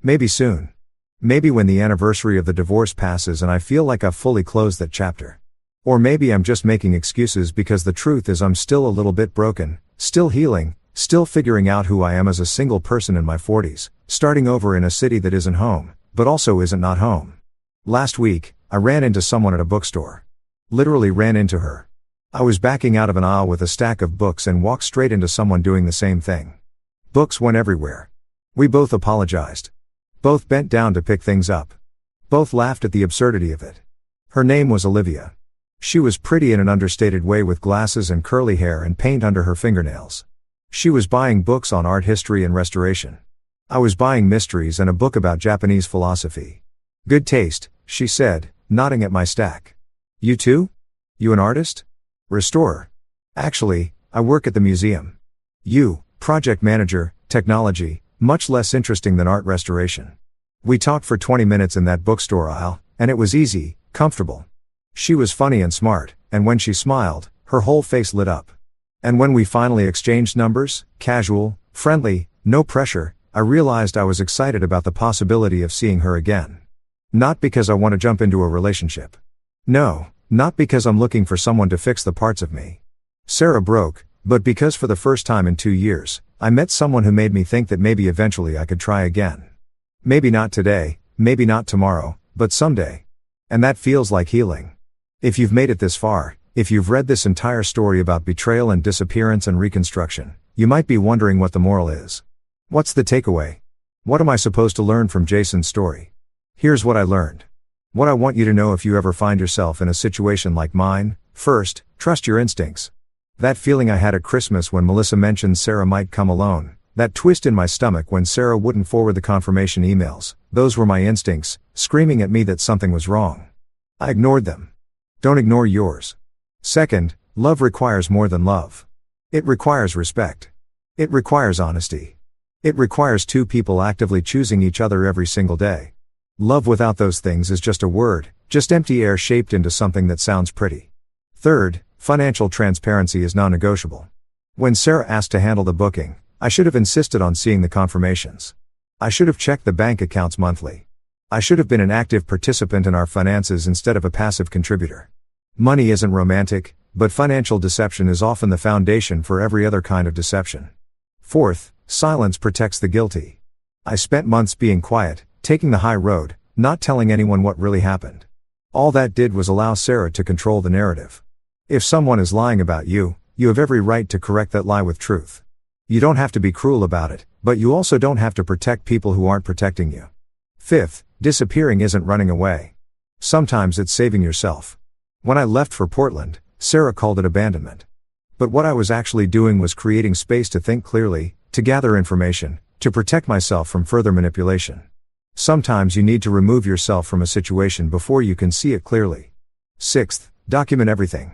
Maybe soon. Maybe when the anniversary of the divorce passes and I feel like I've fully closed that chapter. Or maybe I'm just making excuses because the truth is I'm still a little bit broken, still healing, still figuring out who I am as a single person in my 40s, starting over in a city that isn't home, but also isn't not home. Last week, I ran into someone at a bookstore. Literally ran into her. I was backing out of an aisle with a stack of books and walked straight into someone doing the same thing. Books went everywhere. We both apologized. Both bent down to pick things up. Both laughed at the absurdity of it. Her name was Olivia. She was pretty in an understated way with glasses and curly hair and paint under her fingernails. She was buying books on art history and restoration. I was buying mysteries and a book about Japanese philosophy. Good taste, she said, nodding at my stack. You too? You an artist? Restorer? Actually, I work at the museum. You, project manager, technology, much less interesting than art restoration. We talked for 20 minutes in that bookstore aisle, and it was easy, comfortable. She was funny and smart, and when she smiled, her whole face lit up. And when we finally exchanged numbers, casual, friendly, no pressure, I realized I was excited about the possibility of seeing her again. Not because I want to jump into a relationship. No, not because I'm looking for someone to fix the parts of me Sarah broke, but because for the first time in 2 years, I met someone who made me think that maybe eventually I could try again. Maybe not today, maybe not tomorrow, but someday. And that feels like healing. If you've made it this far, if you've read this entire story about betrayal and disappearance and reconstruction, you might be wondering what the moral is. What's the takeaway? What am I supposed to learn from Jason's story? Here's what I learned. What I want you to know if you ever find yourself in a situation like mine: first, trust your instincts. That feeling I had at Christmas when Melissa mentioned Sarah might come alone, that twist in my stomach when Sarah wouldn't forward the confirmation emails, those were my instincts, screaming at me that something was wrong. I ignored them. Don't ignore yours. Second, love requires more than love. It requires respect. It requires honesty. It requires two people actively choosing each other every single day. Love without those things is just a word, just empty air shaped into something that sounds pretty. Third, financial transparency is non-negotiable. When Sarah asked to handle the booking, I should have insisted on seeing the confirmations. I should have checked the bank accounts monthly. I should have been an active participant in our finances instead of a passive contributor. Money isn't romantic, but financial deception is often the foundation for every other kind of deception. Fourth, silence protects the guilty. I spent months being quiet, taking the high road, not telling anyone what really happened. All that did was allow Sarah to control the narrative. If someone is lying about you, you have every right to correct that lie with truth. You don't have to be cruel about it, but you also don't have to protect people who aren't protecting you. Fifth, disappearing isn't running away. Sometimes it's saving yourself. When I left for Portland, Sarah called it abandonment. But what I was actually doing was creating space to think clearly, to gather information, to protect myself from further manipulation. Sometimes you need to remove yourself from a situation before you can see it clearly. Sixth, document everything.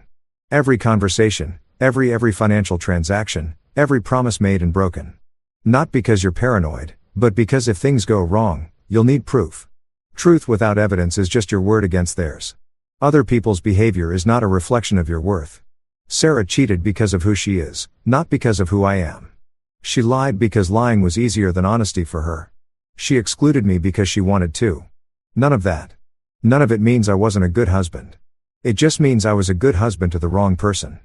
Every conversation, every financial transaction, every promise made and broken. Not because you're paranoid, but because if things go wrong, you'll need proof. Truth without evidence is just your word against theirs. Other people's behavior is not a reflection of your worth. Sarah cheated because of who she is, not because of who I am. She lied because lying was easier than honesty for her. She excluded me because she wanted to. None of that. None of it means I wasn't a good husband. It just means I was a good husband to the wrong person.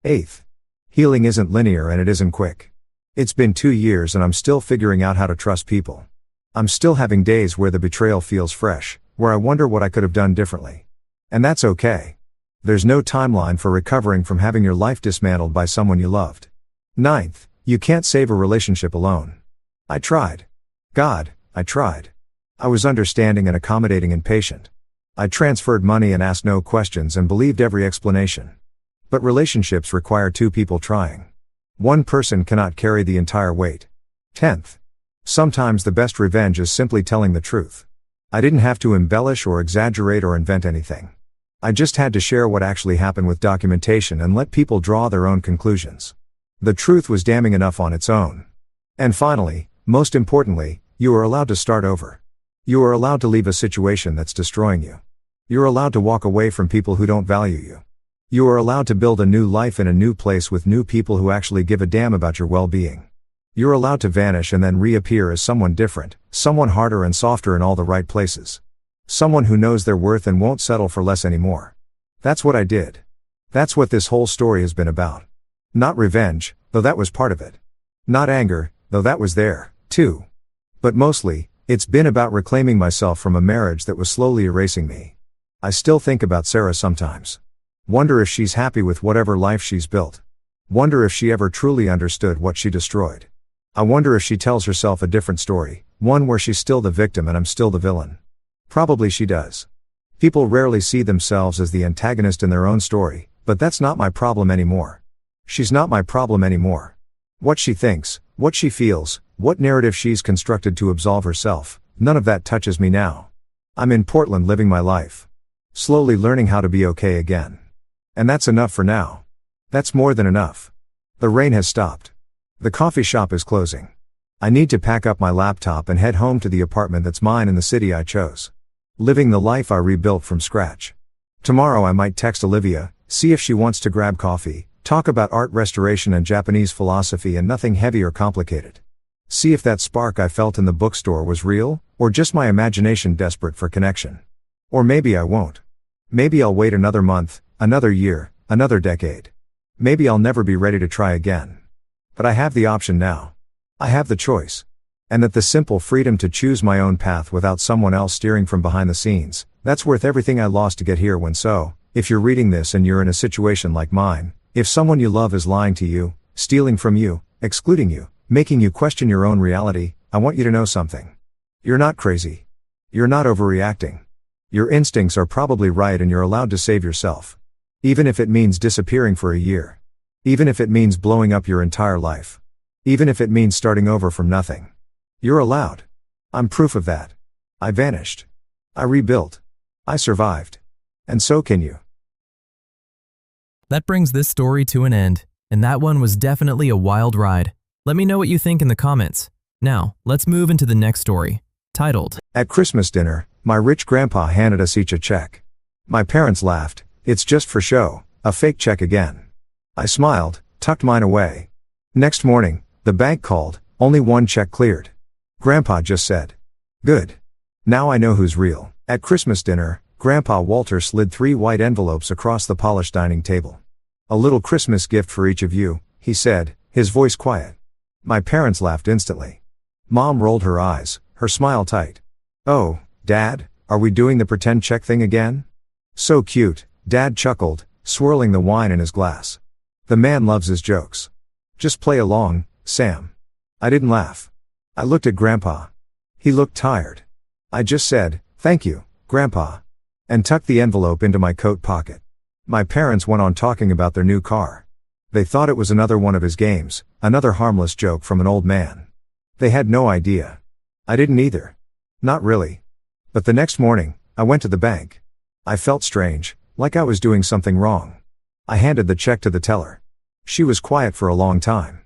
Eighth, healing isn't linear and it isn't quick. It's been 2 years and I'm still figuring out how to trust people. I'm still having days where the betrayal feels fresh, where I wonder what I could have done differently. And that's okay. There's no timeline for recovering from having your life dismantled by someone you loved. Ninth, you can't save a relationship alone. I tried. God, I tried. I was understanding and accommodating and patient. I transferred money and asked no questions and believed every explanation. But relationships require two people trying. One person cannot carry the entire weight. 10th. Sometimes the best revenge is simply telling the truth. I didn't have to embellish or exaggerate or invent anything. I just had to share what actually happened with documentation and let people draw their own conclusions. The truth was damning enough on its own. And finally, most importantly, you are allowed to start over. You are allowed to leave a situation that's destroying you. You're allowed to walk away from people who don't value you. You are allowed to build a new life in a new place with new people who actually give a damn about your well-being. You're allowed to vanish and then reappear as someone different, someone harder and softer in all the right places. Someone who knows their worth and won't settle for less anymore. That's what I did. That's what this whole story has been about. Not revenge, though that was part of it. Not anger, though that was there, too. But mostly, it's been about reclaiming myself from a marriage that was slowly erasing me. I still think about Sarah sometimes. Wonder if she's happy with whatever life she's built. Wonder if she ever truly understood what she destroyed. I wonder if she tells herself a different story, one where she's still the victim and I'm still the villain. Probably she does. People rarely see themselves as the antagonist in their own story, but that's not my problem anymore. She's not my problem anymore. What she thinks, what she feels, what narrative she's constructed to absolve herself, none of that touches me now. I'm in Portland living my life. Slowly learning how to be okay again. And that's enough for now. That's more than enough. The rain has stopped. The coffee shop is closing. I need to pack up my laptop and head home to the apartment that's mine in the city I chose. Living the life I rebuilt from scratch. Tomorrow I might text Olivia, see if she wants to grab coffee, talk about art restoration and Japanese philosophy and nothing heavy or complicated. See if that spark I felt in the bookstore was real, or just my imagination desperate for connection. Or maybe I won't. Maybe I'll wait another month, another year, another decade. Maybe I'll never be ready to try again. But I have the option now. I have the choice. And that the simple freedom to choose my own path without someone else steering from behind the scenes, that's worth everything I lost to get here when so, if you're reading this and you're in a situation like mine, if someone you love is lying to you, stealing from you, excluding you, making you question your own reality, I want you to know something. You're not crazy. You're not overreacting. Your instincts are probably right and you're allowed to save yourself. Even if it means disappearing for a year. Even if it means blowing up your entire life. Even if it means starting over from nothing. You're allowed. I'm proof of that. I vanished. I rebuilt. I survived. And so can you. That brings this story to an end, and that one was definitely a wild ride. Let me know what you think in the comments. Now, let's move into the next story, titled, At Christmas dinner, my rich grandpa handed us each a check. My parents laughed. It's just for show, a fake check again. I smiled, tucked mine away. Next morning, the bank called, only one check cleared. Grandpa just said, "Good. Now I know who's real." At Christmas dinner, Grandpa Walter slid 3 white envelopes across the polished dining table. "A little Christmas gift for each of you," he said, his voice quiet. My parents laughed instantly. Mom rolled her eyes, her smile tight. "Oh, Dad, are we doing the pretend check thing again?" "So cute," Dad chuckled, swirling the wine in his glass. "The man loves his jokes. Just play along, Sam." I didn't laugh. I looked at Grandpa. He looked tired. I just said, "Thank you, Grandpa," and tucked the envelope into my coat pocket. My parents went on talking about their new car. They thought it was another one of his games, another harmless joke from an old man. They had no idea. I didn't either. Not really. But the next morning, I went to the bank. I felt strange, like I was doing something wrong. I handed the check to the teller. She was quiet for a long time.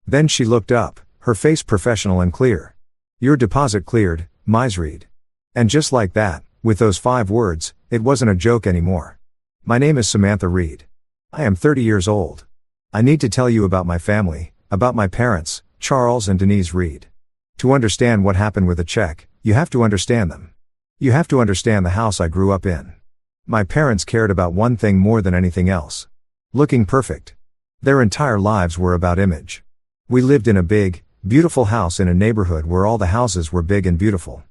Then she looked up, her face professional and clear. "Your deposit cleared, Ms. Reed." And just like that, with those 5 words, it wasn't a joke anymore. My name is Samantha Reed. I am 30 years old. I need to tell you about my family, about my parents, Charles and Denise Reed. To understand what happened with a check, you have to understand them. You have to understand the house I grew up in. My parents cared about one thing more than anything else. Looking perfect. Their entire lives were about image. We lived in a big, beautiful house in a neighborhood where all the houses were big and beautiful.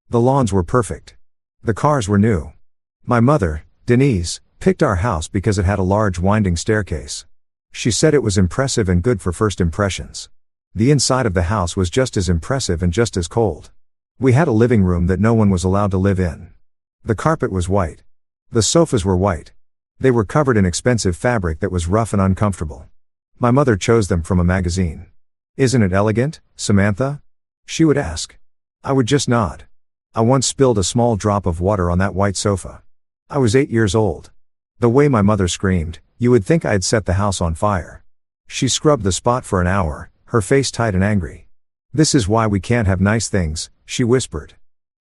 The lawns were perfect. The cars were new. My mother, Denise, picked our house because it had a large winding staircase. She said it was impressive and good for first impressions. The inside of the house was just as impressive and just as cold. We had a living room that no one was allowed to live in. The carpet was white. The sofas were white. They were covered in expensive fabric that was rough and uncomfortable. My mother chose them from a magazine. "Isn't it elegant, Samantha?" she would ask. I would just nod. I once spilled a small drop of water on that white sofa. I was 8 years old. The way my mother screamed, you would think I had set the house on fire. She scrubbed the spot for an hour, her face tight and angry. "This is why we can't have nice things," she whispered.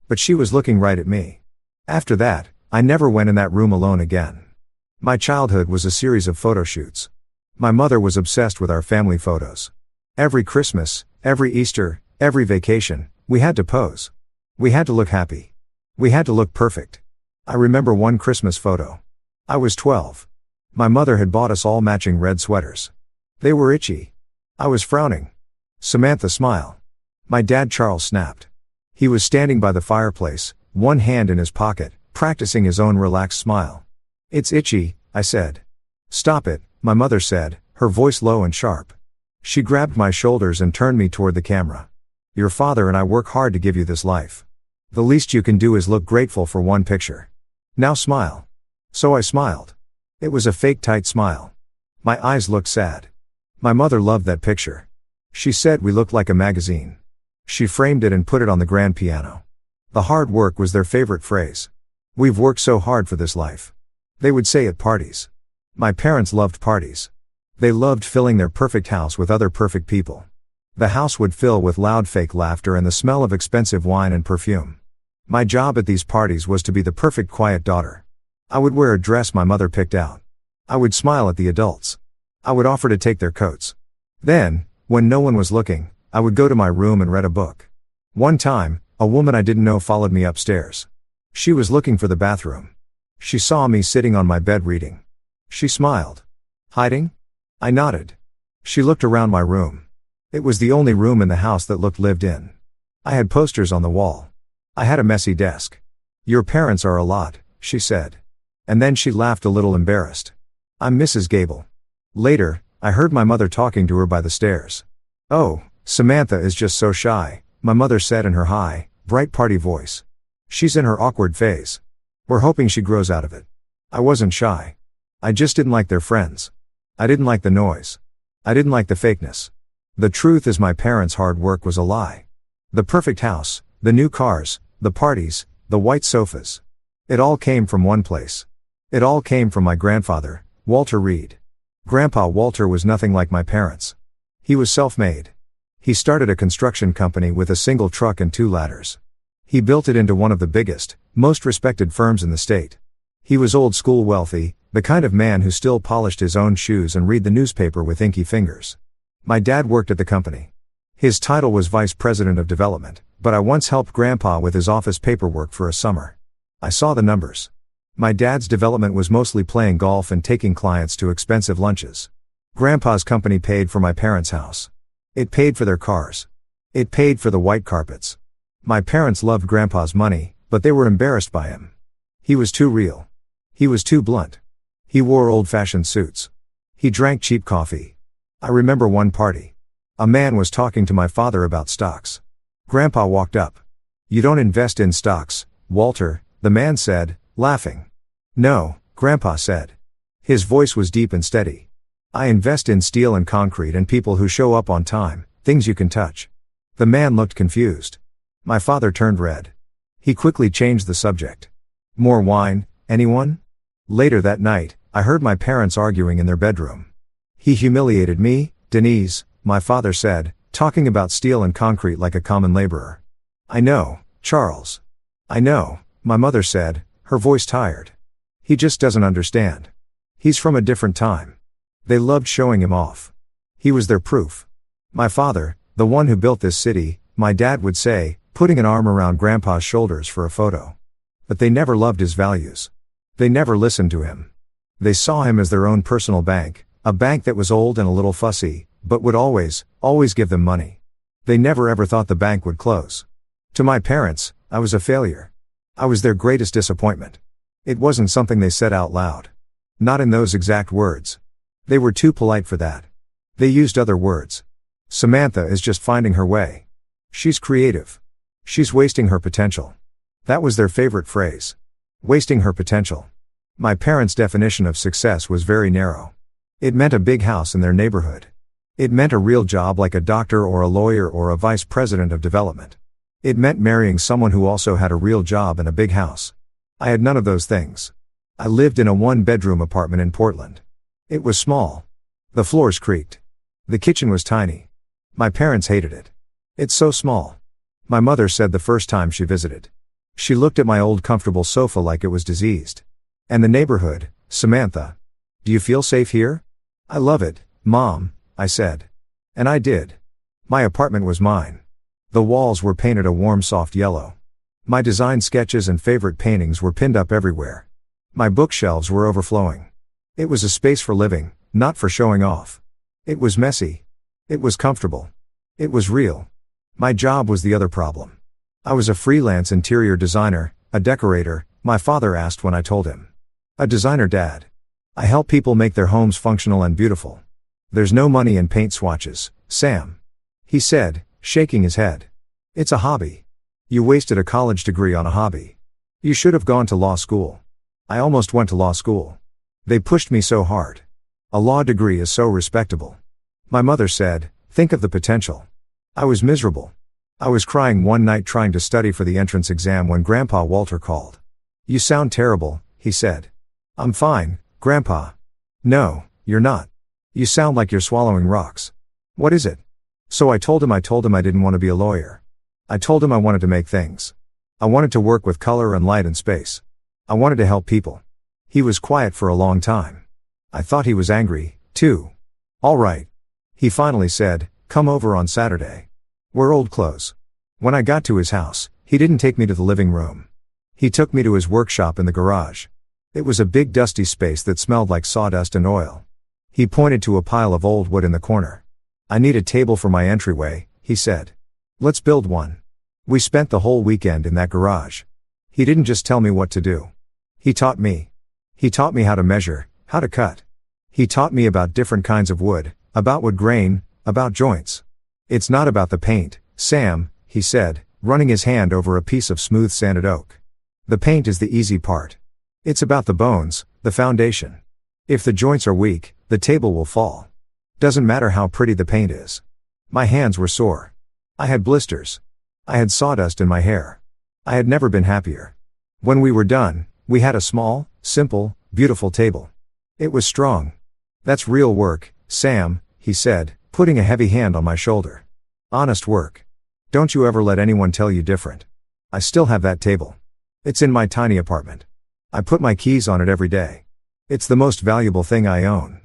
But she was looking right at me. After that, I never went in that room alone again. My childhood was a series of photo shoots. My mother was obsessed with our family photos. Every Christmas, every Easter, every vacation, we had to pose. We had to look happy. We had to look perfect. I remember one Christmas photo. I was 12. My mother had bought us all matching red sweaters. They were itchy. I was frowning. "Samantha, smile." My dad Charles snapped. He was standing by the fireplace, one hand in his pocket, practicing his own relaxed smile. "It's itchy," I said. "Stop it," my mother said, her voice low and sharp. She grabbed my shoulders and turned me toward the camera. Your father and I work hard to give you this life. The least you can do is look grateful for one picture. Now smile. So I smiled. It was a fake tight smile. My eyes looked sad. My mother loved that picture. She said we looked like a magazine. She framed it and put it on the grand piano. The hard work was their favorite phrase. We've worked so hard for this life. They would say at parties. My parents loved parties. They loved filling their perfect house with other perfect people. The house would fill with loud fake laughter and the smell of expensive wine and perfume. My job at these parties was to be the perfect quiet daughter. I would wear a dress my mother picked out. I would smile at the adults. I would offer to take their coats. Then, when no one was looking, I would go to my room and read a book. One time, a woman I didn't know followed me upstairs. She was looking for the bathroom. She saw me sitting on my bed reading. She smiled. Hiding? I nodded. She looked around my room. It was the only room in the house that looked lived in. I had posters on the wall. I had a messy desk. Your parents are a lot, she said. And then she laughed a little embarrassed. I'm Mrs. Gable. Later, I heard my mother talking to her by the stairs. Oh, Samantha is just so shy, my mother said in her high, bright party voice. She's in her awkward phase. We're hoping she grows out of it. I wasn't shy. I just didn't like their friends. I didn't like the noise. I didn't like the fakeness. The truth is my parents' hard work was a lie. The perfect house, the new cars, the parties, the white sofas. It all came from one place. It all came from my grandfather, Walter Reed. Grandpa Walter was nothing like my parents. He was self-made. He started a construction company with a single truck and 2 ladders. He built it into one of the biggest, most respected firms in the state. He was old school wealthy, the kind of man who still polished his own shoes and read the newspaper with inky fingers. My dad worked at the company. His title was Vice President of Development, but I once helped Grandpa with his office paperwork for a summer. I saw the numbers. My dad's development was mostly playing golf and taking clients to expensive lunches. Grandpa's company paid for my parents' house. It paid for their cars. It paid for the white carpets. My parents loved Grandpa's money, but they were embarrassed by him. He was too real. He was too blunt. He wore old-fashioned suits. He drank cheap coffee. I remember one party. A man was talking to my father about stocks. Grandpa walked up. You don't invest in stocks, Walter, the man said, laughing. No, Grandpa said. His voice was deep and steady. I invest in steel and concrete and people who show up on time, things you can touch. The man looked confused. My father turned red. He quickly changed the subject. More wine, anyone? Later that night, I heard my parents arguing in their bedroom. He humiliated me, Denise, my father said, talking about steel and concrete like a common laborer. I know, Charles. I know, my mother said, her voice tired. He just doesn't understand. He's from a different time. They loved showing him off. He was their proof. My father, the one who built this city, my dad would say, putting an arm around Grandpa's shoulders for a photo. But they never loved his values. They never listened to him. They saw him as their own personal bank, a bank that was old and a little fussy, but would always give them money. They never ever thought the bank would close. To my parents, I was a failure. I was their greatest disappointment. It wasn't something they said out loud. Not in those exact words. They were too polite for that. They used other words. Samantha is just finding her way. She's creative. She's wasting her potential. That was their favorite phrase. Wasting her potential. My parents' definition of success was very narrow. It meant a big house in their neighborhood. It meant a real job like a doctor or a lawyer or a vice president of development. It meant marrying someone who also had a real job and a big house. I had none of those things. I lived in a 1-bedroom apartment in Portland. It was small. The floors creaked. The kitchen was tiny. My parents hated it. It's so small. My mother said the first time she visited. She looked at my old comfortable sofa like it was diseased. And the neighborhood, Samantha. Do you feel safe here? I love it, Mom, I said. And I did. My apartment was mine. The walls were painted a warm soft yellow. My design sketches and favorite paintings were pinned up everywhere. My bookshelves were overflowing. It was a space for living, not for showing off. It was messy. It was comfortable. It was real. My job was the other problem. I was a freelance interior designer, a decorator, my father asked when I told him. A designer dad. I help people make their homes functional and beautiful. There's no money in paint swatches, Sam. He said, shaking his head. It's a hobby. You wasted a college degree on a hobby. You should have gone to law school. I almost went to law school. They pushed me so hard. A law degree is so respectable. My mother said, think of the potential. I was miserable. I was crying one night trying to study for the entrance exam when Grandpa Walter called. You sound terrible, he said. I'm fine, Grandpa. No, you're not. You sound like you're swallowing rocks. What is it? So I told him I didn't want to be a lawyer. I told him I wanted to make things. I wanted to work with color and light and space. I wanted to help people. He was quiet for a long time. I thought he was angry, too. All right. He finally said, come over on Saturday. We're old clothes. When I got to his house, he didn't take me to the living room. He took me to his workshop in the garage. It was a big dusty space that smelled like sawdust and oil. He pointed to a pile of old wood in the corner. I need a table for my entryway, he said. Let's build one. We spent the whole weekend in that garage. He didn't just tell me what to do. He taught me. He taught me how to measure, how to cut. He taught me about different kinds of wood, about wood grain, about joints. It's not about the paint, Sam, he said, running his hand over a piece of smooth sanded oak. The paint is the easy part. It's about the bones, the foundation. If the joints are weak, the table will fall. Doesn't matter how pretty the paint is. My hands were sore. I had blisters. I had sawdust in my hair. I had never been happier. When we were done, we had a small, simple, beautiful table. It was strong. That's real work, Sam, he said, putting a heavy hand on my shoulder. Honest work. Don't you ever let anyone tell you different. I still have that table. It's in my tiny apartment. I put my keys on it every day. It's the most valuable thing I own.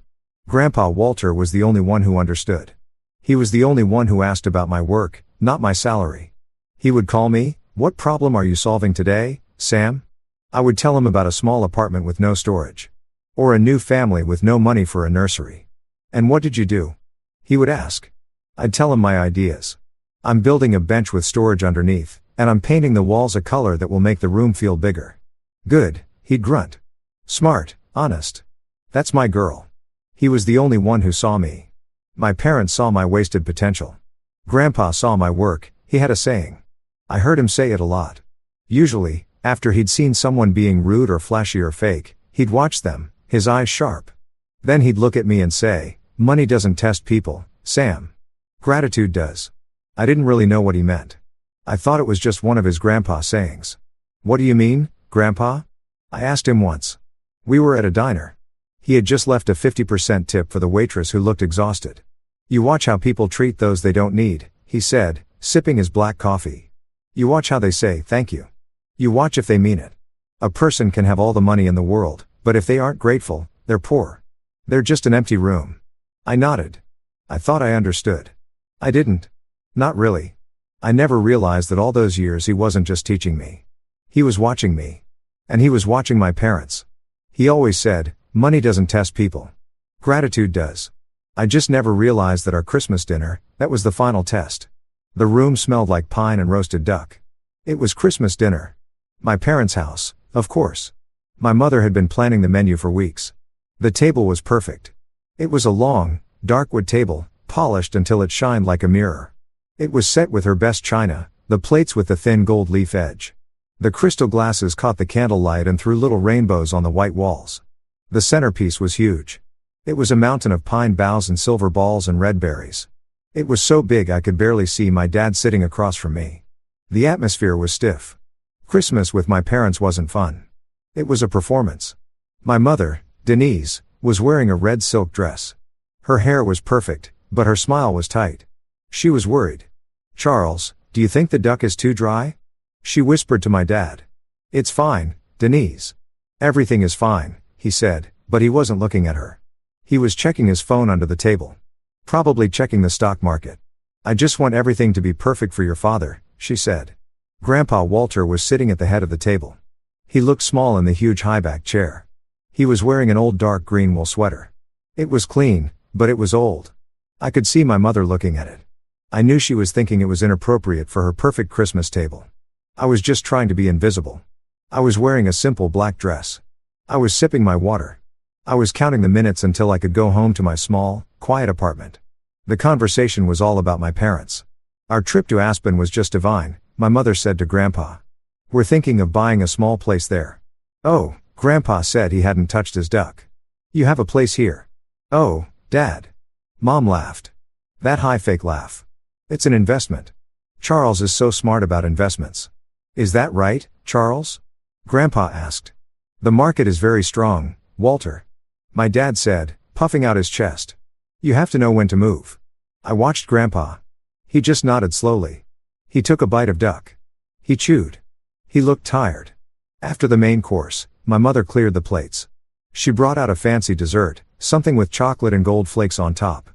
Grandpa Walter was the only one who understood. He was the only one who asked about my work, not my salary. He would call me, what problem are you solving today, Sam? I would tell him about a small apartment with no storage. Or a new family with no money for a nursery. And what did you do? He would ask. I'd tell him my ideas. I'm building a bench with storage underneath, and I'm painting the walls a color that will make the room feel bigger. Good, he'd grunt. Smart, honest. That's my girl. He was the only one who saw me. My parents saw my wasted potential. Grandpa saw my work, he had a saying. I heard him say it a lot. Usually, after he'd seen someone being rude or flashy or fake, he'd watch them, his eyes sharp. Then he'd look at me and say, money doesn't test people, Sam. Gratitude does. I didn't really know what he meant. I thought it was just one of his grandpa sayings. What do you mean, Grandpa? I asked him once. We were at a diner. He had just left a 50% tip for the waitress who looked exhausted. You watch how people treat those they don't need, he said, sipping his black coffee. You watch how they say thank you. You watch if they mean it. A person can have all the money in the world, but if they aren't grateful, they're poor. They're just an empty room. I nodded. I thought I understood. I didn't. Not really. I never realized that all those years he wasn't just teaching me. He was watching me. And he was watching my parents. He always said, money doesn't test people. Gratitude does. I just never realized that our Christmas dinner, that was the final test. The room smelled like pine and roasted duck. It was Christmas dinner. My parents' house, of course. My mother had been planning the menu for weeks. The table was perfect. It was a long, dark wood table, polished until it shined like a mirror. It was set with her best china, the plates with the thin gold leaf edge. The crystal glasses caught the candlelight and threw little rainbows on the white walls. The centerpiece was huge. It was a mountain of pine boughs and silver balls and red berries. It was so big I could barely see my dad sitting across from me. The atmosphere was stiff. Christmas with my parents wasn't fun. It was a performance. My mother, Denise, was wearing a red silk dress. Her hair was perfect, but her smile was tight. She was worried. Charles, do you think the duck is too dry? She whispered to my dad. It's fine, Denise. Everything is fine, he said, but he wasn't looking at her. He was checking his phone under the table. Probably checking the stock market. I just want everything to be perfect for your father, she said. Grandpa Walter was sitting at the head of the table. He looked small in the huge high-back chair. He was wearing an old dark green wool sweater. It was clean, but it was old. I could see my mother looking at it. I knew she was thinking it was inappropriate for her perfect Christmas table. I was just trying to be invisible. I was wearing a simple black dress. I was sipping my water. I was counting the minutes until I could go home to my small, quiet apartment. The conversation was all about my parents. Our trip to Aspen was just divine, my mother said to Grandpa. We're thinking of buying a small place there. Oh, Grandpa said he hadn't touched his duck. You have a place here? Oh, Dad. Mom laughed. That high fake laugh. It's an investment. Charles is so smart about investments. Is that right, Charles? Grandpa asked. The market is very strong, Walter. My dad said, puffing out his chest. You have to know when to move. I watched Grandpa. He just nodded slowly. He took a bite of duck. He chewed. He looked tired. After the main course, my mother cleared the plates. She brought out a fancy dessert, something with chocolate and gold flakes on top.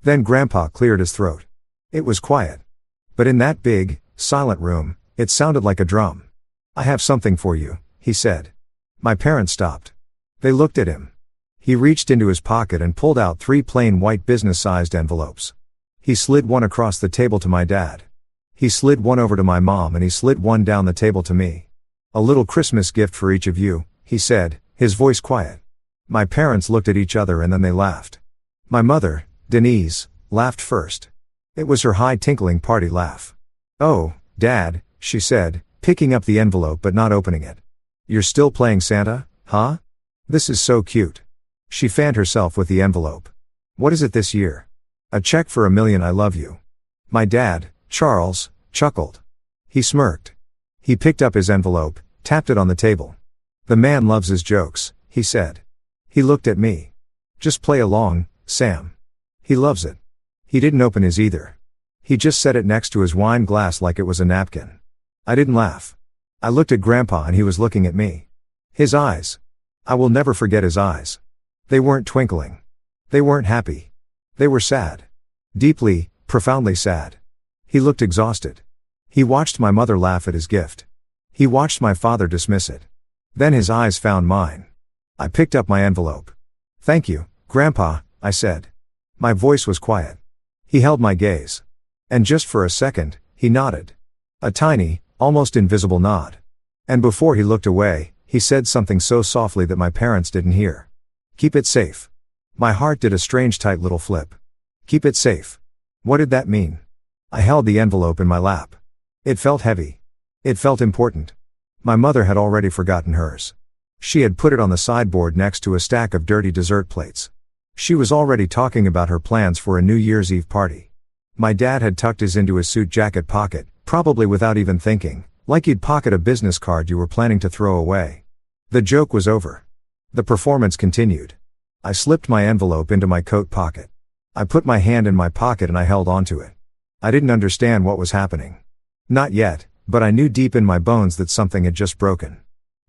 Then Grandpa cleared his throat. It was quiet. But in that big, silent room, it sounded like a drum. I have something for you, he said. My parents stopped. They looked at him. He reached into his pocket and pulled out 3 plain white business-sized envelopes. He slid one across the table to my dad. He slid one over to my mom and he slid one down the table to me. A little Christmas gift for each of you, he said, his voice quiet. My parents looked at each other and then they laughed. My mother, Denise, laughed first. It was her high tinkling party laugh. Oh, Dad, she said, picking up the envelope but not opening it. You're still playing Santa, huh? This is so cute. She fanned herself with the envelope. What is it this year? A check for $1 million, I love you. My dad, Charles, chuckled. He smirked. He picked up his envelope, tapped it on the table. The man loves his jokes, he said. He looked at me. Just play along, Sam. He loves it. He didn't open his either. He just set it next to his wine glass like it was a napkin. I didn't laugh. I looked at Grandpa and he was looking at me. His eyes. I will never forget his eyes. They weren't twinkling. They weren't happy. They were sad. Deeply, profoundly sad. He looked exhausted. He watched my mother laugh at his gift. He watched my father dismiss it. Then his eyes found mine. I picked up my envelope. Thank you, Grandpa, I said. My voice was quiet. He held my gaze. And just for a second, he nodded. A tiny, almost invisible nod. And before he looked away, he said something so softly that my parents didn't hear. Keep it safe. My heart did a strange tight little flip. Keep it safe. What did that mean? I held the envelope in my lap. It felt heavy. It felt important. My mother had already forgotten hers. She had put it on the sideboard next to a stack of dirty dessert plates. She was already talking about her plans for a New Year's Eve party. My dad had tucked his into his suit jacket pocket, probably without even thinking, like you'd pocket a business card you were planning to throw away. The joke was over. The performance continued. I slipped my envelope into my coat pocket. I put my hand in my pocket and I held onto it. I didn't understand what was happening. Not yet, but I knew deep in my bones that something had just broken.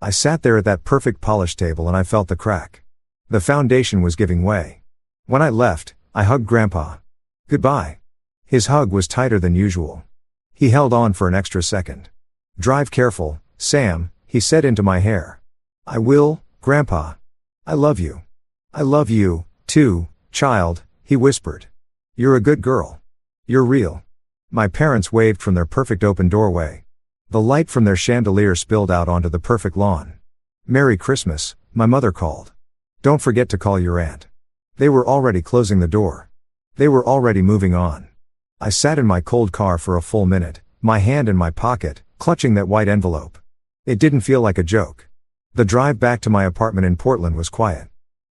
I sat there at that perfect polished table and I felt the crack. The foundation was giving way. When I left, I hugged Grandpa. Goodbye. His hug was tighter than usual. He held on for an extra second. Drive careful, Sam, he said into my hair. I will, Grandpa. I love you. I love you, too, child, he whispered. You're a good girl. You're real. My parents waved from their perfect open doorway. The light from their chandelier spilled out onto the perfect lawn. Merry Christmas, my mother called. Don't forget to call your aunt. They were already closing the door. They were already moving on. I sat in my cold car for a full minute, my hand in my pocket, clutching that white envelope. It didn't feel like a joke. The drive back to my apartment in Portland was quiet.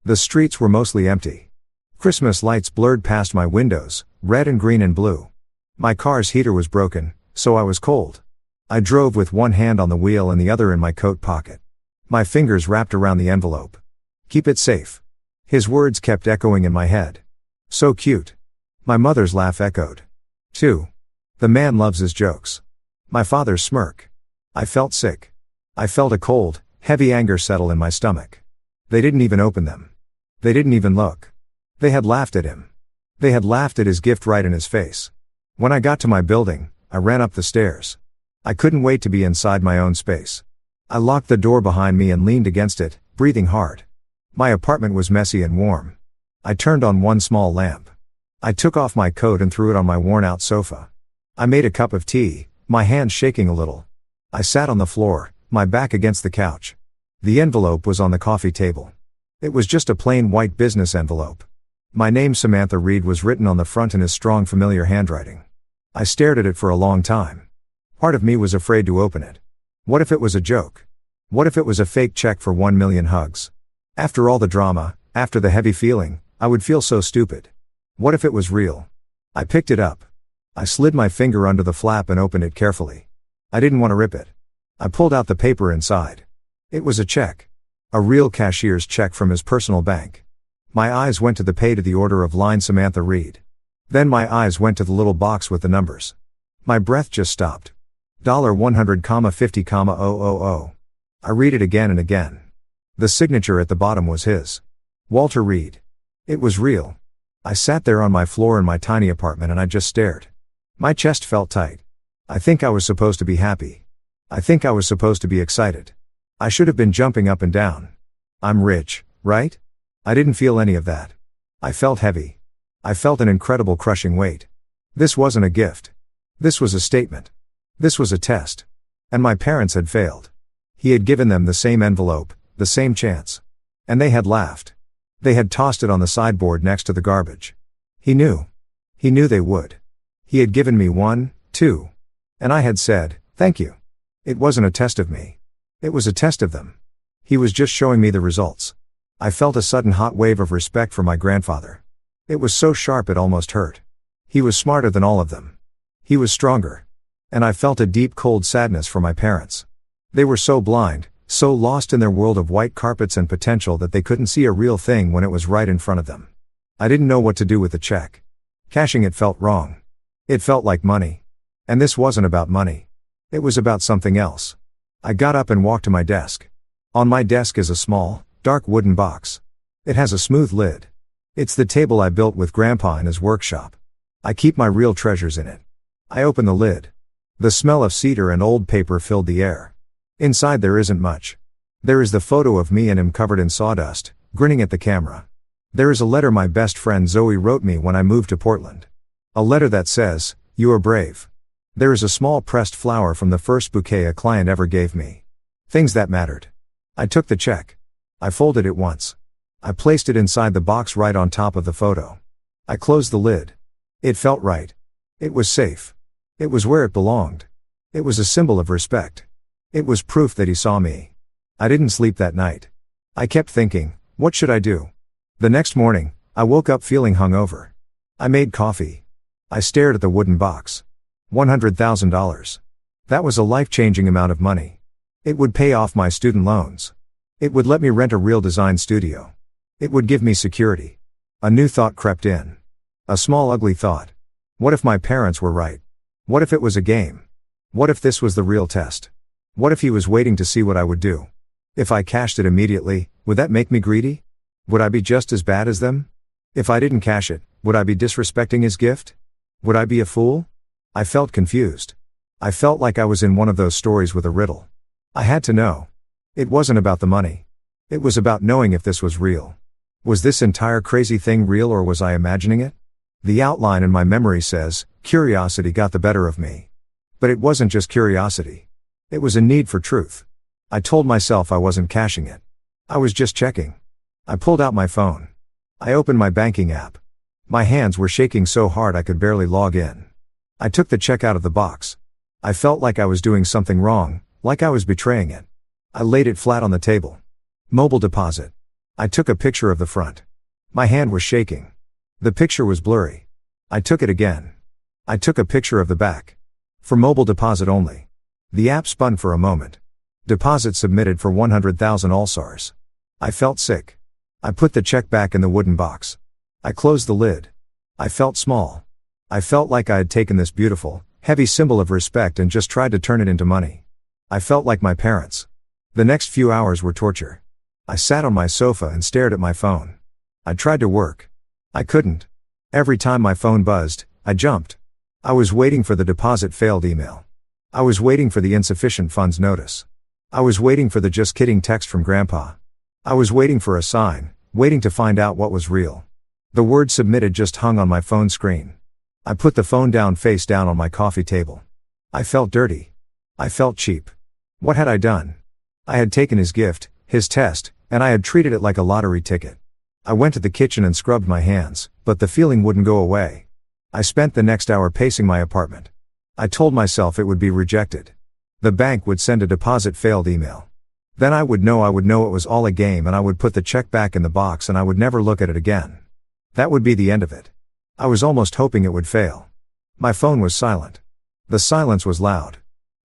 The streets were mostly empty. Christmas lights blurred past my windows, red and green and blue. My car's heater was broken, so I was cold. I drove with one hand on the wheel and the other in my coat pocket. My fingers wrapped around the envelope. Keep it safe. His words kept echoing in my head. So cute. My mother's laugh echoed. 2. The man loves his jokes. My father's smirk. I felt sick. I felt a cold, heavy anger settle in my stomach. They didn't even open them. They didn't even look. They had laughed at him. They had laughed at his gift right in his face. When I got to my building, I ran up the stairs. I couldn't wait to be inside my own space. I locked the door behind me and leaned against it, breathing hard. My apartment was messy and warm. I turned on one small lamp. I took off my coat and threw it on my worn-out sofa. I made a cup of tea, my hands shaking a little. I sat on the floor, my back against the couch. The envelope was on the coffee table. It was just a plain white business envelope. My name Samantha Reed was written on the front in his strong familiar handwriting. I stared at it for a long time. Part of me was afraid to open it. What if it was a joke? What if it was a fake check for 1 million hugs? After all the drama, after the heavy feeling, I would feel so stupid. What if it was real? I picked it up. I slid my finger under the flap and opened it carefully. I didn't want to rip it. I pulled out the paper inside. It was a check. A real cashier's check from his personal bank. My eyes went to the pay to the order of line Samantha Reed. Then my eyes went to the little box with the numbers. My breath just stopped. $100,50,000. I read it again and again. The signature at the bottom was his. Walter Reed. It was real. I sat there on my floor in my tiny apartment and I just stared. My chest felt tight. I think I was supposed to be happy. I think I was supposed to be excited. I should have been jumping up and down. I'm rich, right? I didn't feel any of that. I felt heavy. I felt an incredible crushing weight. This wasn't a gift. This was a statement. This was a test. And my parents had failed. He had given them the same envelope, the same chance. And they had laughed. They had tossed it on the sideboard next to the garbage. He knew. He knew they would. He had given me 1, 2. And I had said, thank you. It wasn't a test of me. It was a test of them. He was just showing me the results. I felt a sudden hot wave of respect for my grandfather. It was so sharp it almost hurt. He was smarter than all of them. He was stronger. And I felt a deep cold sadness for my parents. They were so blind, so lost in their world of white carpets and potential that they couldn't see a real thing when it was right in front of them. I didn't know what to do with the check. Cashing it felt wrong. It felt like money. And this wasn't about money. It was about something else. I got up and walked to my desk. On my desk is a small, dark wooden box. It has a smooth lid. It's the table I built with Grandpa in his workshop. I keep my real treasures in it. I open the lid. The smell of cedar and old paper filled the air. Inside there isn't much. There is the photo of me and him covered in sawdust, grinning at the camera. There is a letter my best friend Zoe wrote me when I moved to Portland. A letter that says, "You are brave." There is a small pressed flower from the first bouquet a client ever gave me. Things that mattered. I took the check. I folded it once. I placed it inside the box right on top of the photo. I closed the lid. It felt right. It was safe. It was where it belonged. It was a symbol of respect. It was proof that he saw me. I didn't sleep that night. I kept thinking, what should I do? The next morning, I woke up feeling hungover. I made coffee. I stared at the wooden box. $100,000. That was a life-changing amount of money. It would pay off my student loans. It would let me rent a real design studio. It would give me security. A new thought crept in. A small ugly thought. What if my parents were right? What if it was a game? What if this was the real test? What if he was waiting to see what I would do? If I cashed it immediately, would that make me greedy? Would I be just as bad as them? If I didn't cash it, would I be disrespecting his gift? Would I be a fool? I felt confused. I felt like I was in one of those stories with a riddle. I had to know. It wasn't about the money. It was about knowing if this was real. Was this entire crazy thing real or was I imagining it? The outline in my memory says, curiosity got the better of me. But it wasn't just curiosity. It was a need for truth. I told myself I wasn't cashing it. I was just checking. I pulled out my phone. I opened my banking app. My hands were shaking so hard I could barely log in. I took the check out of the box. I felt like I was doing something wrong, like I was betraying it. I laid it flat on the table. Mobile deposit. I took a picture of the front. My hand was shaking. The picture was blurry. I took it again. I took a picture of the back. For mobile deposit only. The app spun for a moment. Deposit submitted for 100,000 ALSARs. I felt sick. I put the check back in the wooden box. I closed the lid. I felt small. I felt like I had taken this beautiful, heavy symbol of respect and just tried to turn it into money. I felt like my parents. The next few hours were torture. I sat on my sofa and stared at my phone. I tried to work. I couldn't. Every time my phone buzzed, I jumped. I was waiting for the deposit failed email. I was waiting for the insufficient funds notice. I was waiting for the just kidding text from Grandpa. I was waiting for a sign, waiting to find out what was real. The word submitted just hung on my phone screen. I put the phone down face down on my coffee table. I felt dirty. I felt cheap. What had I done? I had taken his gift, his test, and I had treated it like a lottery ticket. I went to the kitchen and scrubbed my hands, but the feeling wouldn't go away. I spent the next hour pacing my apartment. I told myself it would be rejected. The bank would send a deposit failed email. Then I would know it was all a game, and I would put the check back in the box and I would never look at it again. That would be the end of it. I was almost hoping it would fail. My phone was silent. The silence was loud.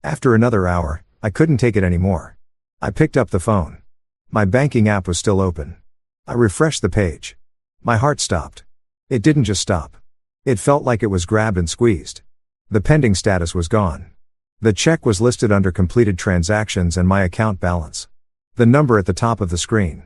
After another hour, I couldn't take it anymore. I picked up the phone. My banking app was still open. I refreshed the page. My heart stopped. It didn't just stop. It felt like it was grabbed and squeezed. The pending status was gone. The check was listed under completed transactions and my account balance. The number at the top of the screen.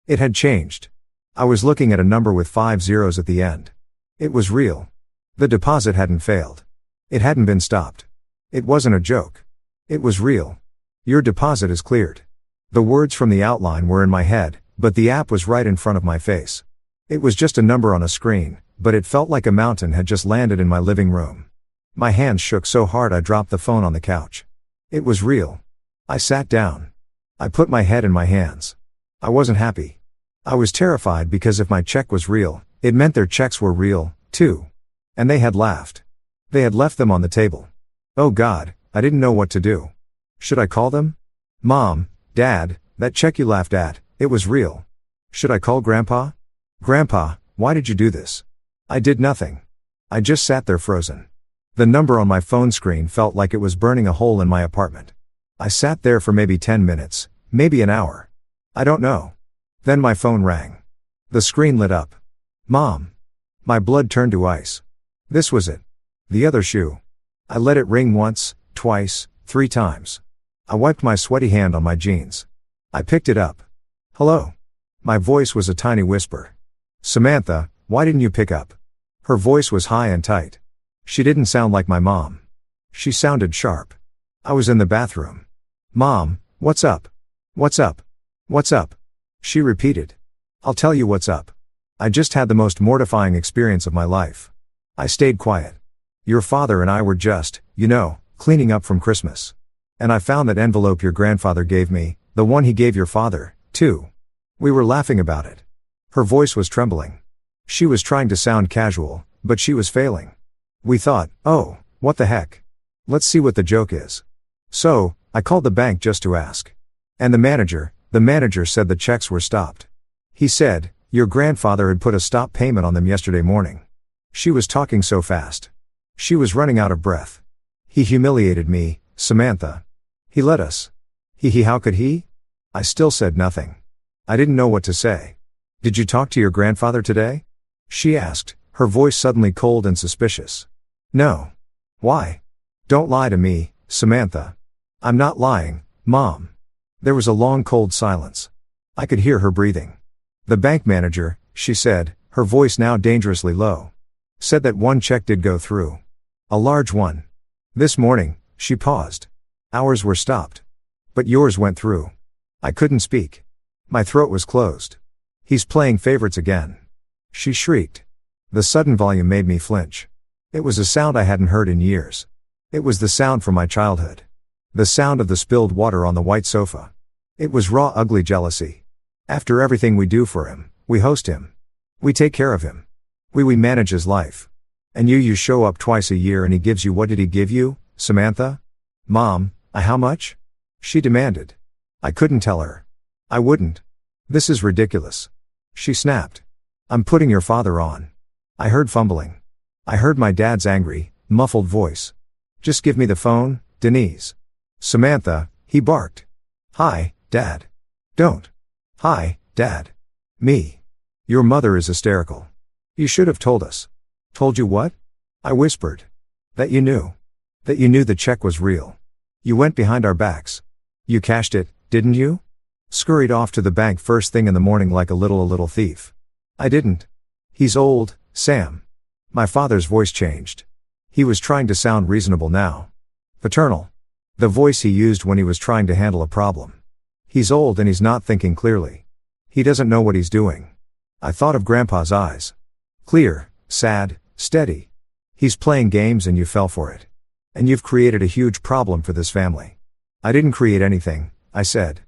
It had changed. I was looking at a number with 5 zeros at the end. It was real. The deposit hadn't failed. It hadn't been stopped. It wasn't a joke. It was real. Your deposit is cleared. The words from the outline were in my head, but the app was right in front of my face. It was just a number on a screen, but it felt like a mountain had just landed in my living room. My hands shook so hard I dropped the phone on the couch. It was real. I sat down. I put my head in my hands. I wasn't happy. I was terrified because if my check was real, it meant their checks were real, too. And they had laughed. They had left them on the table. Oh God, I didn't know what to do. Should I call them? Mom, Dad, that check you laughed at, it was real. Should I call Grandpa? Grandpa, why did you do this? I did nothing. I just sat there frozen. The number on my phone screen felt like it was burning a hole in my apartment. I sat there for maybe 10 minutes, maybe an hour. I don't know. Then my phone rang. The screen lit up. Mom. My blood turned to ice. This was it. The other shoe. I let it ring once, twice, 3 times. I wiped my sweaty hand on my jeans. I picked it up. Hello. My voice was a tiny whisper. Samantha, why didn't you pick up? Her voice was high and tight. She didn't sound like my mom. She sounded sharp. I was in the bathroom. Mom, what's up? What's up? What's up? She repeated. I'll tell you what's up. I just had the most mortifying experience of my life. I stayed quiet. Your father and I were just, cleaning up from Christmas. And I found that envelope your grandfather gave me, the one he gave your father, too. We were laughing about it. Her voice was trembling. She was trying to sound casual, but she was failing. We thought, oh, what the heck? Let's see what the joke is. So, I called the bank just to ask. And the manager said the checks were stopped. He said, your grandfather had put a stop payment on them yesterday morning. She was talking so fast. She was running out of breath. He humiliated me, Samantha. He let us. How could he? I still said nothing. I didn't know what to say. Did you talk to your grandfather today? She asked, her voice suddenly cold and suspicious. No. Why? Don't lie to me, Samantha. I'm not lying, Mom. There was a long cold silence. I could hear her breathing. The bank manager, she said, her voice now dangerously low, said that one check did go through. A large one. This morning, she paused. Ours were stopped. But yours went through. I couldn't speak. My throat was closed. He's playing favorites again. She shrieked. The sudden volume made me flinch. It was a sound I hadn't heard in years. It was the sound from my childhood. The sound of the spilled water on the white sofa. It was raw, ugly jealousy. After everything we do for him, we host him. We take care of him. We manage his life. And you show up twice a year and he gives you, what did he give you, Samantha? Mom, how much? She demanded. I couldn't tell her. I wouldn't. This is ridiculous. She snapped. I'm putting your father on. I heard fumbling. I heard my dad's angry, muffled voice. Just give me the phone, Denise. Samantha, he barked. Hi, Dad. Don't. Hi, Dad. Me. Your mother is hysterical. You should have told us. Told you what? I whispered. That you knew. That you knew the check was real. You went behind our backs. You cashed it, didn't you? Scurried off to the bank first thing in the morning like a little thief. I didn't. He's old, Sam. My father's voice changed. He was trying to sound reasonable now. Paternal. The voice he used when he was trying to handle a problem. He's old and he's not thinking clearly. He doesn't know what he's doing. I thought of Grandpa's eyes. Clear, sad, steady. He's playing games and you fell for it. And you've created a huge problem for this family. I didn't create anything, I said.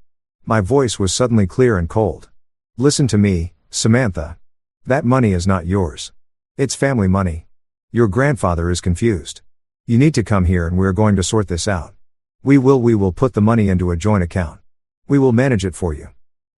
My voice was suddenly clear and cold. Listen to me, Samantha. That money is not yours. It's family money. Your grandfather is confused. You need to come here and we're going to sort this out. We will put the money into a joint account. We will manage it for you.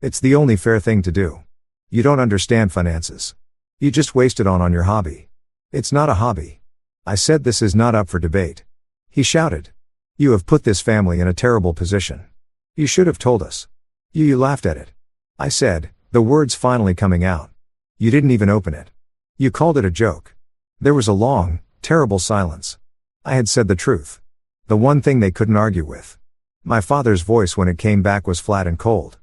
It's the only fair thing to do. You don't understand finances. You just waste it on your hobby. It's not a hobby. I said this is not up for debate. He shouted. You have put this family in a terrible position. You should have told us. You laughed at it. I said, the words finally coming out. You didn't even open it. You called it a joke. There was a long, terrible silence. I had said the truth. The one thing they couldn't argue with. My father's voice when it came back was flat and cold.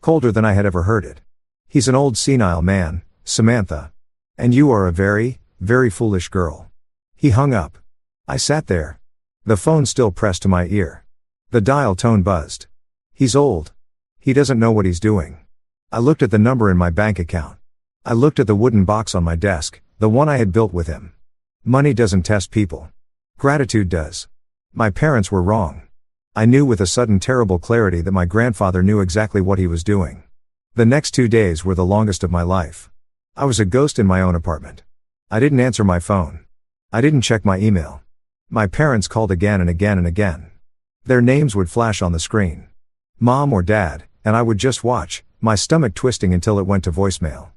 Colder than I had ever heard it. He's an old senile man, Samantha. And you are a very, very foolish girl. He hung up. I sat there. The phone still pressed to my ear. The dial tone buzzed. He's old. He doesn't know what he's doing. I looked at the number in my bank account. I looked at the wooden box on my desk, the one I had built with him. Money doesn't test people. Gratitude does. My parents were wrong. I knew with a sudden terrible clarity that my grandfather knew exactly what he was doing. The next 2 days were the longest of my life. I was a ghost in my own apartment. I didn't answer my phone. I didn't check my email. My parents called again and again and again. Their names would flash on the screen. Mom or Dad, and I would just watch, my stomach twisting until it went to voicemail.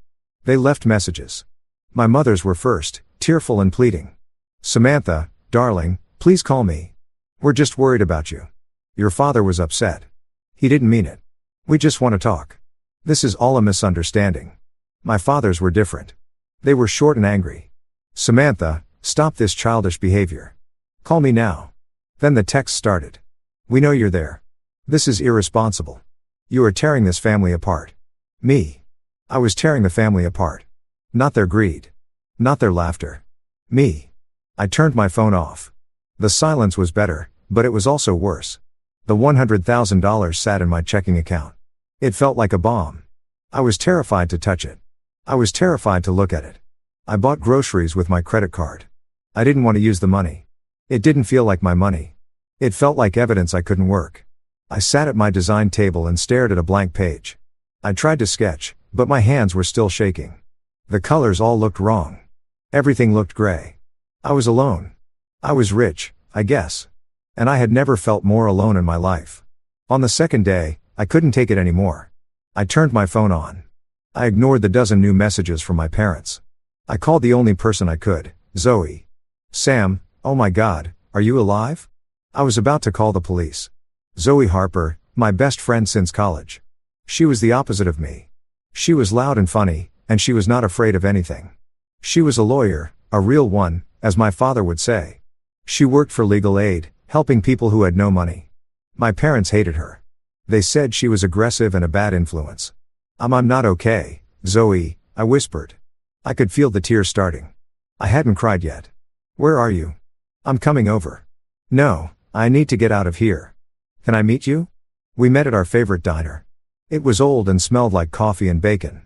They left messages. My mother's were first, tearful and pleading. Samantha, darling, please call me. We're just worried about you. Your father was upset. He didn't mean it. We just want to talk. This is all a misunderstanding. My fathers were different. They were short and angry. Samantha, stop this childish behavior. Call me now. Then the text started. We know you're there. This is irresponsible. You are tearing this family apart. Me. I was tearing the family apart. Not their greed. Not their laughter. Me. I turned my phone off. The silence was better, but it was also worse. The $100,000 sat in my checking account. It felt like a bomb. I was terrified to touch it. I was terrified to look at it. I bought groceries with my credit card. I didn't want to use the money. It didn't feel like my money. It felt like evidence I couldn't work. I sat at my design table and stared at a blank page. I tried to sketch, but my hands were still shaking. The colors all looked wrong. Everything looked gray. I was alone. I was rich, I guess. And I had never felt more alone in my life. On the second day, I couldn't take it anymore. I turned my phone on. I ignored the dozen new messages from my parents. I called the only person I could, Zoe. Sam, oh my God, are you alive? I was about to call the police. Zoe Harper, my best friend since college. She was the opposite of me. She was loud and funny, and she was not afraid of anything. She was a lawyer, a real one, as my father would say. She worked for legal aid, helping people who had no money. My parents hated her. They said she was aggressive and a bad influence. I'm not okay, Zoe, I whispered. I could feel the tears starting. I hadn't cried yet. Where are you? I'm coming over. No, I need to get out of here. Can I meet you? We met at our favorite diner. It was old and smelled like coffee and bacon.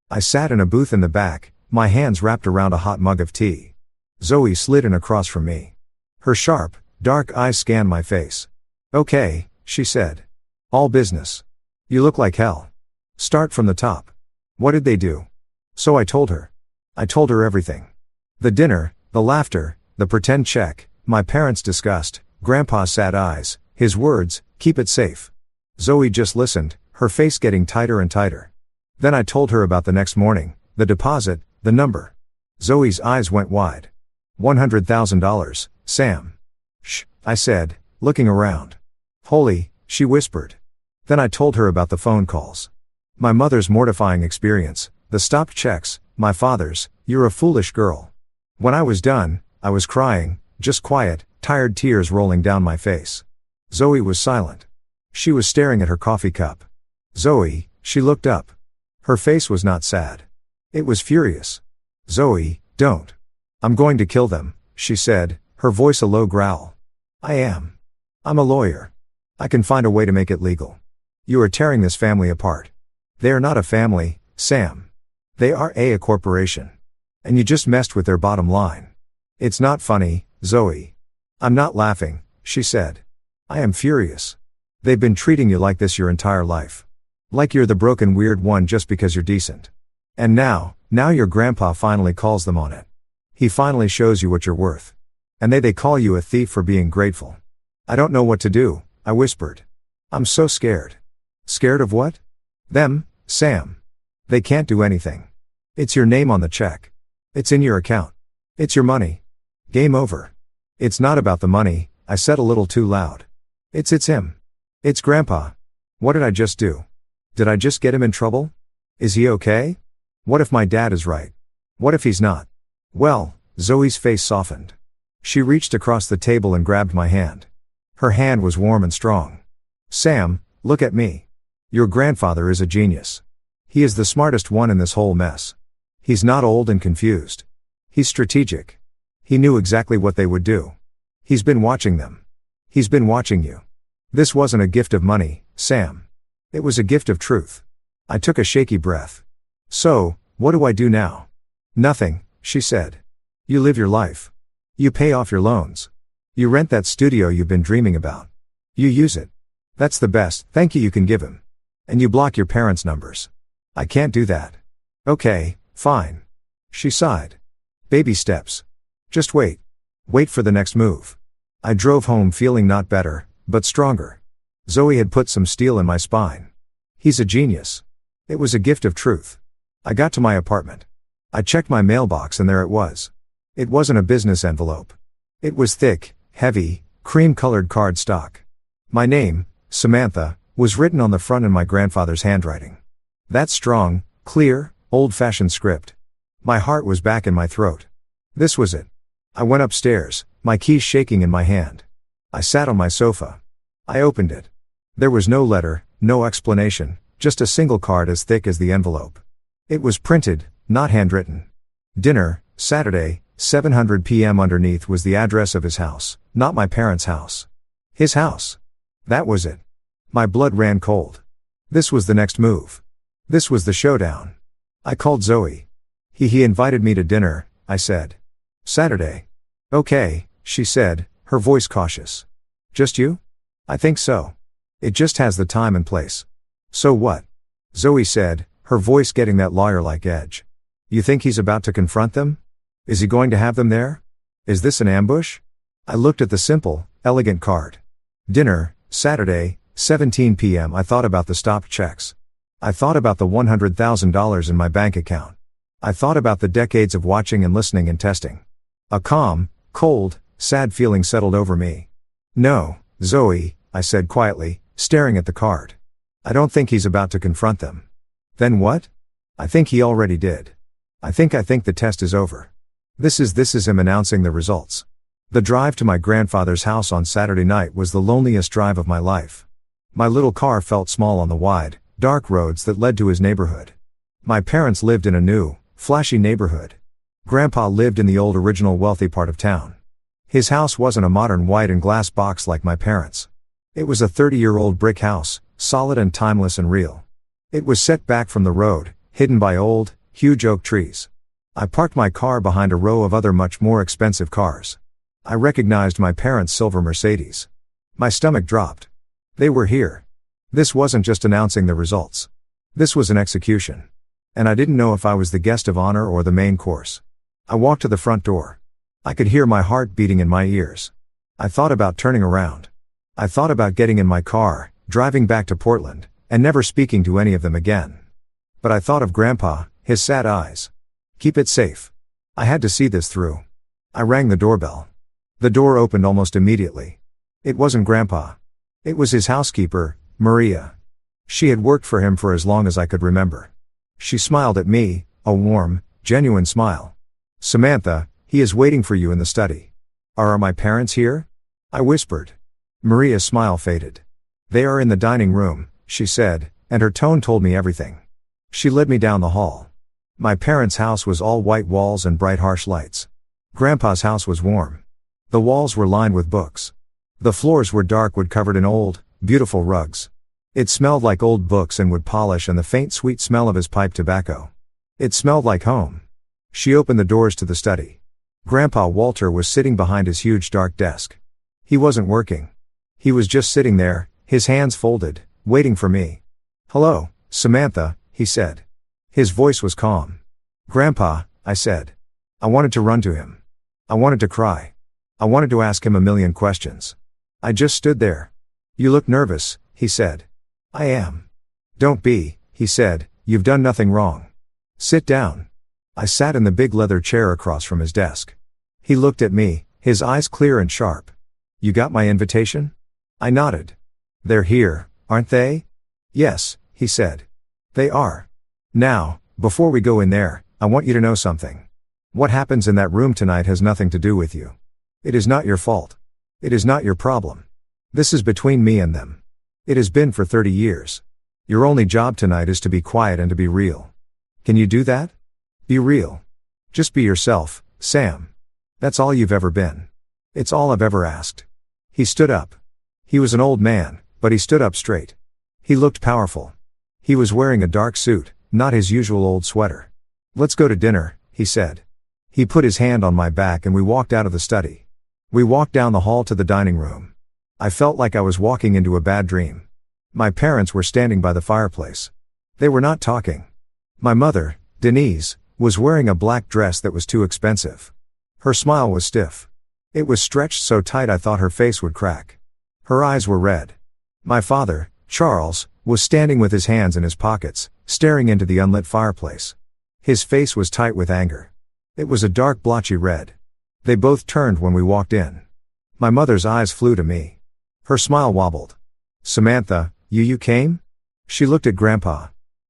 I sat in a booth in the back, my hands wrapped around a hot mug of tea. Zoe slid in across from me. Her sharp, dark eyes scanned my face. Okay, she said. All business. You look like hell. Start from the top. What did they do? So I told her. I told her everything. The dinner, the laughter, the pretend check, my parents' disgust, Grandpa's sad eyes, his words, keep it safe. Zoe just listened, her face getting tighter and tighter. Then I told her about the next morning, the deposit, the number. Zoe's eyes went wide. $100,000, Sam. Shh, I said, looking around. Holy, she whispered. Then I told her about the phone calls. My mother's mortifying experience, the stopped checks, my father's, you're a foolish girl. When I was done, I was crying, just quiet, tired tears rolling down my face. Zoe was silent. She was staring at her coffee cup. Zoe, she looked up. Her face was not sad. It was furious. Zoe, don't. I'm going to kill them, she said, her voice a low growl. I am. I'm a lawyer. I can find a way to make it legal. You are tearing this family apart. They are not a family, Sam. They are a corporation. And you just messed with their bottom line. It's not funny, Zoe. I'm not laughing, she said. I am furious. They've been treating you like this your entire life. Like you're the broken weird one just because you're decent. And now your grandpa finally calls them on it. He finally shows you what you're worth. And they call you a thief for being grateful. I don't know what to do, I whispered. I'm so scared. Scared of what? Them, Sam. They can't do anything. It's your name on the check. It's in your account. It's your money. Game over. It's not about the money, I said a little too loud. It's him. It's Grandpa. What did I just do? Did I just get him in trouble? Is he okay? What if my dad is right? What if he's not? Well, Zoe's face softened. She reached across the table and grabbed my hand. Her hand was warm and strong. Sam, look at me. Your grandfather is a genius. He is the smartest one in this whole mess. He's not old and confused. He's strategic. He knew exactly what they would do. He's been watching them. He's been watching you. This wasn't a gift of money, Sam. It was a gift of truth. I took a shaky breath. So, what do I do now? Nothing, she said. You live your life. You pay off your loans. You rent that studio you've been dreaming about. You use it. That's the best thank you can give him. And you block your parents' numbers. I can't do that. Okay, fine. She sighed. Baby steps. Just wait. Wait for the next move. I drove home feeling not better, but stronger. Zoe had put some steel in my spine. He's a genius. It was a gift of truth. I got to my apartment. I checked my mailbox and there it was. It wasn't a business envelope. It was thick, heavy, cream-colored card stock. My name, Samantha, was written on the front in my grandfather's handwriting. That strong, clear, old-fashioned script. My heart was back in my throat. This was it. I went upstairs, my keys shaking in my hand. I sat on my sofa. I opened it. There was no letter, no explanation, just a single card as thick as the envelope. It was printed, not handwritten. Dinner, Saturday, 7:00 p.m. Underneath was the address of his house, not my parents' house. His house. That was it. My blood ran cold. This was the next move. This was the showdown. I called Zoe. He invited me to dinner, I said. Saturday. Okay, she said, her voice cautious. Just you? I think so. It just has the time and place. So what? Zoe said, her voice getting that lawyer-like edge. You think he's about to confront them? Is he going to have them there? Is this an ambush? I looked at the simple, elegant card. Dinner, Saturday, 17 p.m. I thought about the stopped checks. I thought about the $100,000 in my bank account. I thought about the decades of watching and listening and testing. A calm, cold, sad feeling settled over me. No, Zoe, I said quietly, staring at the card. I don't think he's about to confront them. Then what? I think he already did. I think the test is over. This is him announcing the results. The drive to my grandfather's house on Saturday night was the loneliest drive of my life. My little car felt small on the wide, dark roads that led to his neighborhood. My parents lived in a new, flashy neighborhood. Grandpa lived in the old original wealthy part of town. His house wasn't a modern white and glass box like my parents'. It was a 30-year-old brick house, solid and timeless and real. It was set back from the road, hidden by old, huge oak trees. I parked my car behind a row of other much more expensive cars. I recognized my parents' silver Mercedes. My stomach dropped. They were here. This wasn't just announcing the results. This was an execution. And I didn't know if I was the guest of honor or the main course. I walked to the front door. I could hear my heart beating in my ears. I thought about turning around. I thought about getting in my car, driving back to Portland, and never speaking to any of them again. But I thought of Grandpa, his sad eyes. Keep it safe. I had to see this through. I rang the doorbell. The door opened almost immediately. It wasn't Grandpa. It was his housekeeper, Maria. She had worked for him for as long as I could remember. She smiled at me, a warm, genuine smile. Samantha, he is waiting for you in the study. Are my parents here? I whispered. Maria's smile faded. They are in the dining room, she said, and her tone told me everything. She led me down the hall. My parents' house was all white walls and bright harsh lights. Grandpa's house was warm. The walls were lined with books. The floors were dark wood covered in old, beautiful rugs. It smelled like old books and wood polish and the faint sweet smell of his pipe tobacco. It smelled like home. She opened the doors to the study. Grandpa Walter was sitting behind his huge dark desk. He wasn't working. He was just sitting there, his hands folded, waiting for me. Hello, Samantha, he said. His voice was calm. "Grandpa," I said. I wanted to run to him. I wanted to cry. I wanted to ask him a million questions. I just stood there. "You look nervous," he said. "I am." "Don't be," he said, "you've done nothing wrong. Sit down." I sat in the big leather chair across from his desk. He looked at me, his eyes clear and sharp. "You got my invitation?" I nodded. "They're here, aren't they?" "Yes," he said. "They are. Now, before we go in there, I want you to know something. What happens in that room tonight has nothing to do with you. It is not your fault. It is not your problem. This is between me and them. It has been for 30 years. Your only job tonight is to be quiet and to be real. Can you do that? Be real. Just be yourself, Sam. That's all you've ever been. It's all I've ever asked." He stood up. He was an old man, but he stood up straight. He looked powerful. He was wearing a dark suit, not his usual old sweater. "Let's go to dinner," he said. He put his hand on my back and we walked out of the study. We walked down the hall to the dining room. I felt like I was walking into a bad dream. My parents were standing by the fireplace. They were not talking. My mother, Denise, was wearing a black dress that was too expensive. Her smile was stiff. It was stretched so tight I thought her face would crack. Her eyes were red. My father, Charles, was standing with his hands in his pockets, staring into the unlit fireplace. His face was tight with anger. It was a dark blotchy red. They both turned when we walked in. My mother's eyes flew to me. Her smile wobbled. "Samantha, you came?" She looked at Grandpa.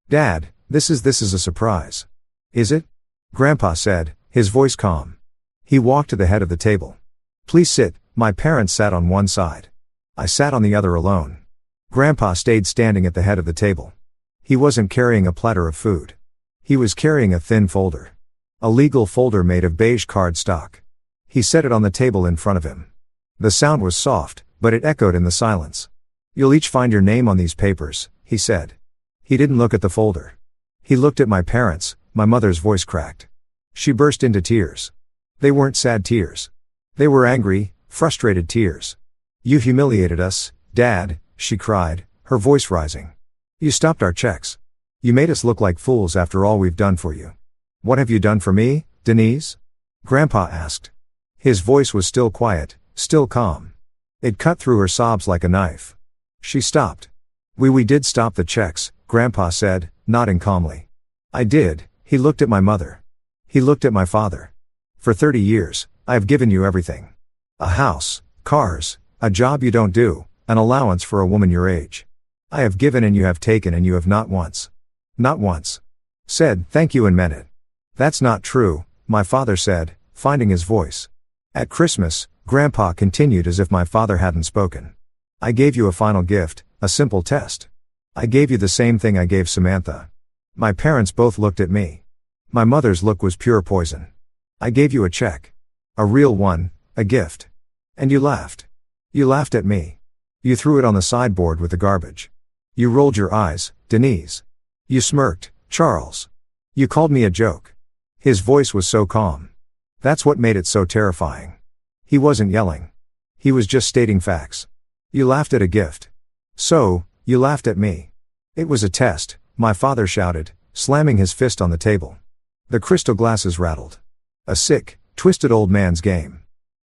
"Dad, this is a surprise." "Is it?" Grandpa said, his voice calm. He walked to the head of the table. "Please sit." My parents sat on one side. I sat on the other alone. Grandpa stayed standing at the head of the table. He wasn't carrying a platter of food. He was carrying a thin folder. A legal folder made of beige cardstock. He set it on the table in front of him. The sound was soft, but it echoed in the silence. "You'll each find your name on these papers," he said. He didn't look at the folder. He looked at my parents. My mother's voice cracked. She burst into tears. They weren't sad tears. They were angry, frustrated tears. "You humiliated us, Dad," she cried, her voice rising. "You stopped our checks. You made us look like fools after all we've done for you." "What have you done for me, Denise?" Grandpa asked. His voice was still quiet, still calm. It cut through her sobs like a knife. She stopped. We did stop the checks," Grandpa said, nodding calmly. "I did." He looked at my mother. He looked at my father. "For 30 years, I have given you everything. A house, cars, a job you don't do, an allowance for a woman your age. I have given and you have taken and you have not once said thank you and meant it." "That's not true," my father said, finding his voice. "At Christmas," Grandpa continued as if my father hadn't spoken, "I gave you a final gift, a simple test. I gave you the same thing I gave Samantha." My parents both looked at me. My mother's look was pure poison. "I gave you a check. A real one, a gift. And you laughed. You laughed at me. You threw it on the sideboard with the garbage. You rolled your eyes, Denise. You smirked, Charles. You called me a joke." His voice was so calm. That's what made it so terrifying. He wasn't yelling. He was just stating facts. "You laughed at a gift. So, you laughed at me. It was a test," my father shouted, slamming his fist on the table. The crystal glasses rattled. "A sick, twisted old man's game.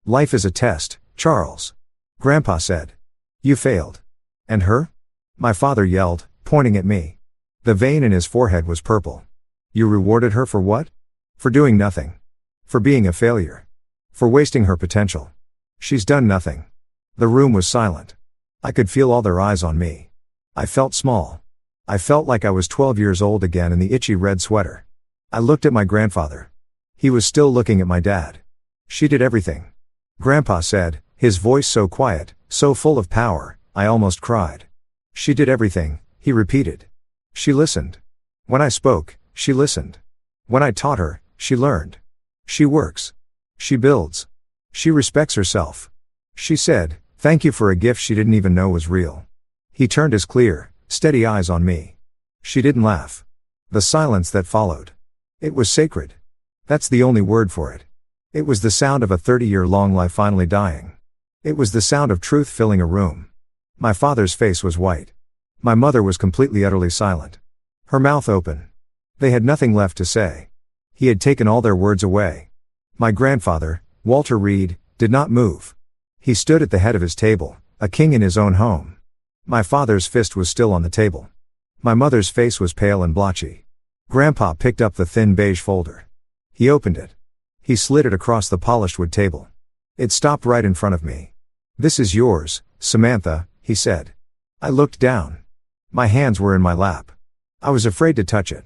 Life is a test, Charles," Grandpa said. "You failed. And her?" my father yelled, pointing at me. The vein in his forehead was purple. "You rewarded her for what?" "For doing nothing. For being a failure. For wasting her potential. She's done nothing." The room was silent. I could feel all their eyes on me. I felt small. I felt like I was 12 years old again in the itchy red sweater. I looked at my grandfather. He was still looking at my dad. "She did everything," Grandpa said, his voice so quiet, so full of power, I almost cried. "She did everything," he repeated. "She listened. When I spoke, she listened. When I taught her, she learned. She works. She builds. She respects herself. She said, thank you for a gift she didn't even know was real." He turned his clear, steady eyes on me. She didn't laugh. The silence that followed. It was sacred. That's the only word for it. It was the sound of a 30-year-long life finally dying. It was the sound of truth filling a room. My father's face was white. My mother was completely utterly silent. Her mouth open. They had nothing left to say. He had taken all their words away. My grandfather, Walter Reed, did not move. He stood at the head of his table, a king in his own home. My father's fist was still on the table. My mother's face was pale and blotchy. Grandpa picked up the thin beige folder. He opened it. He slid it across the polished wood table. It stopped right in front of me. "This is yours, Samantha," he said. I looked down. My hands were in my lap. I was afraid to touch it.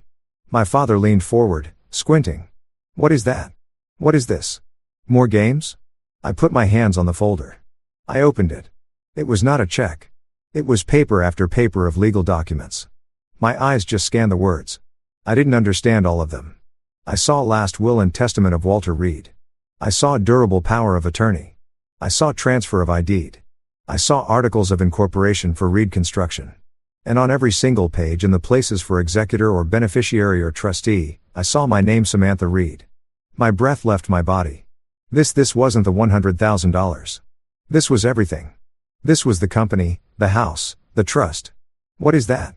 My father leaned forward, squinting. "What is that? What is this? More games?" I put my hands on the folder. I opened it. It was not a check. It was paper after paper of legal documents. My eyes just scanned the words. I didn't understand all of them. I saw last will and testament of Walter Reed. I saw durable power of attorney. I saw transfer of ID. I saw articles of incorporation for Reed Construction. And on every single page in the places for executor or beneficiary or trustee, I saw my name, Samantha Reed. My breath left my body. This wasn't the $100,000. This was everything. This was the company, the house, the trust. "What is that?"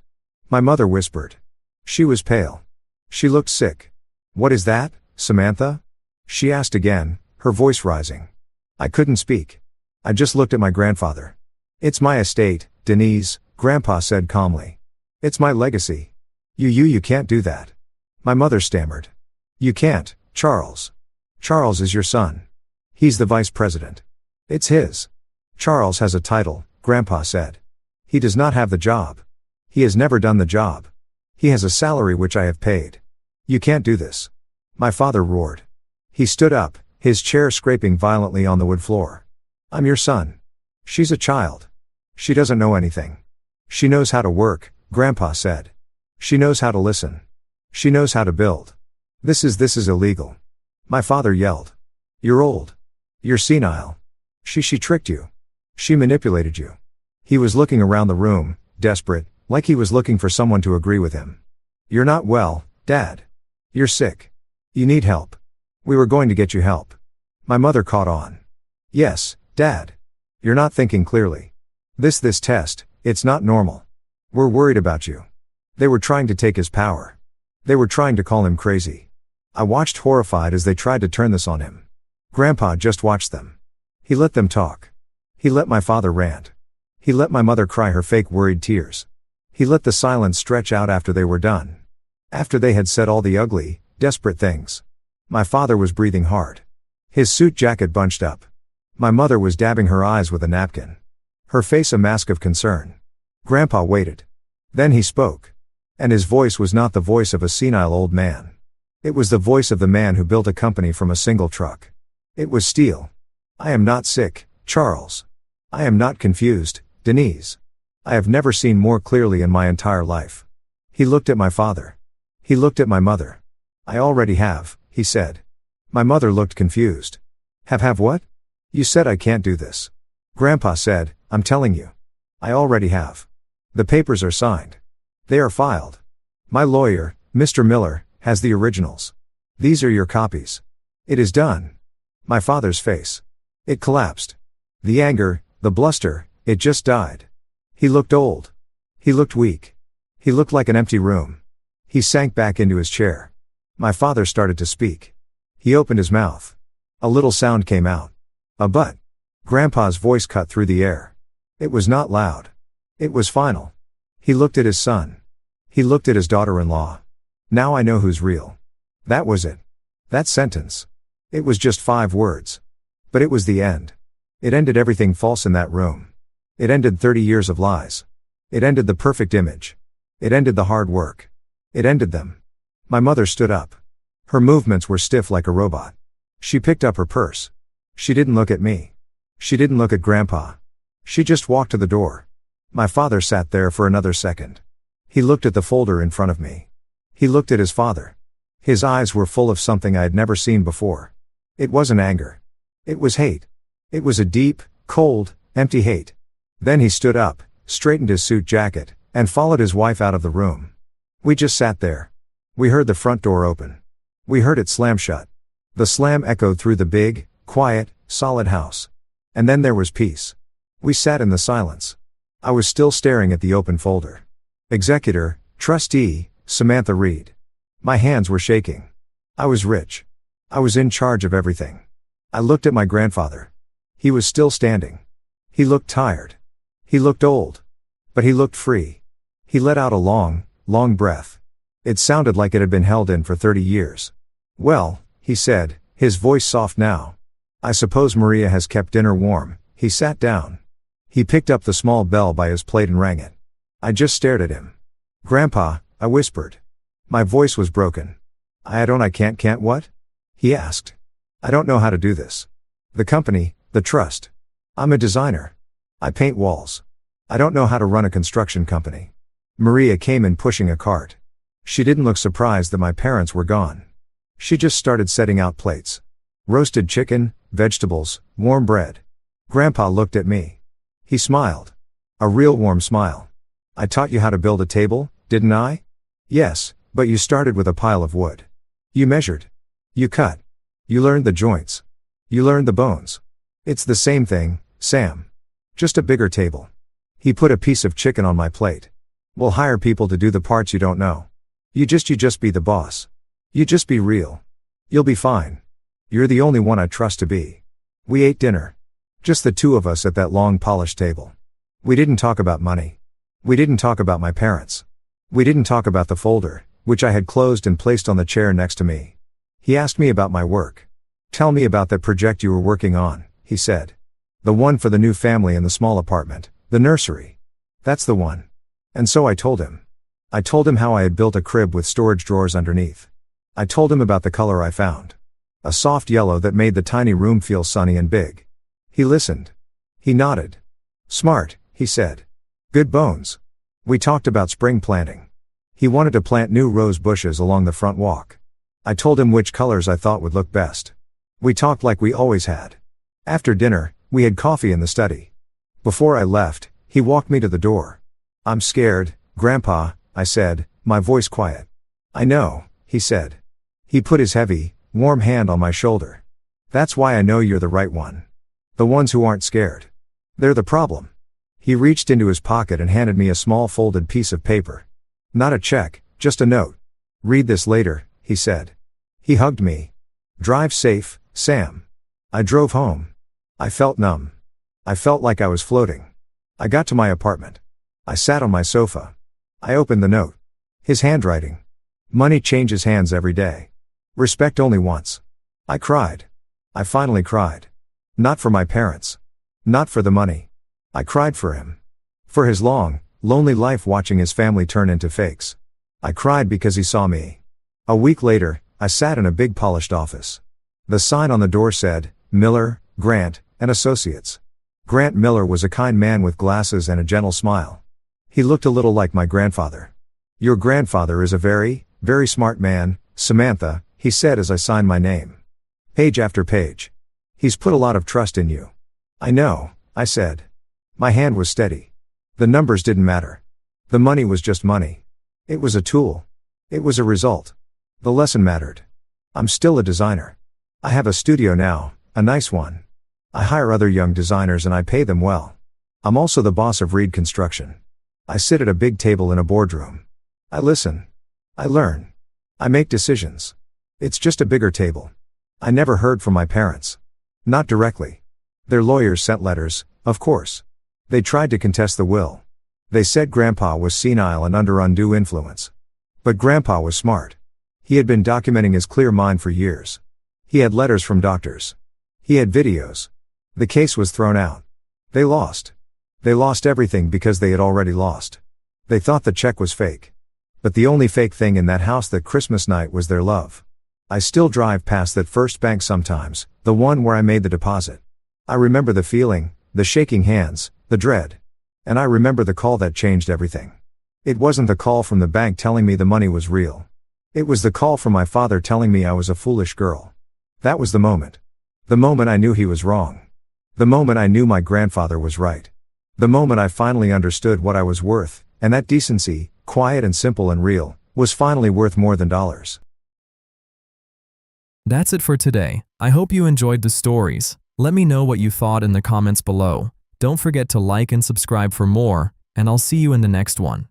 My mother whispered. She was pale. She looked sick. "What is that, Samantha?" she asked again, her voice rising. I couldn't speak. I just looked at my grandfather. "It's my estate, Denise," Grandpa said calmly. "It's my legacy. You can't do that." My mother stammered. "You can't, Charles. Charles is your son. He's the vice president. It's his." "Charles has a title," Grandpa said. "He does not have the job. He has never done the job. He has a salary which I have paid. You can't do this." My father roared. He stood up, his chair scraping violently on the wood floor. "I'm your son. She's a child. She doesn't know anything. She knows how to work," Grandpa said. "She knows how to listen. She knows how to build. This is illegal." My father yelled. "You're old. You're senile. She tricked you. She manipulated you." He was looking around the room, desperate, like he was looking for someone to agree with him. "You're not well, Dad. You're sick. You need help. We were going to get you help." My mother caught on. "Yes, Dad. You're not thinking clearly. This test, it's not normal. We're worried about you." They were trying to take his power. They were trying to call him crazy. I watched horrified as they tried to turn this on him. Grandpa just watched them. He let them talk. He let my father rant. He let my mother cry her fake worried tears. He let the silence stretch out after they were done. After they had said all the ugly, desperate things. My father was breathing hard. His suit jacket bunched up. My mother was dabbing her eyes with a napkin. Her face a mask of concern. Grandpa waited. Then he spoke. And his voice was not the voice of a senile old man. It was the voice of the man who built a company from a single truck. It was steel. "I am not sick, Charles. I am not confused, Denise. I have never seen more clearly in my entire life." He looked at my father. He looked at my mother. "I already have," he said. My mother looked confused. Have what? You said I can't do this." Grandpa said, "I'm telling you. I already have. The papers are signed. They are filed. My lawyer, Mr. Miller, has the originals. These are your copies. It is done." My father's face. It collapsed. The anger, the bluster, it just died. He looked old. He looked weak. He looked like an empty room. He sank back into his chair. My father started to speak. He opened his mouth. A little sound came out. A but. Grandpa's voice cut through the air. It was not loud. It was final. He looked at his son. He looked at his daughter-in-law. "Now I know who's real." That was it. That sentence. It was just 5 words. But it was the end. It ended everything false in that room. It ended 30 years of lies. It ended the perfect image. It ended the hard work. It ended them. My mother stood up. Her movements were stiff like a robot. She picked up her purse. She didn't look at me. She didn't look at Grandpa. She just walked to the door. My father sat there for another second. He looked at the folder in front of me. He looked at his father. His eyes were full of something I had never seen before. It wasn't anger. It was hate. It was a deep, cold, empty hate. Then he stood up, straightened his suit jacket, and followed his wife out of the room. We just sat there. We heard the front door open. We heard it slam shut. The slam echoed through the big, quiet, solid house. And then there was peace. We sat in the silence. I was still staring at the open folder. Executor, trustee, Samantha Reed. My hands were shaking. I was rich. I was in charge of everything. I looked at my grandfather. He was still standing. He looked tired. He looked old. But he looked free. He let out a long, long breath. It sounded like it had been held in for 30 years. "Well," he said, his voice soft now. "I suppose Maria has kept dinner warm." He sat down. He picked up the small bell by his plate and rang it. I just stared at him. "Grandpa," I whispered. My voice was broken. I can't what?" he asked. "I don't know how to do this. The company, the trust. I'm a designer. I paint walls. I don't know how to run a construction company." Maria came in pushing a cart. She didn't look surprised that my parents were gone. She just started setting out plates. Roasted chicken, vegetables, warm bread. Grandpa looked at me. He smiled. A real warm smile. "I taught you how to build a table, didn't I?" "Yes, but you started with a pile of wood. You measured. You cut. You learned the joints. You learned the bones. It's the same thing, Sam. Just a bigger table." He put a piece of chicken on my plate. "We'll hire people to do the parts you don't know. You just be the boss. You just be real. You'll be fine. You're the only one I trust to be." We ate dinner. Just the two of us at that long polished table. We didn't talk about money. We didn't talk about my parents. We didn't talk about the folder, which I had closed and placed on the chair next to me. He asked me about my work. "Tell me about that project you were working on," he said. "The one for the new family in the small apartment, the nursery." "That's the one." And so I told him. I told him how I had built a crib with storage drawers underneath. I told him about the color I found. A soft yellow that made the tiny room feel sunny and big. He listened. He nodded. "Smart," he said. "Good bones." We talked about spring planting. He wanted to plant new rose bushes along the front walk. I told him which colors I thought would look best. We talked like we always had. After dinner, we had coffee in the study. Before I left, he walked me to the door. "I'm scared, Grandpa," I said, my voice quiet. "I know," he said. He put his heavy, warm hand on my shoulder. "That's why I know you're the right one. The ones who aren't scared. They're the problem." He reached into his pocket and handed me a small folded piece of paper. "Not a check, just a note. Read this later," he said. He hugged me. "Drive safe, Sam." I drove home. I felt numb. I felt like I was floating. I got to my apartment. I sat on my sofa. I opened the note. His handwriting. "Money changes hands every day. Respect only once." I cried. I finally cried. Not for my parents. Not for the money. I cried for him. For his long, lonely life watching his family turn into fakes. I cried because he saw me. A week later, I sat in a big polished office. The sign on the door said, "Miller, Grant, and Associates." Grant Miller was a kind man with glasses and a gentle smile. He looked a little like my grandfather. "Your grandfather is a very, very smart man, Samantha," he said as I signed my name. Page after page. "He's put a lot of trust in you." "I know," I said. My hand was steady. The numbers didn't matter. The money was just money. It was a tool. It was a result. The lesson mattered. I'm still a designer. I have a studio now, a nice one. I hire other young designers and I pay them well. I'm also the boss of Reed Construction. I sit at a big table in a boardroom. I listen. I learn. I make decisions. It's just a bigger table. I never heard from my parents. Not directly. Their lawyers sent letters, of course. They tried to contest the will. They said Grandpa was senile and under undue influence. But Grandpa was smart. He had been documenting his clear mind for years. He had letters from doctors. He had videos. The case was thrown out. They lost. They lost everything because they had already lost. They thought the check was fake. But the only fake thing in that house that Christmas night was their love. I still drive past that first bank sometimes, the one where I made the deposit. I remember the feeling, the shaking hands, the dread. And I remember the call that changed everything. It wasn't the call from the bank telling me the money was real. It was the call from my father telling me I was a foolish girl. That was the moment. The moment I knew he was wrong. The moment I knew my grandfather was right. The moment I finally understood what I was worth, and that decency, quiet and simple and real, was finally worth more than dollars. That's it for today. I hope you enjoyed the stories. Let me know what you thought in the comments below. Don't forget to like and subscribe for more, and I'll see you in the next one.